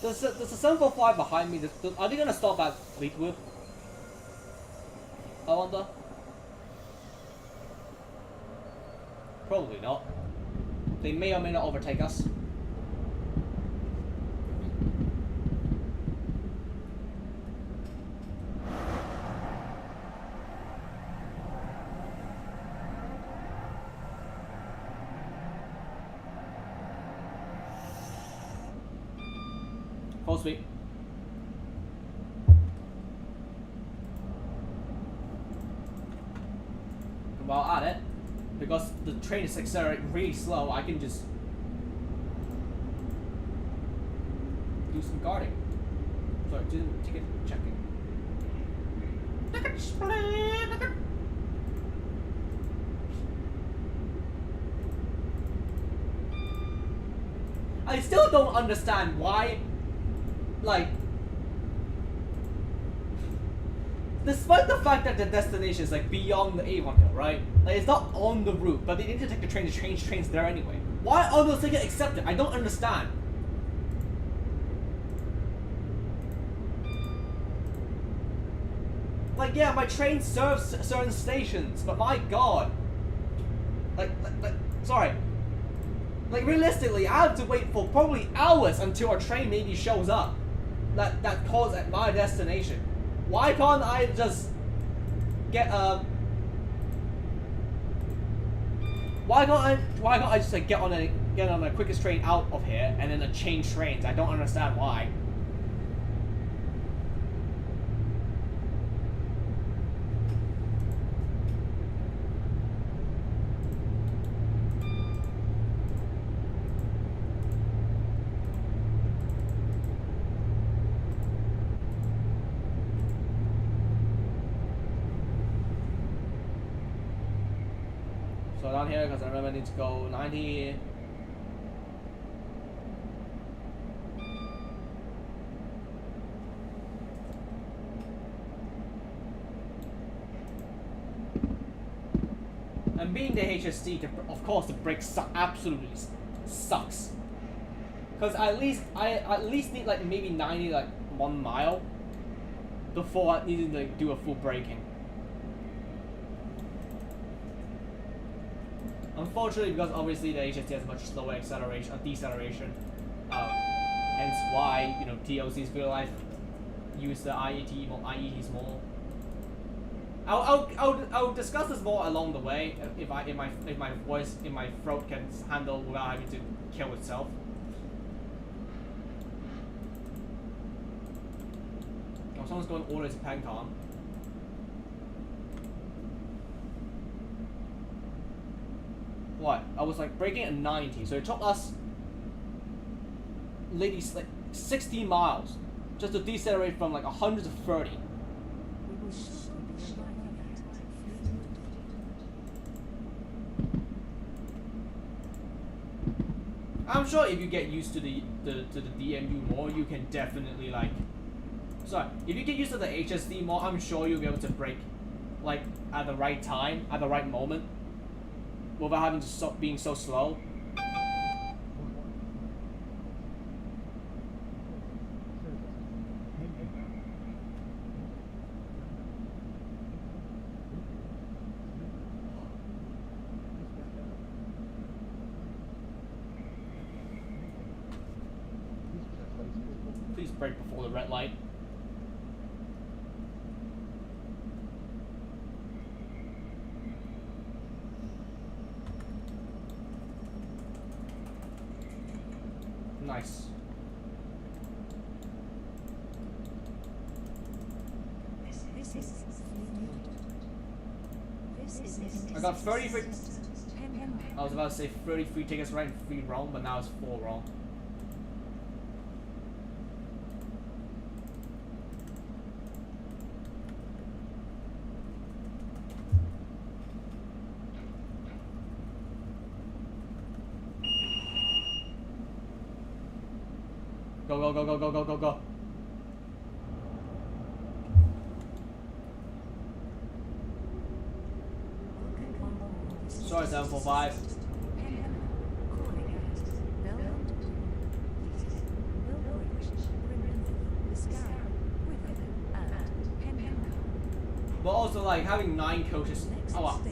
Does the 745 behind me, are they gonna stop at Fleetwood? I wonder. Probably not. They may or may not overtake us. Full speed. While at it, because the train is accelerating really slow, I can just do some guarding. Sorry, ticket checking. I still don't understand why, like, despite the fact that the destination is like beyond the A1 hill, right? Like it's not on the route, but they need to take the train to change trains there anyway. Why are those tickets accepted? I don't understand. Like yeah, my train serves certain stations, but my god. Like sorry. Like realistically, I have to wait for probably hours until a train maybe shows up that calls at my destination. Why can't I just get a? Why can't I just like get on the quickest train out of here and then change trains? I don't understand why. So down here, because I remember I need to go 90. And being the HSD, of course the brake absolutely sucks. Because I at least need like maybe 90, like 1 mile before I need to like do a full braking. Unfortunately, because obviously the HST has much slower acceleration, deceleration, hence why DLCs real life use the IETs more. I'll discuss this more along the way if my voice in my throat can handle without having to kill itself. Oh, someone's going all this Pencon. What? I was like braking at 90, so it took us ladies like 60 miles just to decelerate from like 100 to 30. I'm sure if you get used to the DMU more, you can definitely like. Sorry, if you get used to the HSD more, I'm sure you'll be able to brake like at the right time, at the right moment, without having to stop being so slow. brake before the red light. Nice. I got 33. I was about to say 33 tickets right and 3 wrong, but now it's 4 wrong. Go, go, go, go, go, go, go, go. Sorry, 745. But also, like, having 9 coaches. Oh well.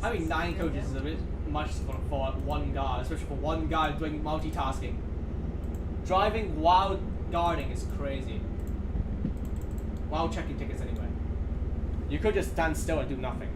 Having 9 coaches is a bit much for one guy, especially for one guy doing multitasking. Driving while guarding is crazy. While checking tickets anyway. You could just stand still and do nothing.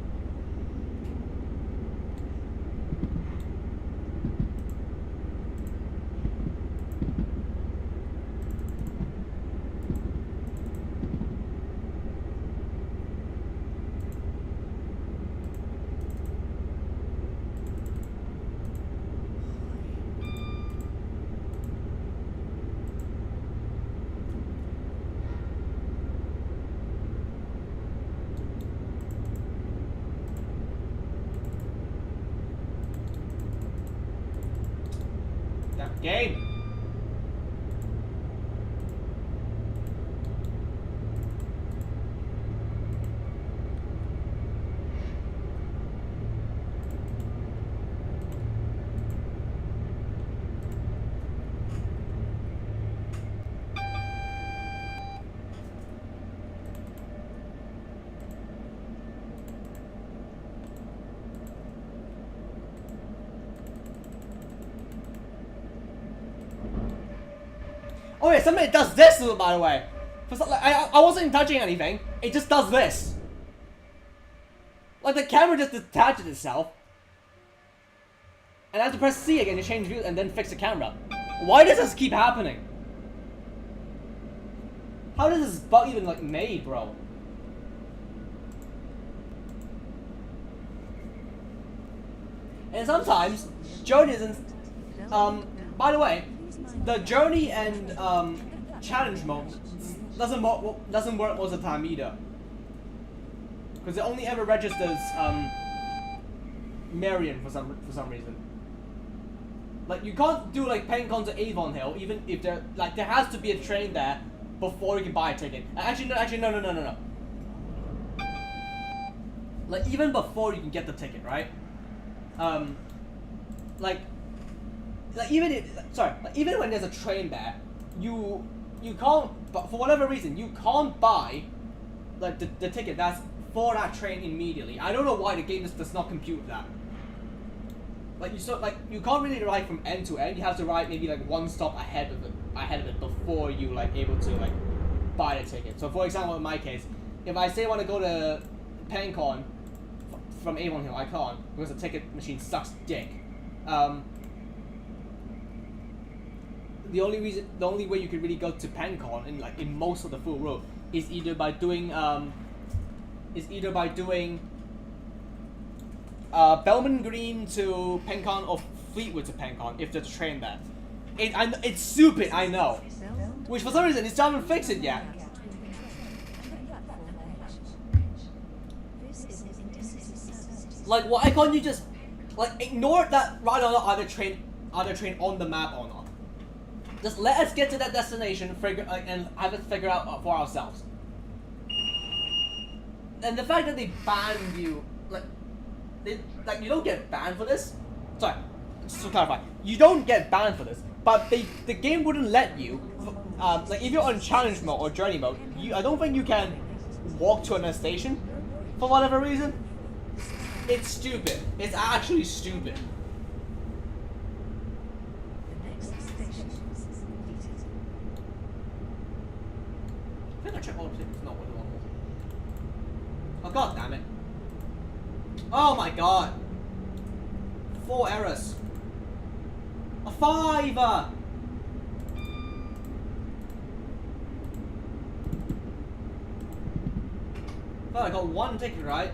Game. Oh yeah, somebody does this, by the way. For some, like, I wasn't touching anything. It just does this. Like the camera just detaches itself. And I have to press C again to change view and then fix the camera. Why does this keep happening? How does this bug even like made, bro? And sometimes Journey isn't. By the way, the journey and challenge mode doesn't work most of the time either, because it only ever registers Marion for some reason. Like you can't do like Pencon to Avon Hill even if there has to be a train there before you can buy a ticket. Actually no. Like even before you can get the ticket, right? Even when there's a train there, you can't, but for whatever reason, you can't buy like the ticket that's for that train immediately. I don't know why the game just does not compute that. You can't really ride from end to end. You have to ride maybe like one stop ahead of it before you like able to like buy the ticket. So for example, in my case, if I say I want to go to Pencon from Avon Hill, I can't because the ticket machine sucks dick. The only way you can really go to Pencon in most of the full road is either by doing Bellman Green to Pencon or Fleetwood to Pencon if there's a train there. It's stupid, I know. Which for some reason it still haven't fixed it yet. Like why can't you just like ignore that right or not other train on the map or not? Just let us get to that destination, and have it figure out for ourselves. And the fact that they banned you, you don't get banned for this. Sorry, just to clarify, you don't get banned for this, but the game wouldn't let you. Like if you're on challenge mode or journey mode, I don't think you can walk to another station for whatever reason. It's stupid. It's actually stupid. Oh shit, it's not what I want. Oh god damn it. Oh my god. 4 errors. A 5! Well, I got 1 ticket right.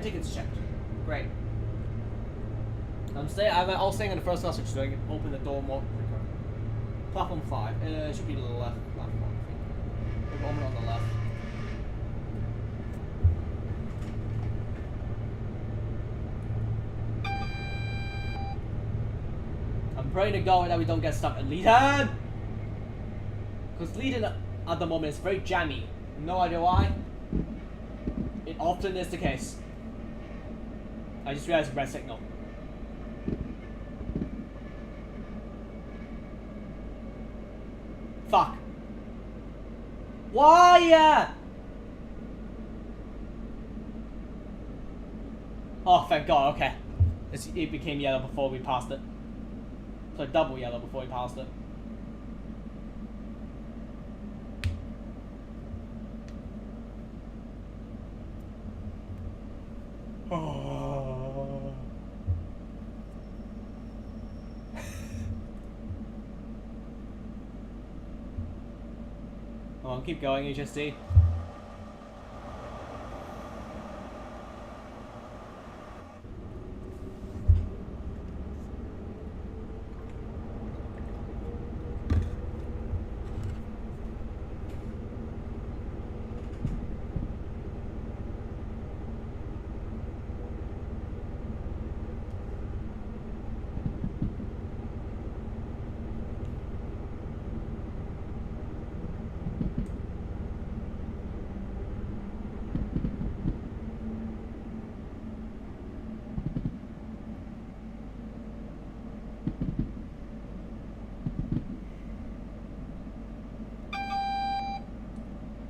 Tickets checked. Great. I'm all staying on the first class so I can open the door more quicker. Platform 5. It should be the left platform, I think. We'll open on the left. I'm praying to God that we don't get stuck at Leiden! Because Leiden at the moment is very jammy. No idea why. It often is the case. I just realized a red signal. Fuck. Why? Oh, thank God, okay. It became yellow before we passed it. So double yellow before we passed it. Oh. Come on, keep going, HSD.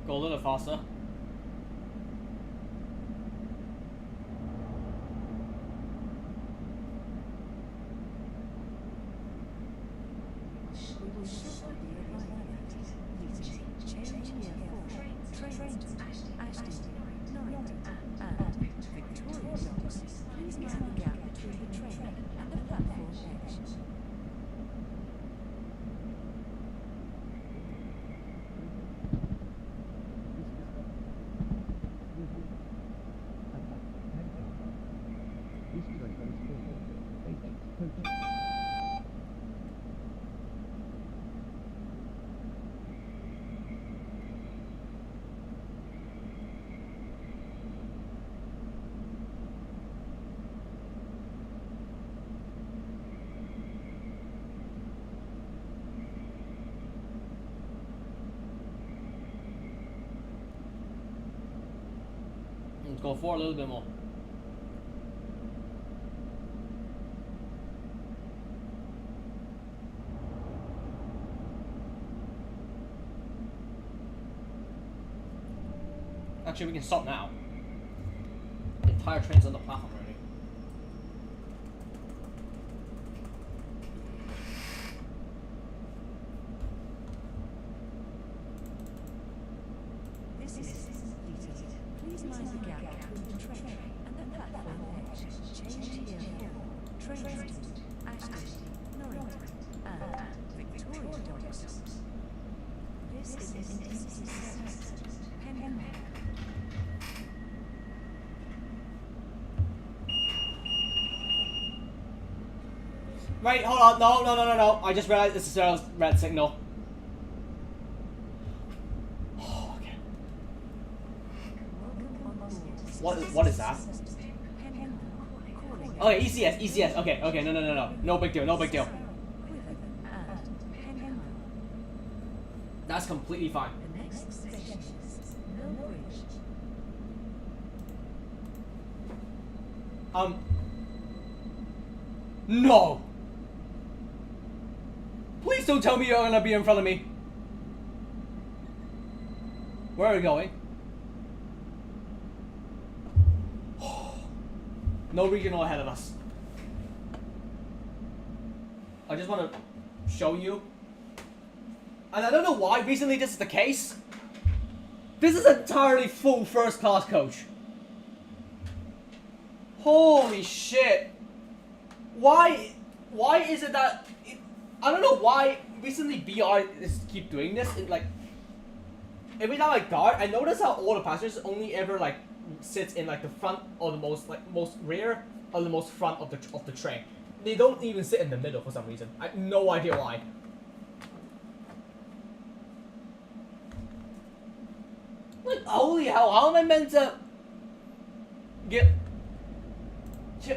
Go a little faster. Let's go for a little bit more. Actually, we can stop now. The entire train's on the platform already. This is completed. Please mind the gap between the train and the platform edge. Change here for Trainz, Ashton, Norrington, and Victoria Docks. This is emergency service. Penguin. Right, hold on. No. I just realized this is a red signal. Oh, okay. What is that? Okay, ECS. Okay. No. No big deal. That's completely fine. The next station is Millbridge. No! Please don't tell me you're gonna be in front of me. Where are we going? No regional ahead of us. I just want to show you. And I don't know why recently this is the case. This is entirely full first class coach. Holy shit. Why is it that... I don't know why recently BR is keep doing this. Like, every time I dart, I notice how all the passengers only ever like sits in like the front or the most rear or the most front of the train. They don't even sit in the middle for some reason. I have no idea why. Like, holy hell, how am I meant to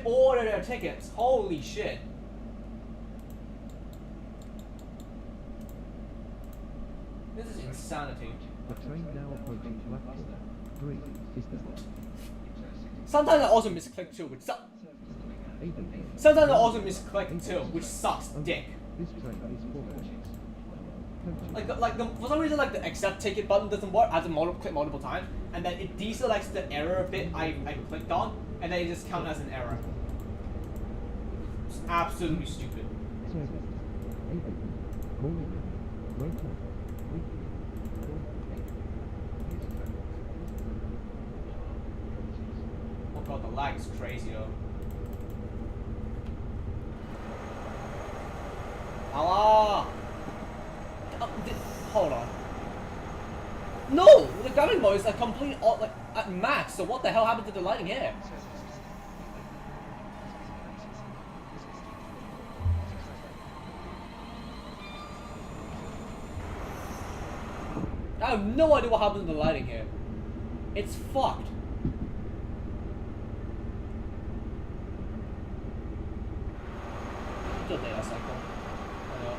order their tickets? Holy shit. This is insanity. The train now approaching platform 3 is the Sometimes I also misclick too, which sucks. Sometimes I also misclick too, which sucks dick. This train is full. For some reason, like the accept ticket button doesn't work. I have to click multiple times, and then it deselects the error bit I clicked on, and then it just counts as an error. It's absolutely stupid. Oh god, the lag is crazy though. Allah! Hold on. No! The grabbing mode is like complete like at max, so what the hell happened to the lighting here? I have no idea what happened to the lighting here. It's fucked. Good day, that's like cool. I know.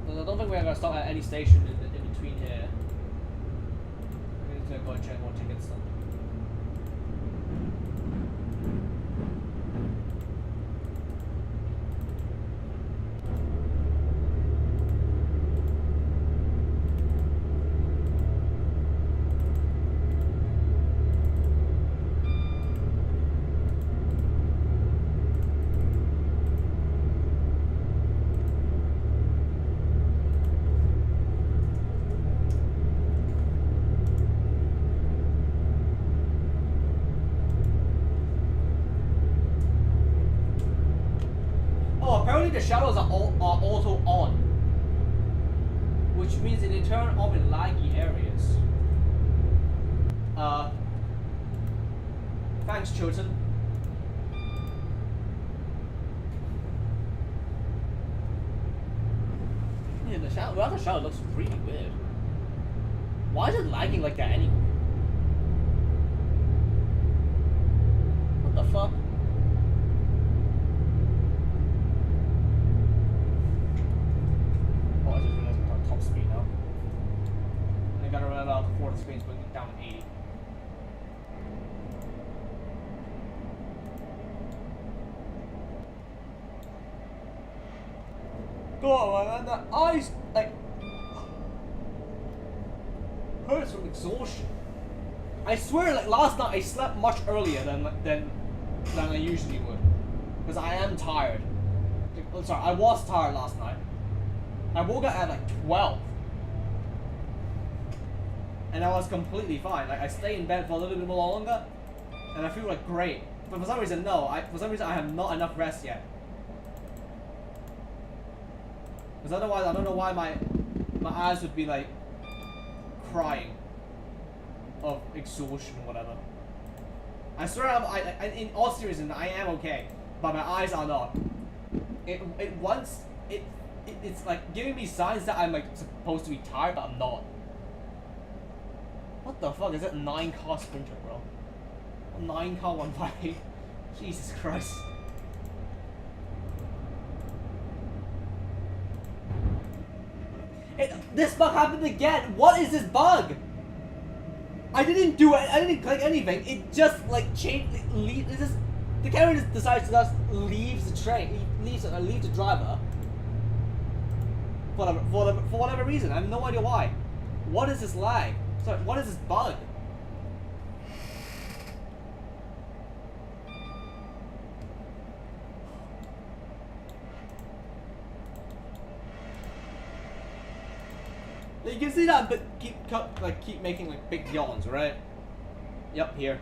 I don't think we're gonna stop at any station in between here. I'm just gonna go and check more tickets then. The shadows are also on, which means they turn off in laggy areas. Thanks, Chilton. Yeah, the shadow looks really weird. Why is it lagging like that anyway? What the fuck? Speed now. And I gotta run out the 4th screens, bring it down to 80. God, man, the eyes like hurts from exhaustion. I swear, like last night I slept much earlier than I usually would, because I am tired. I'm sorry, I was tired last night. I woke up at like 12. And I was completely fine. Like I stayed in bed for a little bit more longer, and I feel like great. But for some reason, no. For some reason, I have not enough rest yet. Because otherwise, I don't know why my eyes would be like crying. of exhaustion or whatever. I swear, in all seriousness, I am okay, but my eyes are not. It's like giving me signs that I'm like supposed to be tired, but I'm not. What the fuck is that 9-car sprinter, bro? 9-car 158. Jesus Christ. This bug happened again. What is this bug? I didn't do it. I didn't click anything. It just like changed. It just, the camera just decides to just leaves the train. Leaves the driver. For whatever reason. I have no idea why. What is this lag? Sorry, what is this bug? You can see that, but keep making like big yawns, right? Yep, here.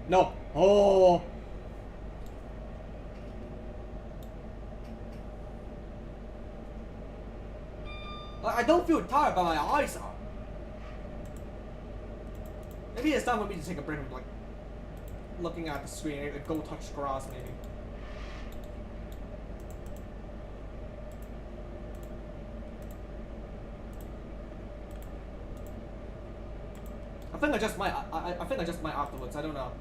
No. Oh. I don't feel tired, but my eyes are. Maybe it's time for me to take a break from like looking at the screen and go touch grass, maybe. I think I just might. I think I just might afterwards. I don't know.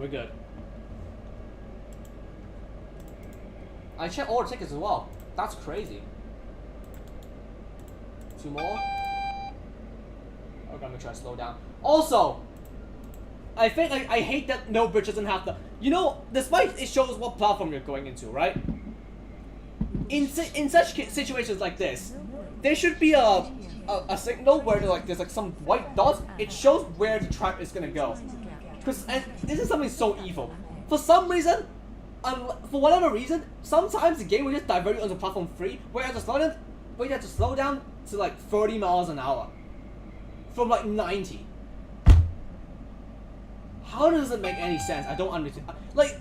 We're good. I checked all the tickets as well. That's crazy. 2 more. Okay, I'm gonna try to slow down. Also, I think I hate that no bridge doesn't have the. You know, despite it shows what platform you're going into, right? In such situations like this, there should be a signal where there's like some white dots. It shows where the track is gonna go. And this is something so evil. For some reason, for whatever reason, sometimes the game will just divert you onto platform 3, where you have to slow down to like 30 miles an hour from like 90. How does it make any sense? I don't understand. Like,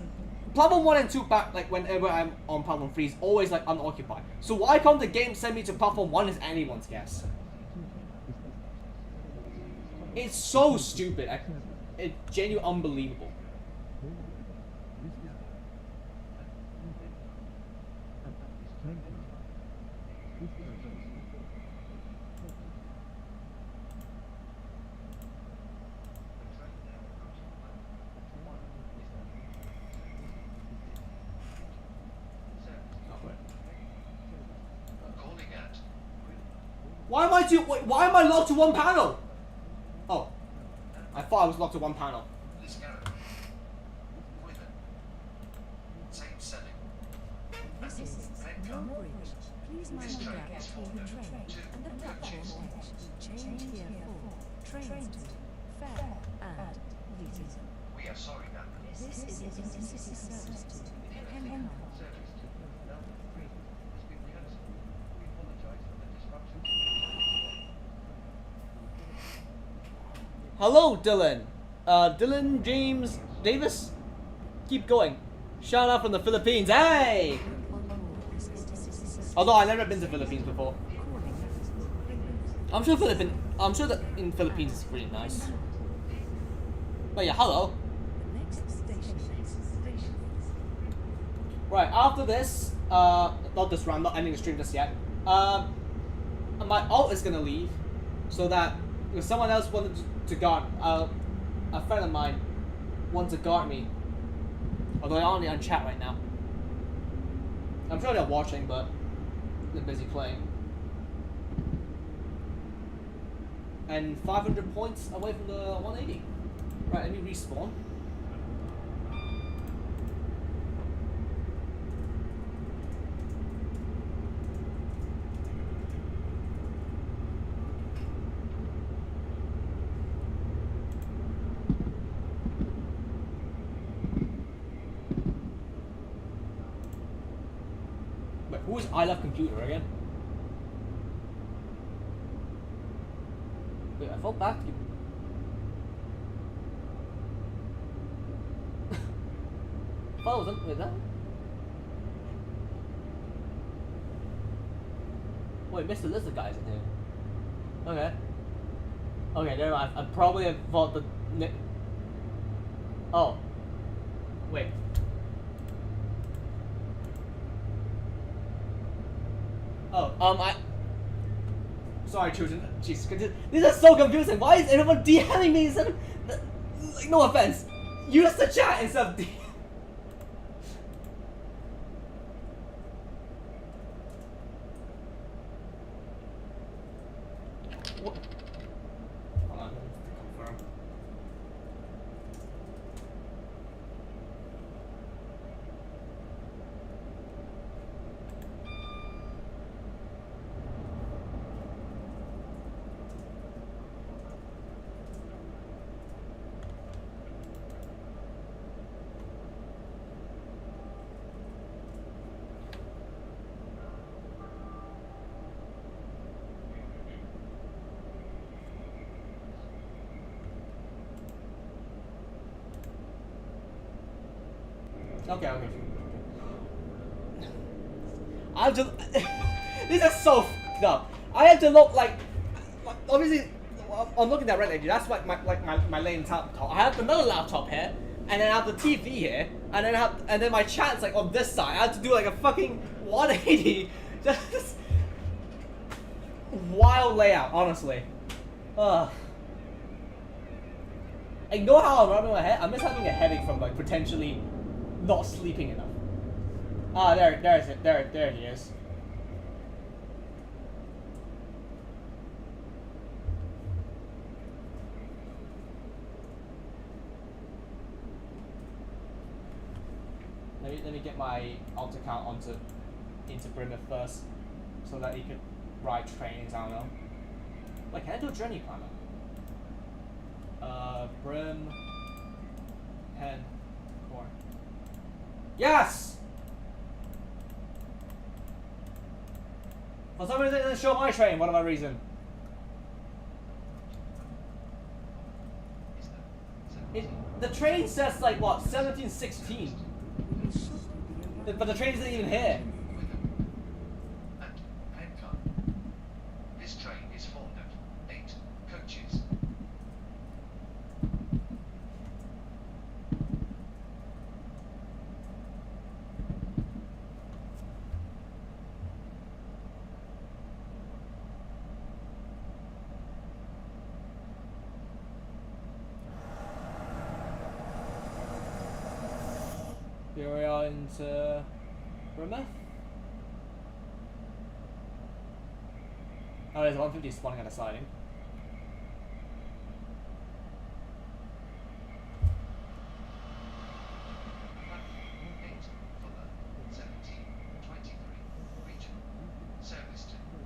platform 1 and 2 back, like whenever I'm on platform 3 is always like unoccupied. So why can't the game send me to platform 1 is anyone's guess. It's so stupid. It's genuinely unbelievable. Why am I locked to one panel? Oh. I thought I was locked to one panel. Same setting. This is no bridge. Please mind the gap between the train and the platform edge. Change here for Trainz, fair and leaders. We are sorry, ma'am. This is an intercity service to Penn. Hello, Dylan. Dylan James Davis? Keep going. Shout out from the Philippines. Hey! Although I've never been to the Philippines before. I'm sure that in Philippines it's pretty nice. But yeah, hello. Right, after this, not this round, not ending the stream just yet. My ult is gonna leave, so that if someone else wanted to guard, a friend of mine wants to guard me. Although they're only on chat right now. I'm sure they're watching, but they're busy playing. And 500 points away from the 180. Right, let me respawn. Who's I Love Computer again? Wait, I thought back. I thought it wasn't with that. Wait, Mr. Lizard guy's in here. Okay. Okay, there I probably have thought the. Oh. Wait. Oh, Sorry, children. Jesus, this is so confusing. Why is everyone DMing me instead of. Like, no offense. Use the chat instead of DM. What? Hold on, confirm. Okay. I have to. This is so f***ed up. I have to look like. Obviously, I'm looking at right now. That's like my main laptop. I have another laptop here, and then I have the TV here, and then my chat's like on this side. I have to do like a fucking 180. Just wild layout, honestly. Ignore how I'm rubbing my head. I'm just having a headache from like potentially not sleeping enough. Ah, there he is. Let me get my alt account into Brimmer first, so that he could ride trains. I don't know. Wait, can I do a journey planner? Brim, pen, core. Yes! For some reason it doesn't show my train, whatever reason. The train says like what, 1716. But the train isn't even here. This train is formed of 8 coaches. Here we are into Brimmer. Oh, there's a 150 spawning at a siding.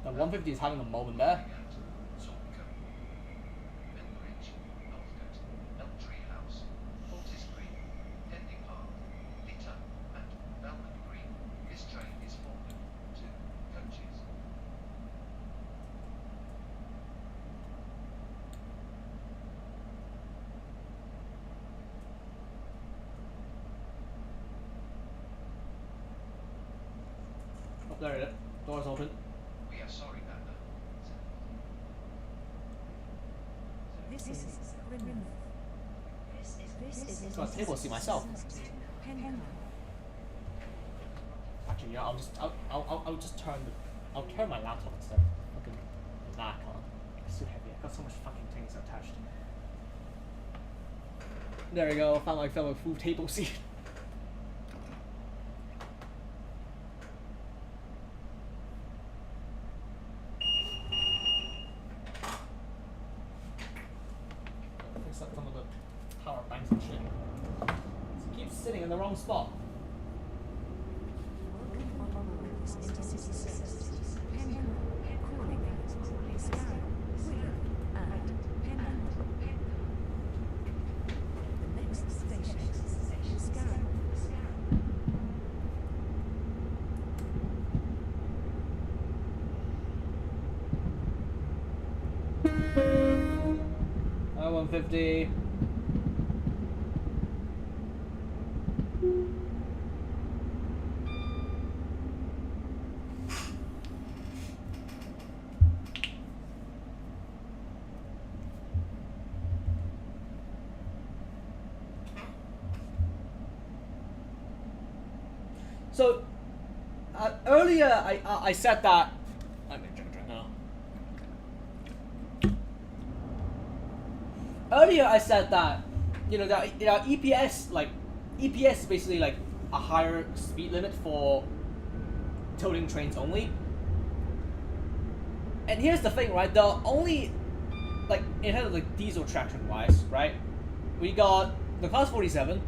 The 150 is having a moment there. There it is. Door's open. We are sorry, Panda. This is Brimmer. This is Got a table seat myself. Actually, yeah, I'll just turn my laptop instead of fucking back on. It's too heavy. I've got so much fucking things attached. There we go. I found my fellow full table seat. Fix up some of the power banks and shit. It keeps sitting in the wrong spot. V1.50. So earlier I said that I'm gonna drink now. Earlier I said that that EPS is basically like a higher speed limit for tilting trains only. And here's the thing, right? The only in terms of like diesel traction wise, right? We got the class 47.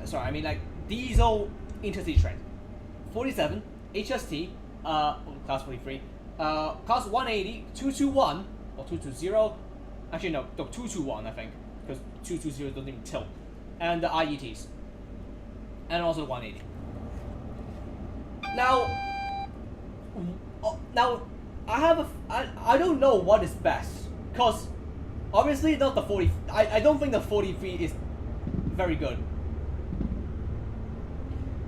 Sorry, I mean like diesel intercity trains. 47 HST, class 43, class 180, 221 or 220. Actually no, 221 I think, because 220 doesn't even tilt, and the IETs, and also the 180. Now I don't know what is best, cause obviously not the 40. I don't think the 43 is very good.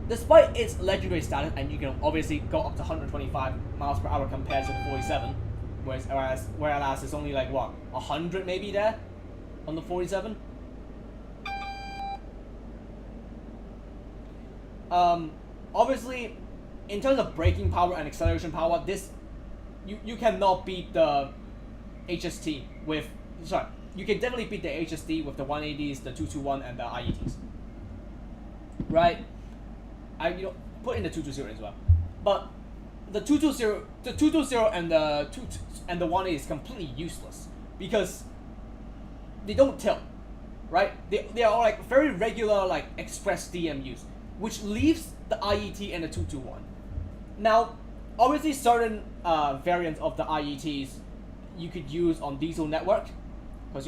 Despite its legendary status, and you can obviously go up to 125 miles per hour compared to the 47, whereas it's only like what, 100 maybe there on the 47. Obviously, in terms of braking power and acceleration power, this you cannot beat the HST with. Sorry, you can definitely beat the HST with the 180s, the 221, and the IETs. Right? I put in the 220 as well, but the 220 and the 180 is completely useless because they don't tilt, right? They are like very regular like express DMUs, which leaves the IET and the 221. Now, obviously, certain variants of the IETs you could use on diesel network, because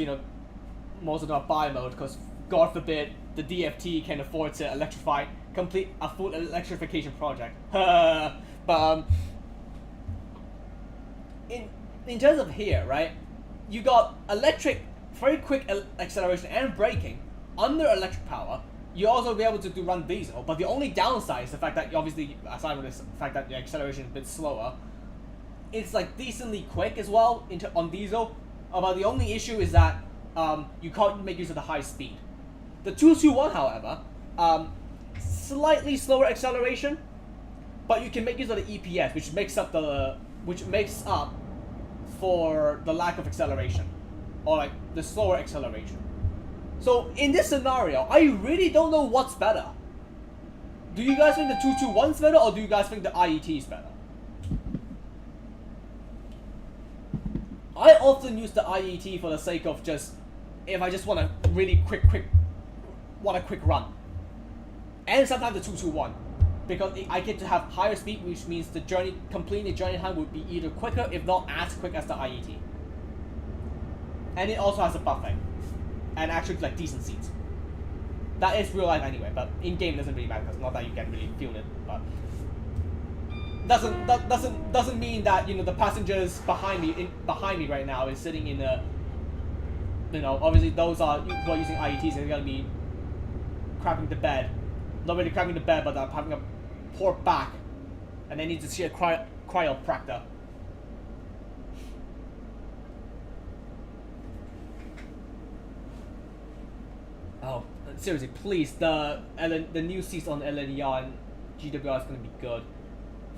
most of them are buy mode, because God forbid the DFT can afford to complete a full electrification project. But in terms of here, right, you got electric, very quick acceleration and braking under electric power. You also be able to run diesel, but the only downside is the fact that obviously, aside from the fact that the acceleration is a bit slower, it's like decently quick as well on diesel. But the only issue is that you can't make use of the high speed. The 221, however, slightly slower acceleration, but you can make use of the EPS, which makes up for the lack of acceleration, or like the slower acceleration. So in this scenario, I really don't know what's better. Do you guys think the 221's better, or do you guys think the IET is better? I often use the IET for the sake of if I just want a really quick run. And sometimes the 221, because I get to have higher speed, which means completing the journey time would be either quicker, if not as quick as the IET. And it also has a buffet, and actually like decent seats. That is real life anyway, but in game it doesn't really matter, because not that you can really feel it. But doesn't mean that the passengers behind me right now is sitting in a obviously those are who are using IETs, and they're gonna be crapping the bed. Not really crapping the bed, but they're having a poor back, and they need to see a chiropractor. Oh, seriously, please, the new seats on LNER and GWR is gonna be good.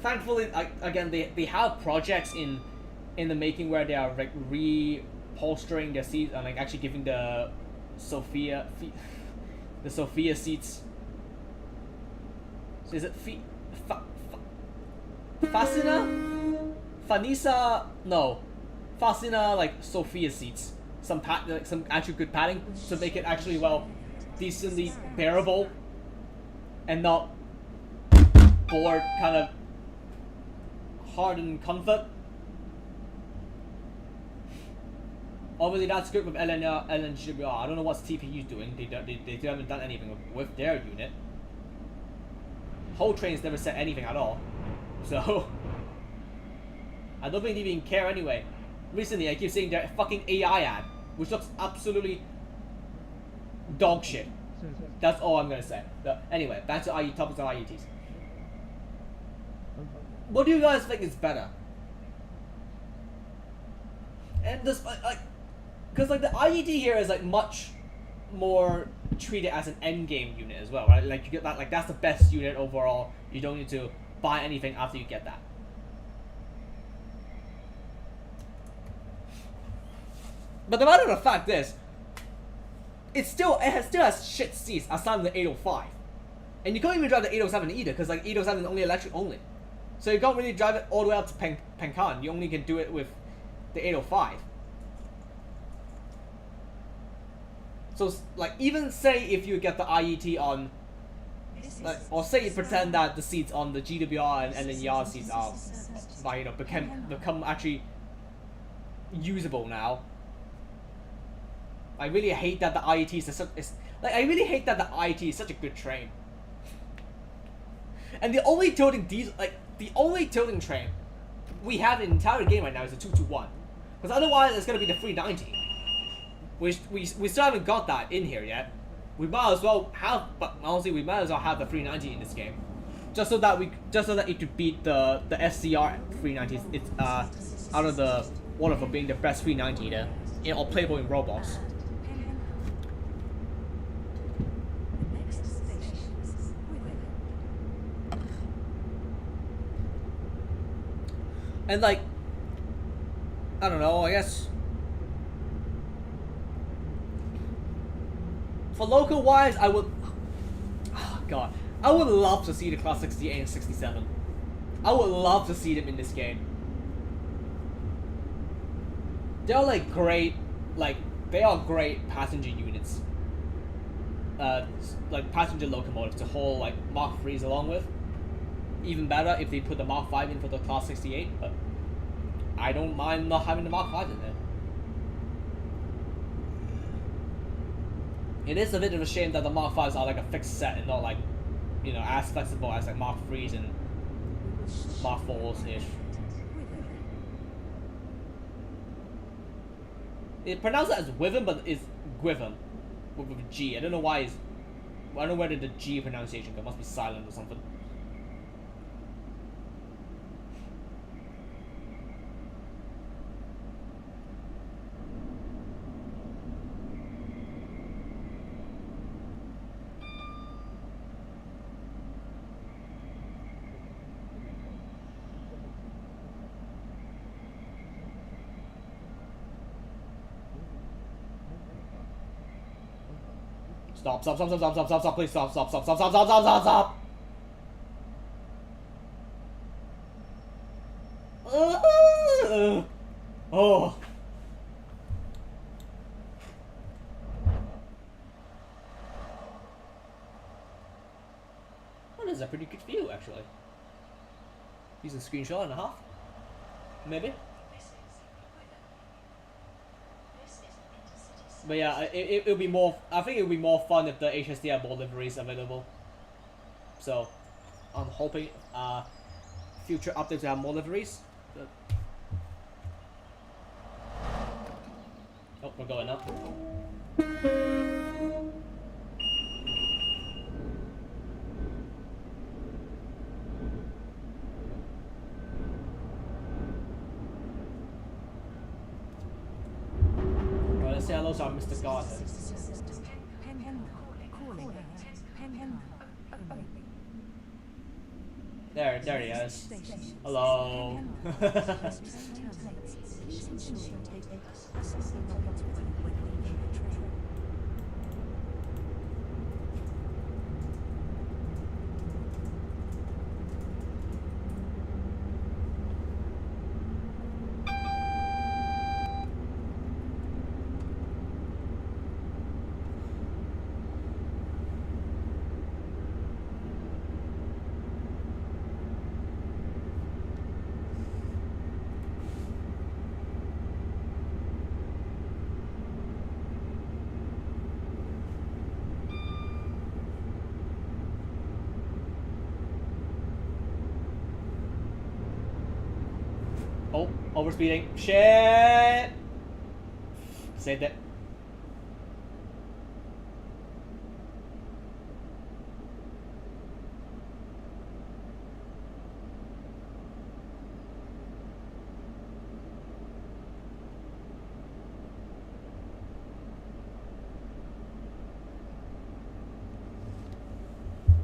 Thankfully, again, they have projects in the making where they are like repolstering their seats and like actually giving the Sophia seats. So is it Fascina? Fanisa? No, Fascina like Sophia seats. Some actually good padding to make it actually decently bearable, and not bored kind of hardened comfort. Obviously that's good with LNGWR. I don't know what's TPU's doing. They haven't done anything with their unit. Whole Trainz never said anything at all, so I don't think they even care anyway. recently I keep seeing their fucking AI ad, which looks absolutely dog shit. That's all I'm gonna say. Anyway, back to IE topics on IETs. What do you guys think is better? And this, like, because like the IET here is like much more treated as an end game unit as well, right? Like you get that, like that's the best unit overall. You don't need to buy anything after you get that. But the matter of the fact is, it still has shit seats aside from the 805, and you can't even drive the 807 either, because like 807 is only electric only, so you can't really drive it all the way up to Penkan. You only can do it with the 805. So like even say if you get the IET on, like, or say you pretend that the seats on the GWR and LNER seats are, like, you know, become actually usable now. I really hate that the IET I really hate that the IET is such a good train. And the only tilting train we have in the entire game right now is the 221. Because otherwise it's gonna be the 390. Which we still haven't got that in here yet. We might as well have, but honestly we might as well have the 390 in this game. Just so that it could beat the SCR 390s. It's out of the order for being the best 390 there, or playable in Roblox. And like, I don't know, I guess for local wise, I would, oh god, I would love to see the Class 68 and 67. I would love to see them in this game. They're like great, like they are great passenger units. Like passenger locomotives to haul like Mark 3s along with. Even better if they put the Mark 5 in for the Class 68, but I don't mind not having the Mark 5 in there. It is a bit of a shame that the Mark 5s are like a fixed set and not like, you know, as flexible as like Mark 3s and Mark 4s-ish. It pronounced as Within, but it's Gwithin with a G. I don't know why I don't know where did the G pronunciation go. It must be silent or something. Stop, please stop. Oh. That is a pretty good view, actually. Use a screenshot and a half. Maybe. But yeah, it'll be more. I think it'll be more fun if the HSD have more liveries available. So, I'm hoping future updates will have more liveries. But... oh, we're going up. Say hello to our Mr. Godhead. There he is. Hello. Oh, overspeeding. Shit! Saved it.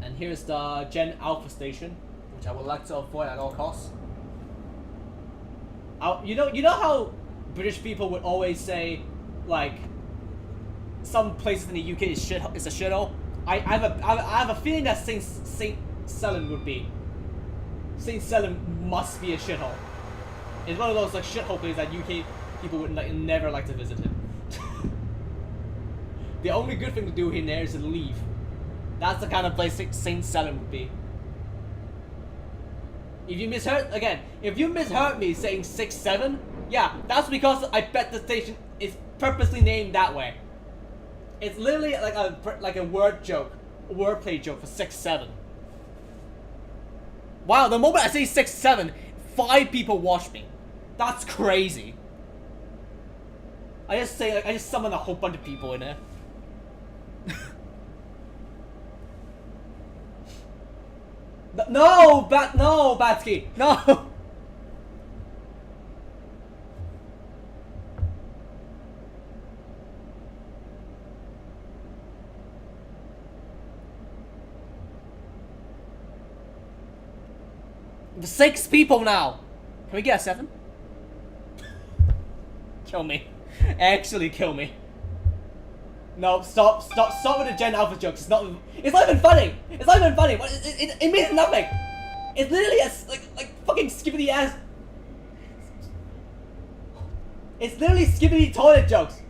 And here's the Gen Alpha station, which I would like to avoid at all costs. You know how British people would always say, like, some places in the UK is a shithole. I have a feeling that Saint Selen would be. Saint Selen must be a shithole. It's one of those like shithole places that UK people would like never like to visit it. The only good thing to do in there is to leave. That's the kind of place Saint Selen would be. If you misheard me saying 6-7, yeah, that's because I bet the station is purposely named that way. It's literally like a word joke, a wordplay joke for 6-7. Wow, the moment I say 6-7, 5 people watch me. That's crazy. I just summon a whole bunch of people in there. No, Batsky, no. The 6 people now. Can we get a 7? Kill me. Actually kill me. No, stop with the Gen Alpha jokes. It's not even funny. It's not even funny. It means nothing. It's literally like fucking skibbity ass. It's literally skibbity toilet jokes.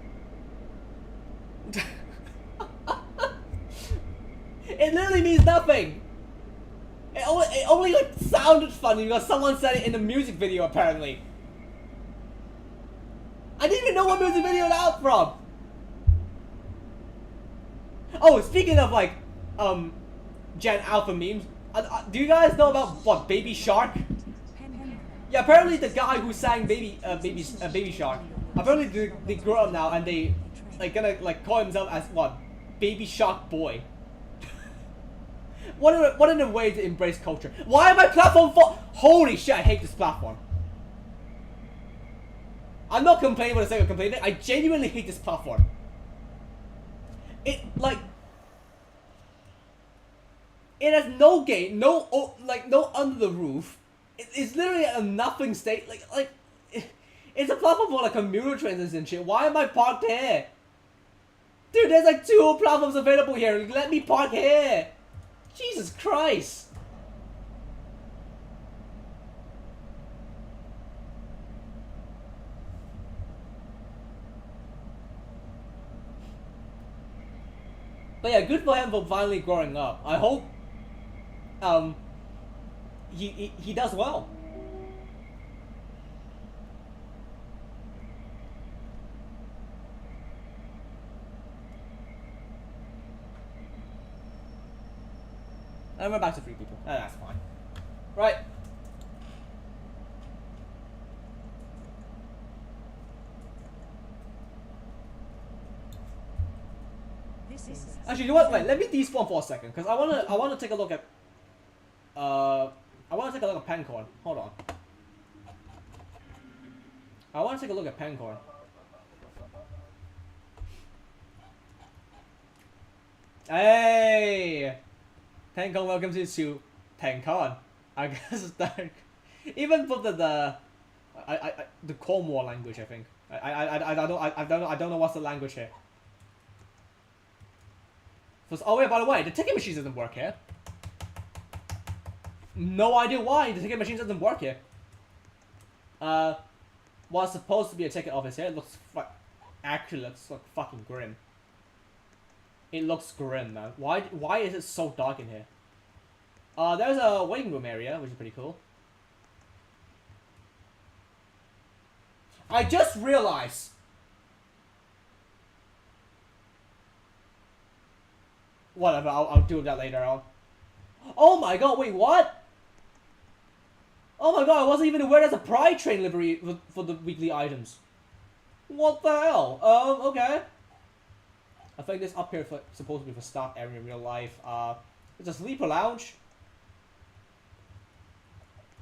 It literally means nothing. It only like sounded funny because someone said it in the music video apparently. I didn't even know what music video that was from. Oh, speaking of like, Gen Alpha memes, do you guys know about what Baby Shark? Yeah, apparently the guy who sang Baby Shark, apparently they grew up now and they like gonna like call himself as what, Baby Shark Boy. What in a way to embrace culture? Why am I platform for? Holy shit! I hate this platform. I'm not complaining for the sake of complaining. I genuinely hate this platform. It has no gate, no under the roof. It's literally a nothing state. It's a platform for like commuter trains and shit. Why am I parked here? Dude, there's like 2 platforms available here. Let me park here. Jesus Christ. But yeah, good for him for finally growing up. I hope he does well. And we're back to 3 people. That's fine. Right. Actually, you know what? Wait, let me despawn for a second, because I wanna take a look at Pencorn. Hold on. I wanna take a look at Pencorn. Hey, Pencorn, welcome to Pencorn. I guess that even for the Cornwall language, I think. I don't know what's the language here. Oh wait, by the way, the ticket machine doesn't work here. No idea why the ticket machine doesn't work here. What's supposed to be a ticket office here, it looks actually looks like fucking grim. It looks grim, man. Why is it so dark in here? There's a waiting room area, which is pretty cool. I just realized. Whatever, I'll do that later on. Oh my god, wait, what? Oh my god, I wasn't even aware there's a Pride train livery for the weekly items. What the hell? Okay. I think this up here is supposed to be for staff area in real life. It's a sleeper lounge,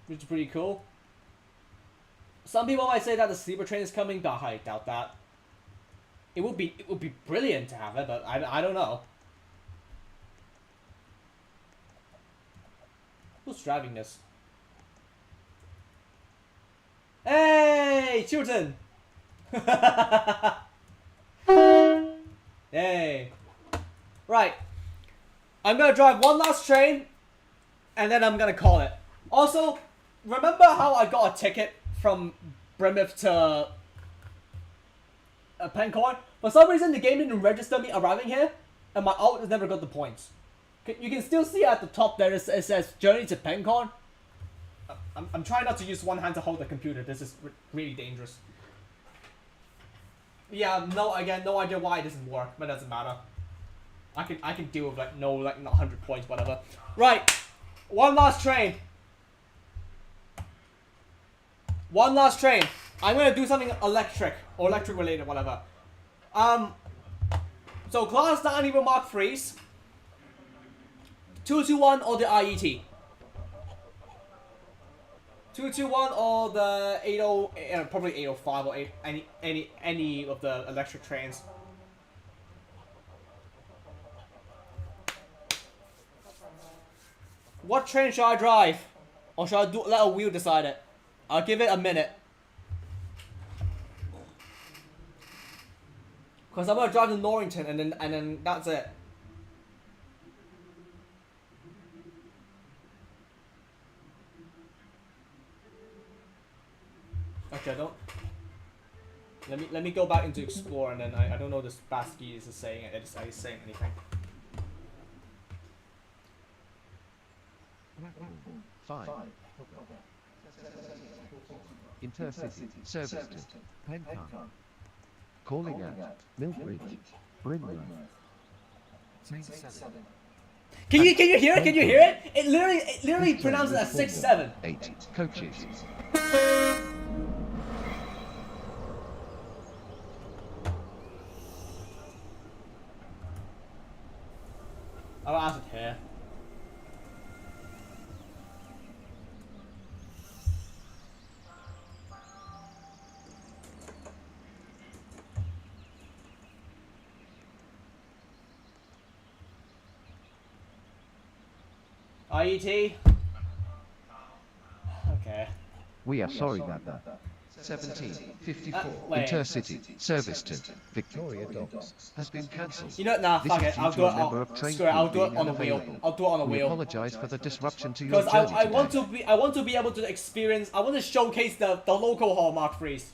which is pretty cool. Some people might say that the sleeper train is coming, but I doubt that. It would be brilliant to have it, but I don't know. Who's driving this? Hey, children! Hey. Right. I'm gonna drive one last train, and then I'm gonna call it. Also, remember how I got a ticket from Bremif to Pencorn? For some reason, the game didn't register me arriving here, and my alt has never got the points. You can still see at the top there it says Journey to Pencorn. I'm trying not to use one hand to hold the computer. This is really dangerous. Yeah, no idea why it doesn't work, but it doesn't matter. I can deal with like not 100 points, whatever. Right, one last train. One last train. I'm gonna do something electric or electric related, whatever. So class 9 even mark freeze. 221 or the IET. 221 or the 80, probably 805 or any of the electric trains. What train should I drive? Or should I let a wheel decide it? I'll give it a minute. Cause I'm gonna drive to Norrington and then that's it. Okay, don't. Let me go back into explore and then I don't know this Basky is saying it. It's saying anything. 5. Intercity service to Pencan. Calling at Millbridge, Brynmouth. Train 7. Can you hear it? Can you hear it? It literally pronounces it as 6-7. 8 coaches. I'll ask it here. IET? Okay. We are sorry that the 1754 wait. Intercity service to Victoria Docks has been cancelled. You know, nah, This fuck is it. due I'll to do a it. number of train I'll do crew it being on a wheel. unavailable. I'll do it on a We wheel. apologize for the disruption to your Because journey I want today. to be able to experience. I want to showcase the local hallmark freeze.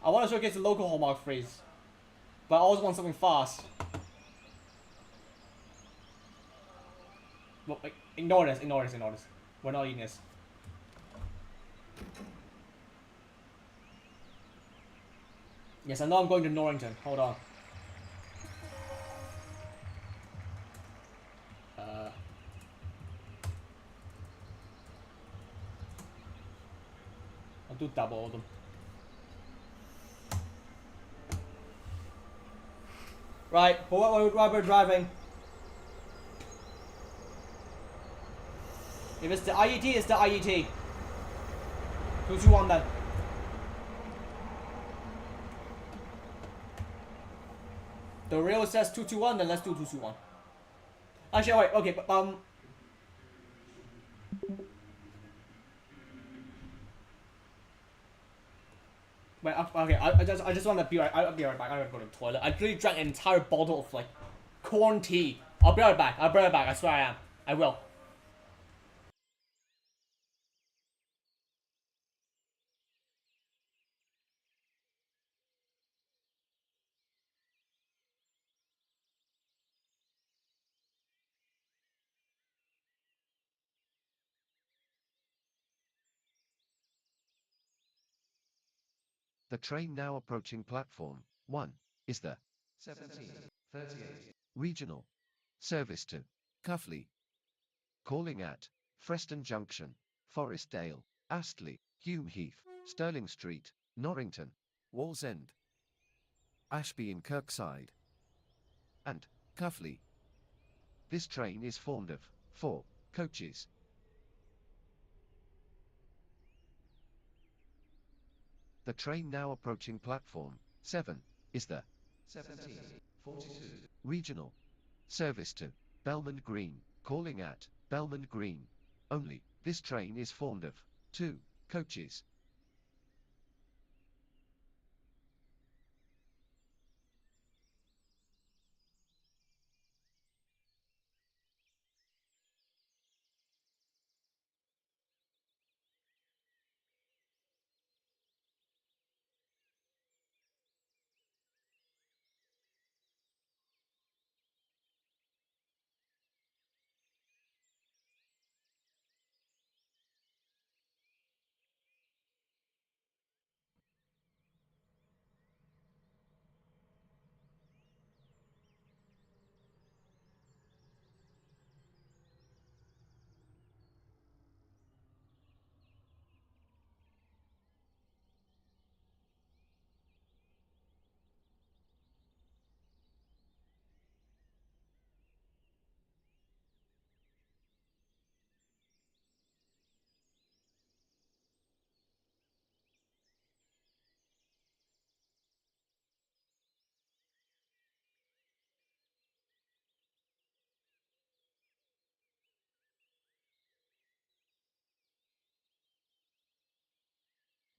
I want to showcase the local hallmark freeze, but I also want something fast. Well, ignore this. We're not eating this. Yes, I know I'm going to Norrington. Hold on. I'll do double of them. Right, what we're driving. If it's the IET, it's the IET. 221 then. The rail says 221, then let's do 221. Actually, wait, okay, but wait, okay, I just want to be right. I'll be right back. I gotta go to the toilet. I literally drank an entire bottle of like corn tea. I'll be right back. I swear I am. I will. The train now approaching platform 1 is the 1738 regional service to Cuffley. Calling at Preston Junction. Forestdale, Astley, Hume Heath, Stirling Street, Norrington, Wallsend, Ashby in Kirkside, and Cuffley. This train is formed of 4 coaches. The train now approaching platform 7 is the 1742 regional service to Belmond Green, calling at Belmond Green. Only, this train is formed of 2 coaches.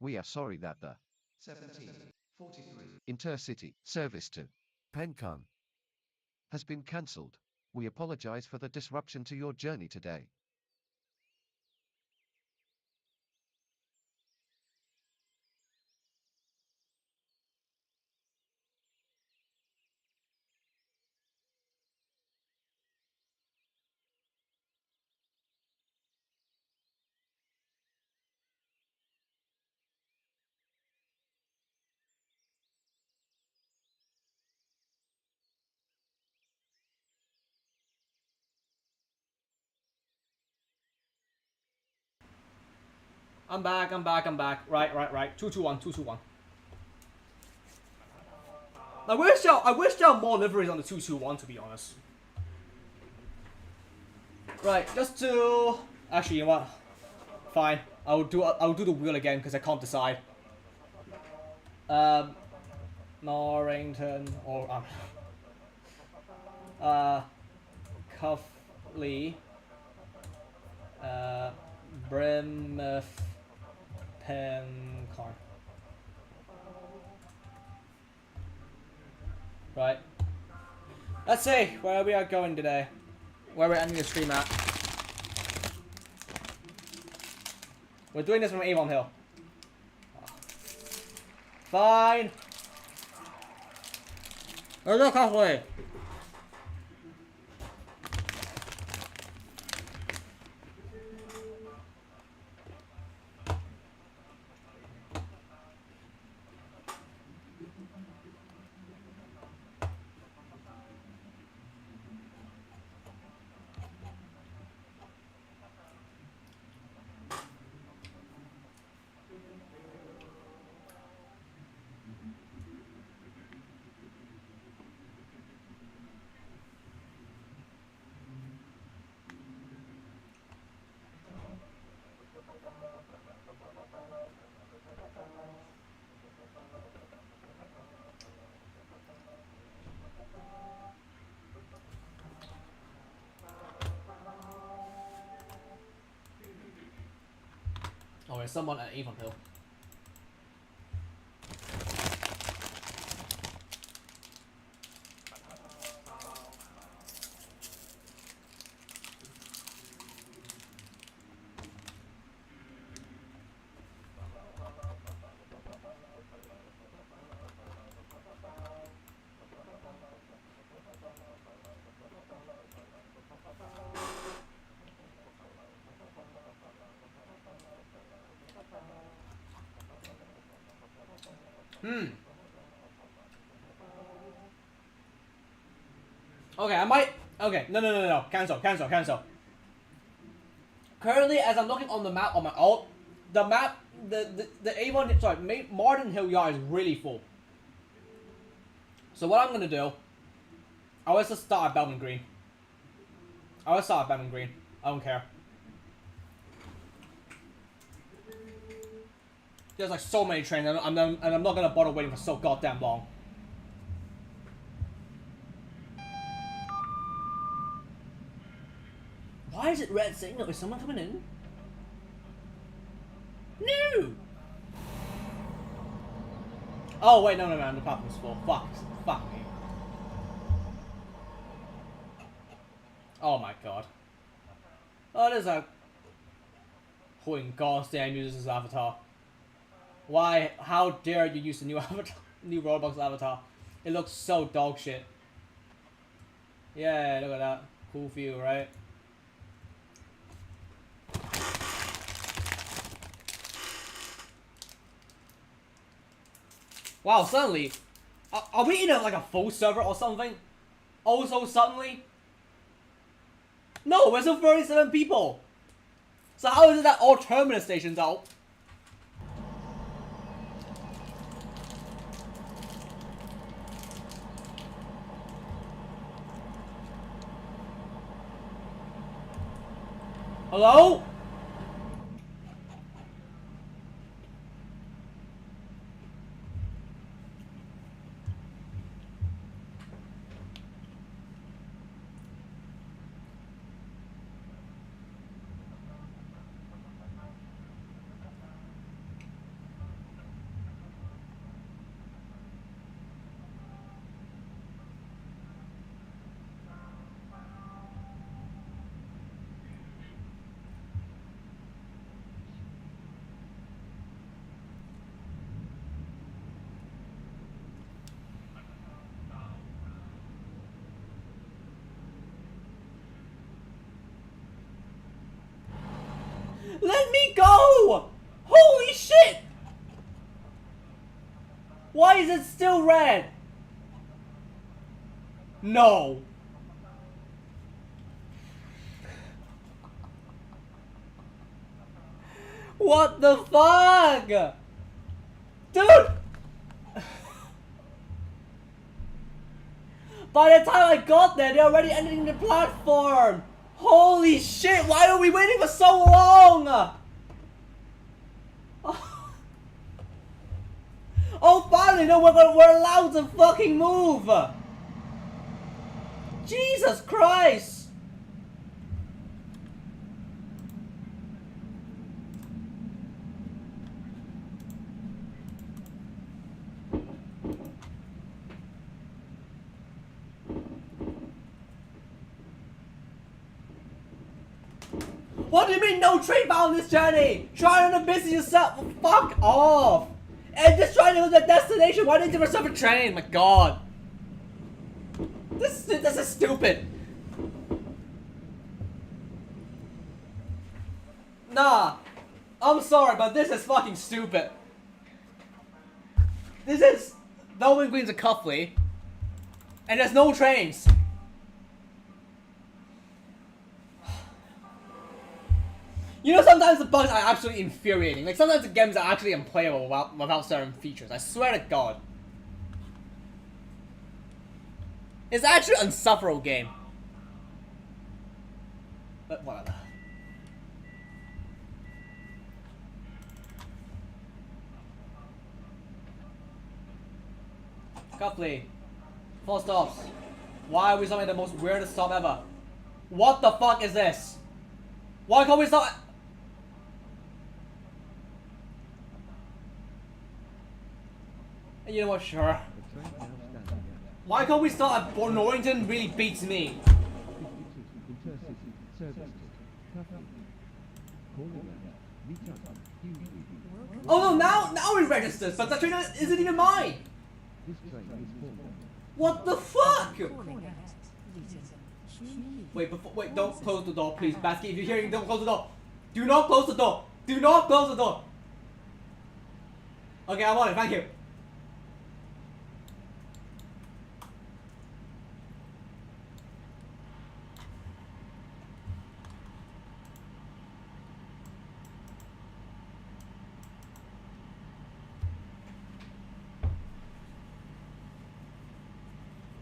We are sorry that the 1743 intercity service to Pencon has been cancelled. We apologize for the disruption to your journey today. I'm back. Right. 221, 221. I wish there were more liveries on the 221, to be honest. Right, just to... Actually, you know what? Fine. I'll do the wheel again, because I can't decide. Norrington, or... Cuffley... Brimouth... Pencon. Right. Let's see where we are going today. Where we're ending the stream at. We're doing this from Avon Hill. Fine. Let's go halfway. Oh, there's someone at Avon Hill. Okay, I might... Okay, no. Cancel. Currently, as I'm looking on the map on my alt, the map, the A1, sorry, Martin Hill Yard is really full. So what I'm gonna do, I want to start at Belmont Green. I want to start at Belmont Green. I don't care. There's like so many trains, and I'm not gonna bother waiting for so goddamn long. Why is it red signal? Is someone coming in? No! Oh wait, no, the platform's full. Fuck me. Oh my god. Oh, there's a... Holy goddamn uses his avatar. Why? How dare you use the new avatar, new Roblox avatar? It looks so dog shit. Yeah, look at that. Cool view, right? Wow, suddenly, are we in like a full server or something? Also suddenly? No, we're still 37 people. So how is it that all terminus stations are? Hello? Let me go! Holy shit! Why is it still red? No. What the fuck? Dude! By the time I got there, they're already ending the platform! Holy shit, why are we waiting for so long? Oh, finally, no, we're allowed to fucking move! Jesus Christ! What do you mean no train bound this journey? Try on the business yourself. Fuck off. And just trying to go to the destination. Why didn't you reserve a train? My god. This is stupid. Nah. I'm sorry, but this is fucking stupid. This is Belmont Green's a Cuffley. And there's no trains. You know, sometimes the bugs are absolutely infuriating. Like, sometimes the games are actually unplayable without certain features. I swear to God. It's actually an insufferable game. But whatever. Cuffley. 4 stops. Why are we stopping at the most weirdest stop ever? What the fuck is this? Why can't we stop? You know what, sure. Why can't we start at Norrington? Really beats me. Oh no, now it registers, but that train isn't even mine! What the fuck? Wait, don't close the door, please. Basky, if you're hearing, don't close the door. Do not close the door. Do not close the door. Okay, I'm on it, thank you.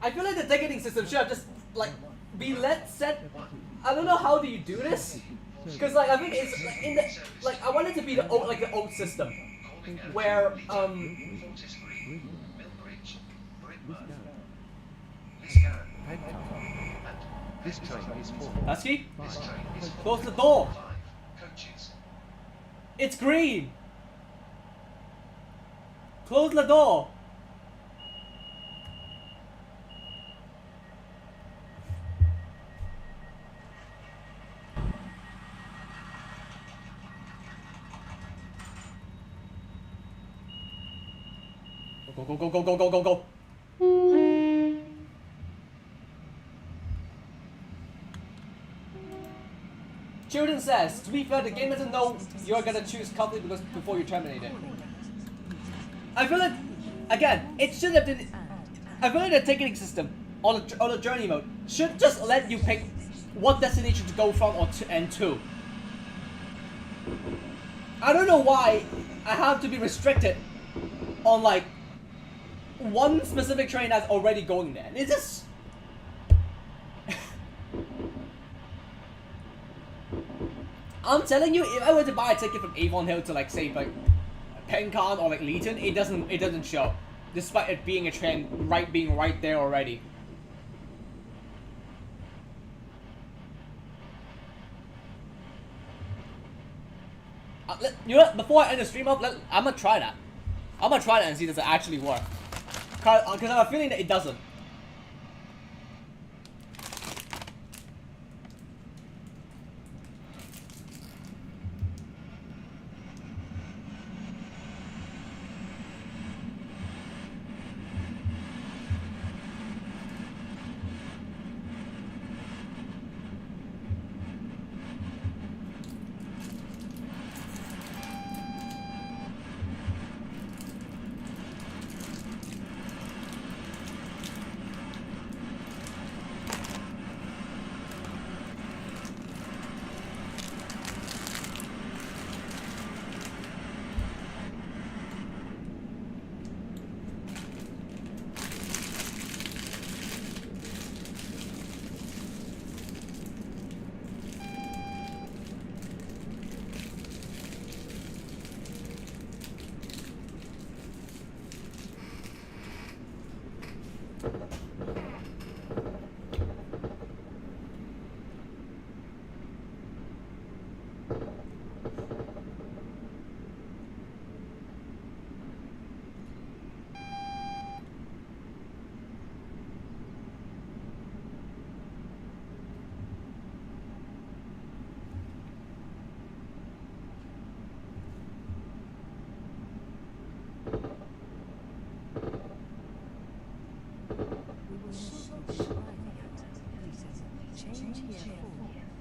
I feel like the ticketing system should have just like be set. I don't know how do you do this, because like I think it's like, in the like I want it to be the old system, where This train is full. Husky, This train is full. close the door. 5 coaches. It's green. Close the door. Go. Children says, to be fair, the game doesn't know you're gonna choose company because before you terminate it. I feel like, again, it should have been. I feel like the ticketing system on the journey mode should just let you pick what destination to go from and to. I don't know why I have to be restricted on like one specific train that's already going there. It's just. I'm telling you, if I were to buy a ticket from Avon Hill to like say like Pencon or like Leeton, it doesn't show, despite it being a train being right there already. You know what? Before I end the stream up, I'm gonna try that. I'm gonna try that and see does it actually work. Cause I have a feeling that it doesn't.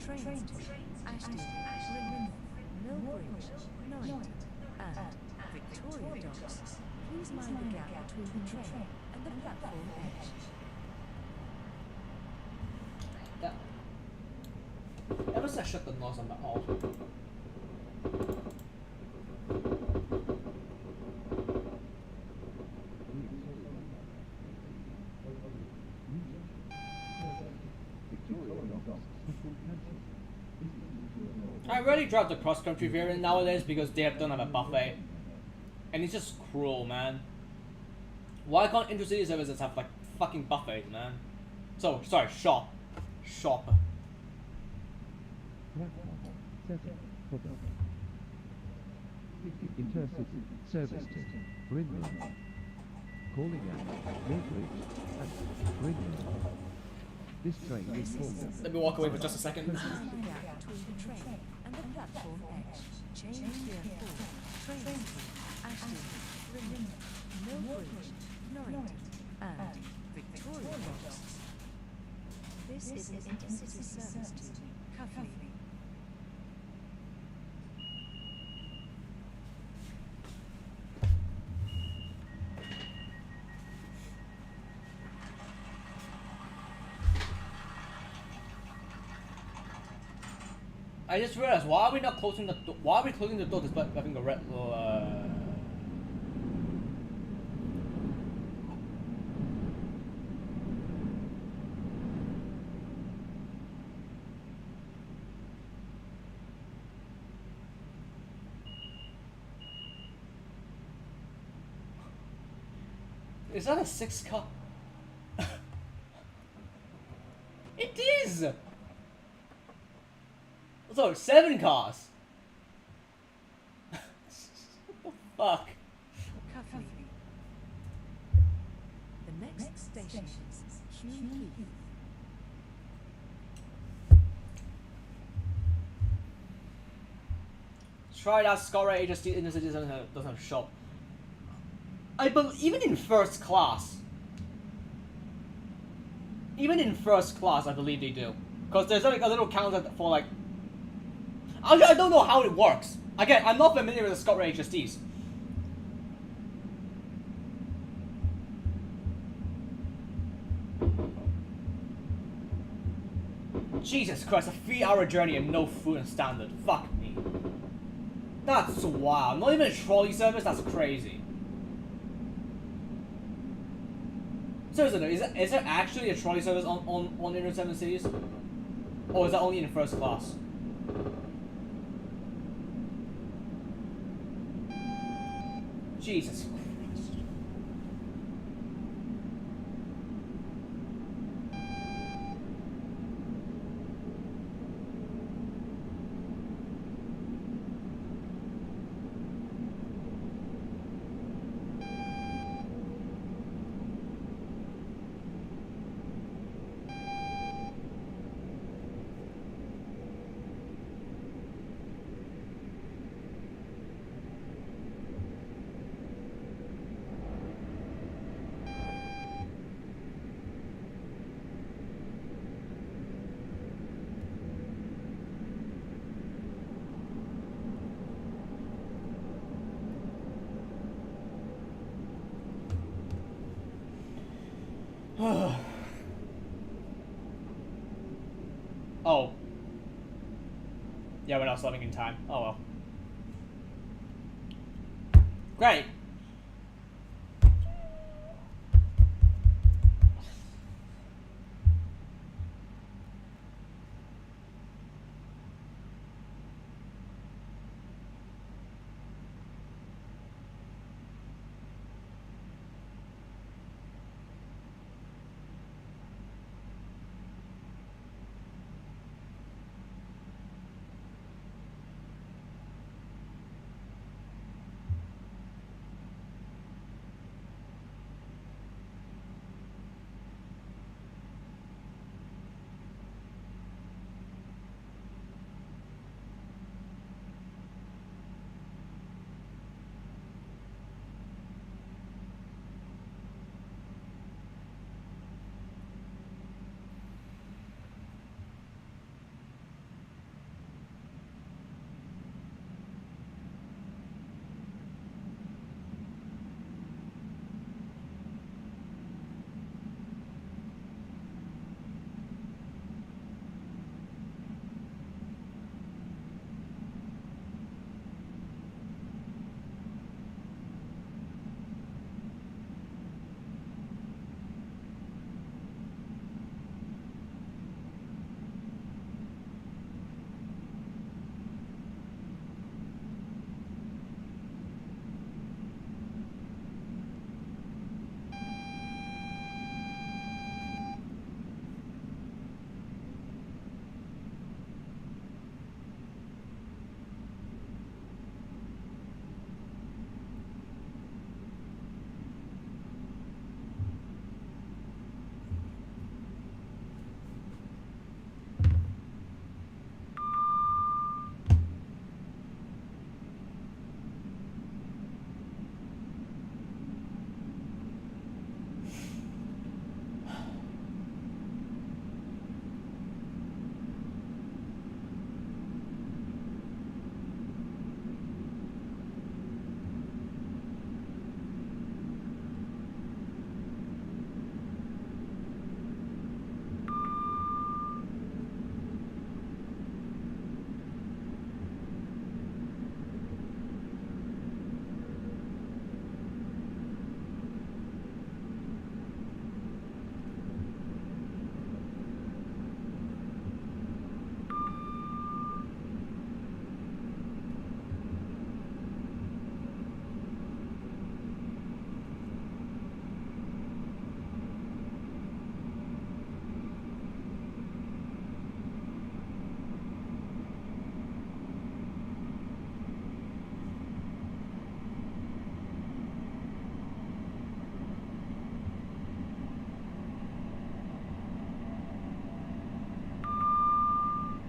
Trainz, Ashton, Ringwood, Millbridge, Knight, and Victoria Docks. Please mind the gap between the train and the platform edge. Ever since I shut the noise on my off. I rarely drive the cross-country variant nowadays because they don't have a buffet. And it's just cruel, man. Why can't intercity services have like fucking buffets, man? So, sorry, shop. Intercity service to Ringwood. Calling out Millbridge and Ringwood. This train is full. Let me walk away for just a second. Mind the gap between the train and the platform edge. Change here for Trainz, Ashton, Ringwood, Millbridge, Knight, and Victoria Docks. This is an intercity service to Cuffley. I just realized, why are we not closing the door? Why are we closing the door despite having a red Is that a 6-car? It is! So, 7 cars. What the fuck? Cavalry. The next station is KUID. Try that Scar HST in the city doesn't have shop. I believe even in first class. Even in first class, I believe they do. Because there's like a little counter for like... I don't know how it works. Again, I'm not familiar with the Scar HSTs. Jesus Christ, a 3-hour journey and no food and standard. Fuck me. That's wild. Not even a trolley service? That's crazy. Seriously though, is there actually a trolley service on Inner 7 Cities? Or is that only in first class? Jesus Christ. Oh. Yeah, we're not slowing in time. Oh well. Great.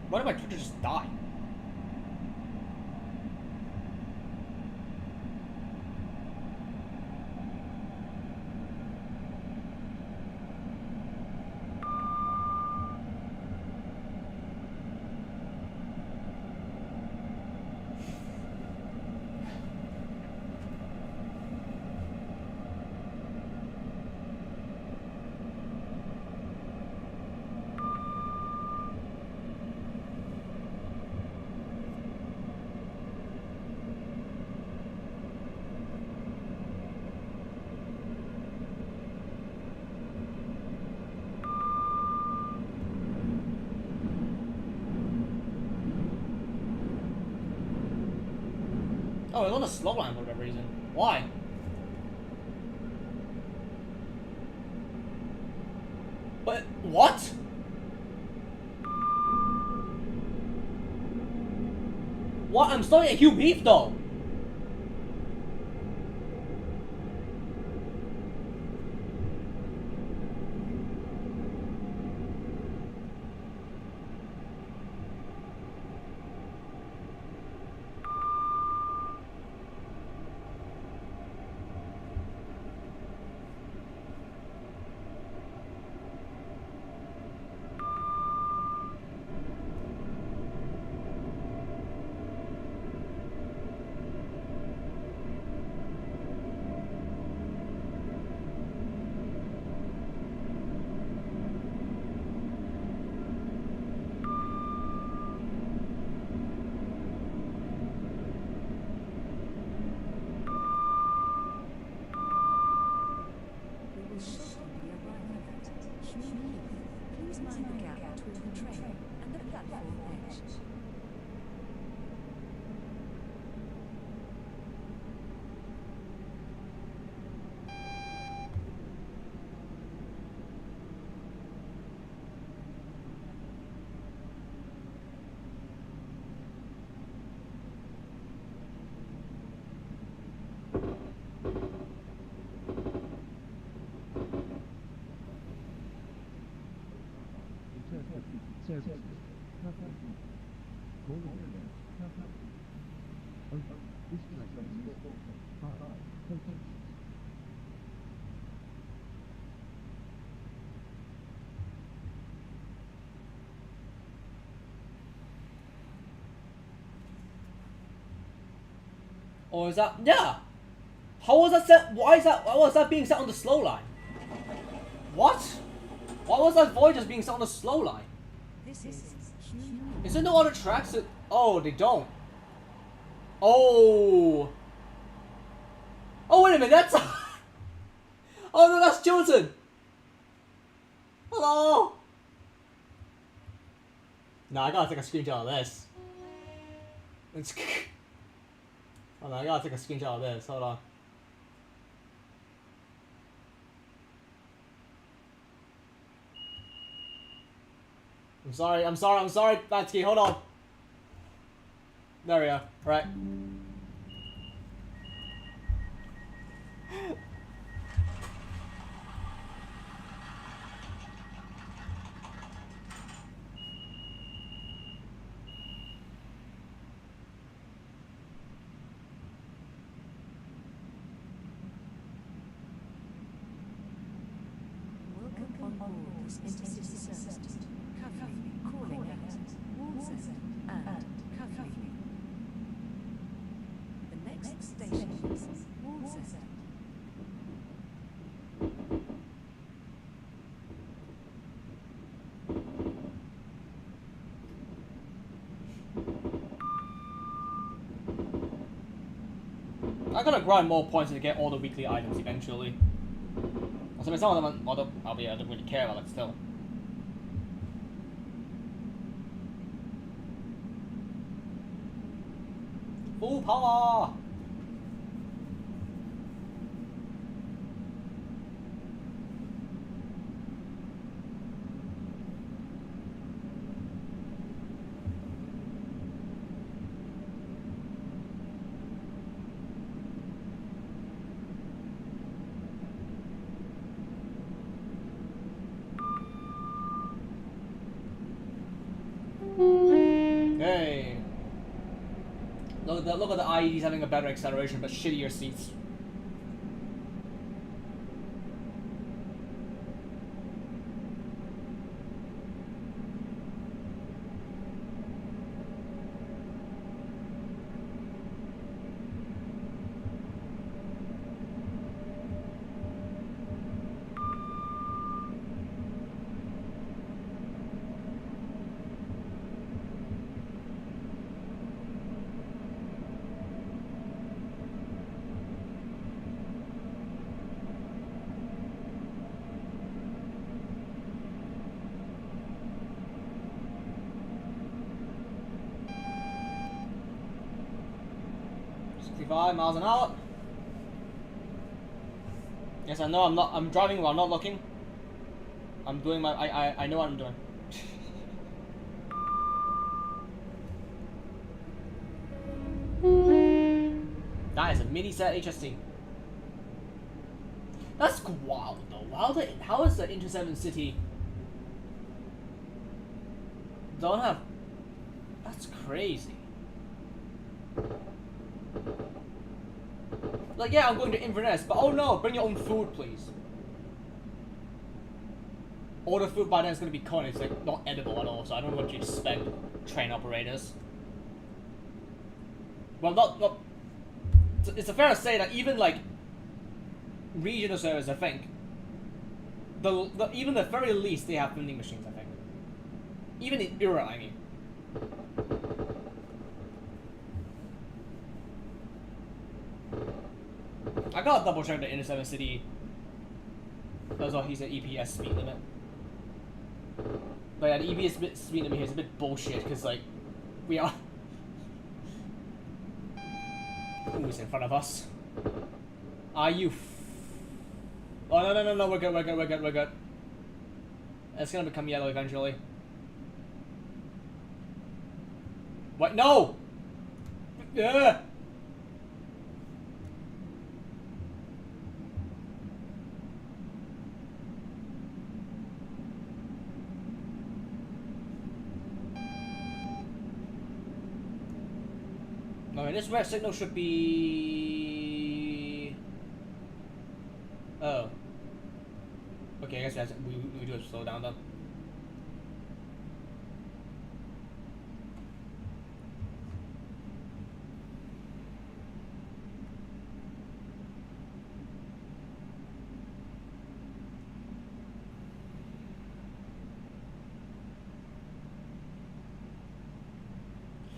Why did my Twitter just die? Oh, it's on a slow line for whatever reason. Why? But what? What? I'm starting at Hugh Beef though. We will shortly be arriving at Hume Heath. Please mind the gap between the train and the platform edge. Or is that, yeah? How was that set? Why was that being set on the slow line? What? Why was that void just being set on the slow line? This is Hume. Is there no other tracks that, oh, they don't. Oh. Oh, wait a minute, that's, oh no, that's Jilton. Hello. Nah, I gotta take a screenshot of this. It's hold on, I gotta take a screenshot of this. Hold on. I'm sorry, Batsky, hold on. There we go. Right. Welcome on board this intercity service to Cuffley, calling at Walsall and Cuffley. The next station is Walsall. I'm gonna grind more points to get all the weekly items eventually. Also, some of them, although I don't really care about it still. Full power! look at the IEDs having a better acceleration but shittier seats. Miles an hour. Yes, I know I'm driving while not looking. I'm doing my, I know what I'm doing. That is a mini set HST. That's wild though. How is the Inter 7 City don't have, that's crazy. Like, yeah, I'm going to Inverness, but oh no, bring your own food, please. All the food by then is going to be cold. It's like not edible at all, so I don't know what you expect, train operators. Well, not. It's fair to say that even like regional service, I think, even the very least they have vending machines. I think, even in Europe, I mean. I gotta double check the Inter 7 City. That's all he said. EPS speed limit. But yeah, the EPS speed limit here is a bit bullshit because like we are. Who's in front of us? Are you? Oh no! We're good. It's gonna become yellow eventually. What? No! Yeah. Okay, this red signal should be. Oh. Okay, I guess we do have to slow down then.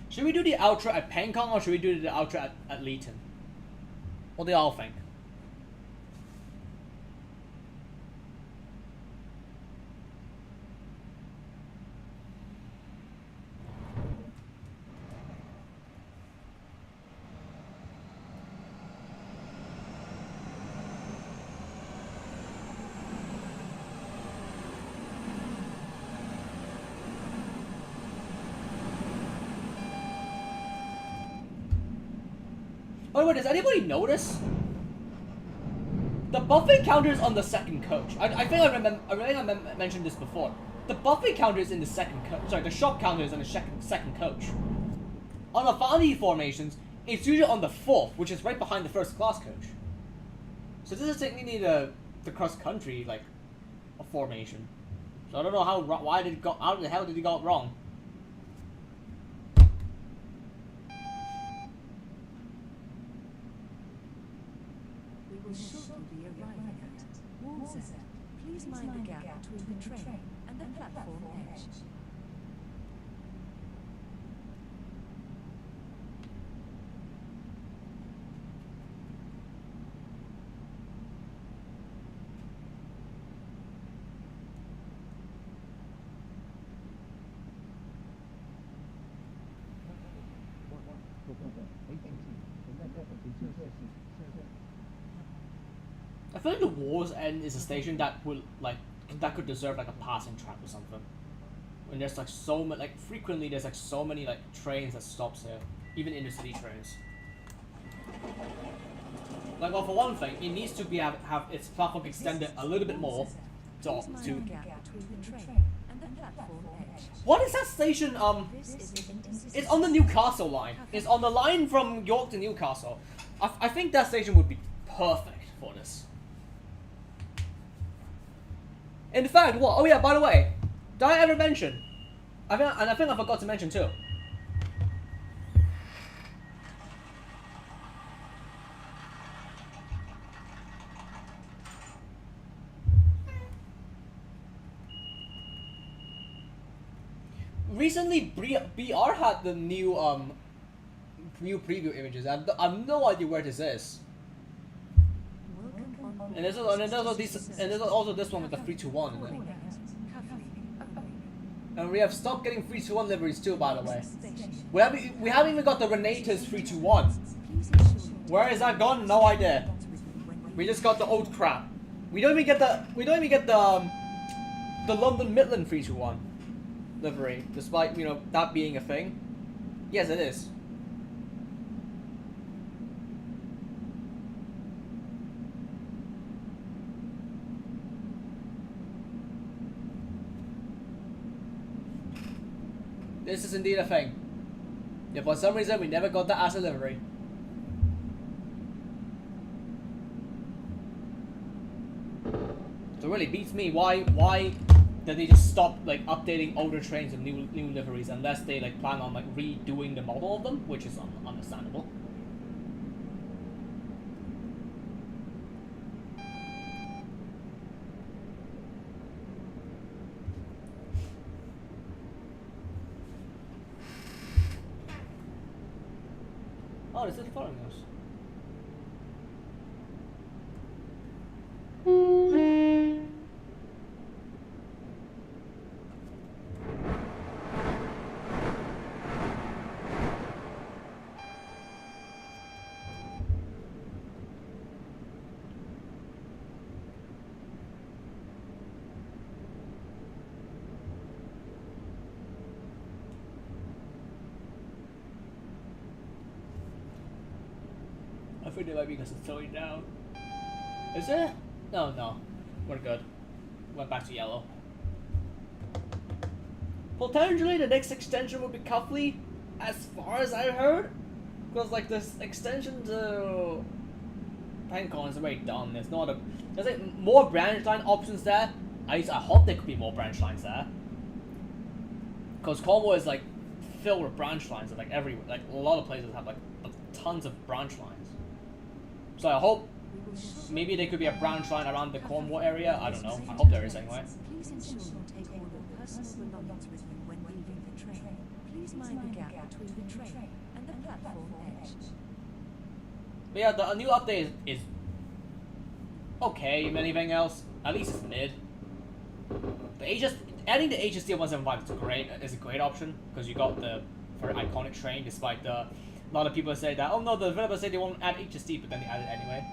Should we do the outro at Pancong or should we do the outro at Leeton? What do they all think? By the way, does anybody notice? The buffet counter is on the second coach. I think I mentioned this before. The buffet counter is in the second coach. Sorry, the shop counter is on the second coach. On the Fandi formations, it's usually on the fourth, which is right behind the first class coach. So this is technically the cross country like a formation. So I don't know how the hell did he got it wrong? Will shortly be arriving at Walsall. Please mind the gap between the train and the platform edge. I feel like the Wars End is a station that would that could deserve like a passing track or something. When there's like so much, like frequently there's like so many like trains that stops here, even intercity trains. Like, well, for one thing, it needs to be have its platform extended a little bit more to Please mind the gap between the train and and the platform edge. What is that station? This is the intersection. It's on the Newcastle line. It's on the line from York to Newcastle. I think that station would be perfect for this. In fact, what? Oh yeah, by the way, did I ever mention? I think I forgot to mention too. Recently, BR had the new preview images. I have no idea where this is. And there's also this one with the 321. Isn't it? And we have stopped getting 321 liveries too, by the way. We haven't even got the Renatus 321. Where is that gone? No idea. We just got the old crap. We don't even get the London Midland 321 livery, despite that being a thing. Yes, it is. This is indeed a thing. Yeah, for some reason we never got that as a livery. So it really beats me. Why did they just stop like updating older trains with new liveries unless they like plan on like redoing the model of them, which is understandable. Oh, is it following us? I think it might be because it's slowing down. Is it? No. We're good. Went back to yellow. Potentially the next extension will be Cuffley, as far as I heard. Because like this extension to Pancon is already done. There's like more branch line options there. I hope there could be more branch lines there. Because Cornwall is like filled with branch lines, and like a lot of places have like tons of branch lines. So I hope maybe there could be a branch line around the Cornwall area. I don't know. I hope there is anyway. Please ensure you take all your personal belongings with you when leaving the train. Please mind the gap between the train and the platform edge. But yeah, the new update is okay. If anything else, at least it's mid. Adding the HSD 175 is a great option because you got the very iconic train. Despite a lot of people say that, oh no, the developers say they won't add HSD, but then they add it anyway.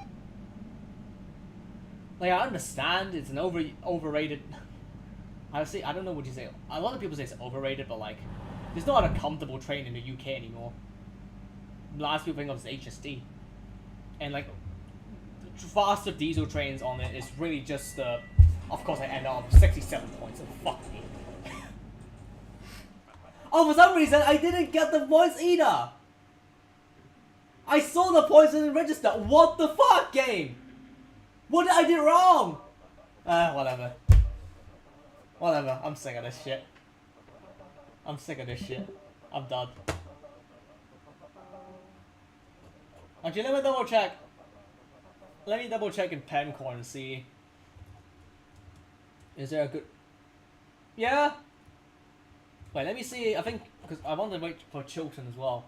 Like, I understand it's an overrated. I don't know what you say. A lot of people say it's overrated, but like, there's not a comfortable train in the UK anymore. The last people think of is HSD, and like, faster diesel trains on it is really just of course I end up with 67 points. So fuck me. Oh, for some reason I didn't get the points either. I saw the points in the register. What the fuck, game? What did I do wrong? Whatever. Whatever. I'm sick of this shit. I'm done. Actually, let me double check. Let me double check in Pencorn and see. Is there a good... Yeah? Wait, let me see. I think... Because I want to wait for Chilton as well.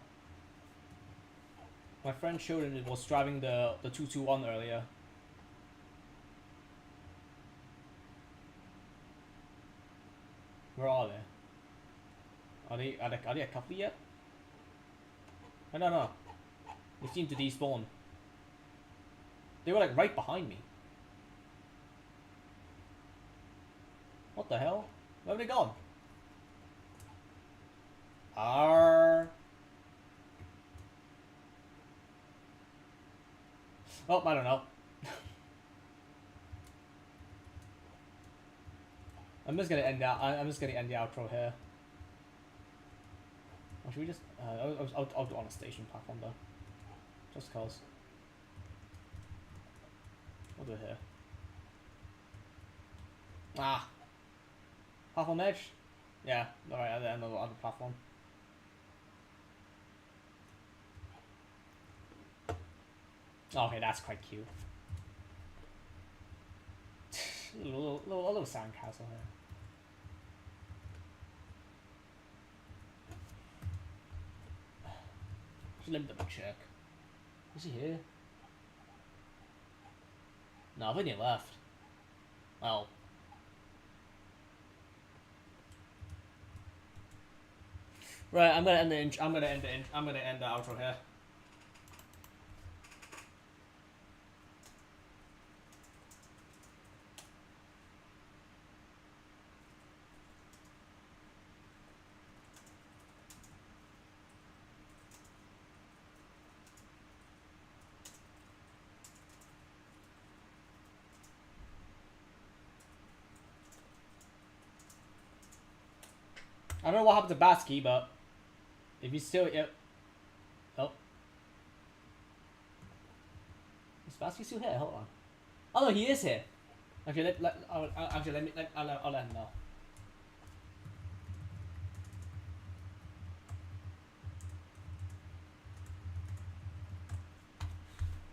My friend Chilton was driving the 221 earlier. Where are they? Are they a couple yet? I don't know. They seem to despawn. They were like right behind me. What the hell? Where have they gone? Oh, I don't know. I'm just gonna end out. I'm just gonna end the outro here. Or should we just? I'll do on a station platform though, just cause. We'll do it here. Ah, platform edge. Yeah, all right. At the end of the other platform. Okay, that's quite cute. a little sandcastle here. Let me double check. Is he here? No, I've only left. Well. Right, I'm gonna end the outro here. I don't know what happened to Batsky, but if he's still oh, is Batsky still here? Hold on. Oh no, he is here. Okay, I'll let him know.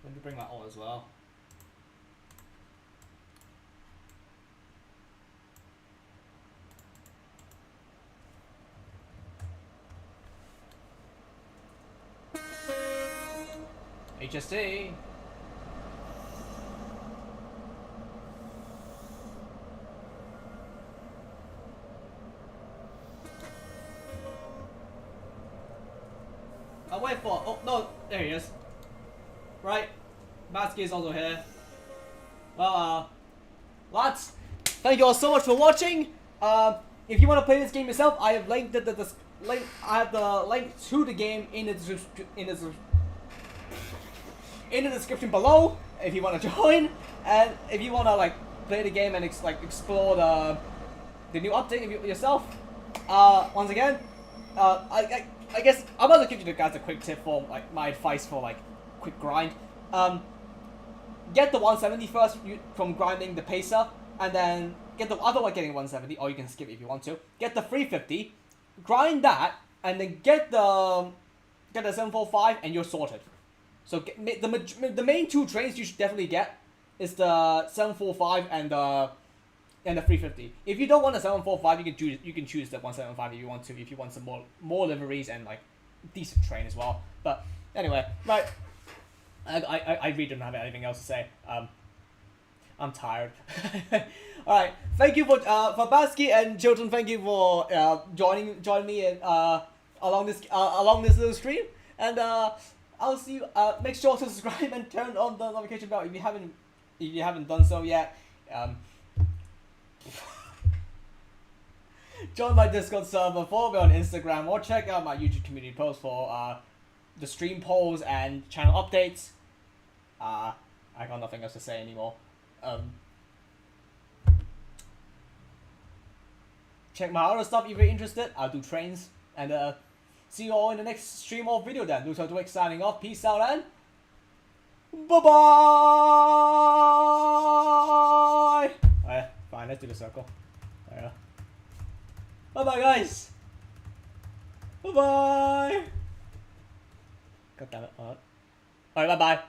Let me bring that on as well. HST. I'll wait for. Oh no, there he is. Right, Batsky is also here. Well, lads, thank you all so much for watching. If you want to play this game yourself, I have linked the link. I have the link to the game in the description below if you want to join, and if you want to like play the game and explore the new update yourself. Once again, I guess I'm gonna give you guys a quick tip for like my advice for like quick grind. Get the 170 first from grinding the pacer, and then get the other one getting 170, or you can skip it if you want to. Get the 350, grind that, and then get the 745, and you're sorted. So the main two trains you should definitely get is the 745 and the 350. If you don't want the 745, you can choose the 175 if you want to. If you want some more liveries and like decent train as well. But anyway, right. I really don't have anything else to say. I'm tired. All right. Thank you for Batsky and Chilton. Thank you for joining me in, along this little stream. And I'll see you. Make sure to subscribe and turn on the notification bell if you haven't done so yet. Join my Discord server, follow me on Instagram, or check out my YouTube community post for the stream polls and channel updates. I got nothing else to say anymore. Check my other stuff if you're interested. I'll do trains, and see you all in the next stream or video then. Turtwig signing off. Peace out and bye bye. Alright, fine. Let's do the circle. There. Bye bye, guys. Bye bye. God damn it. Alright, bye bye.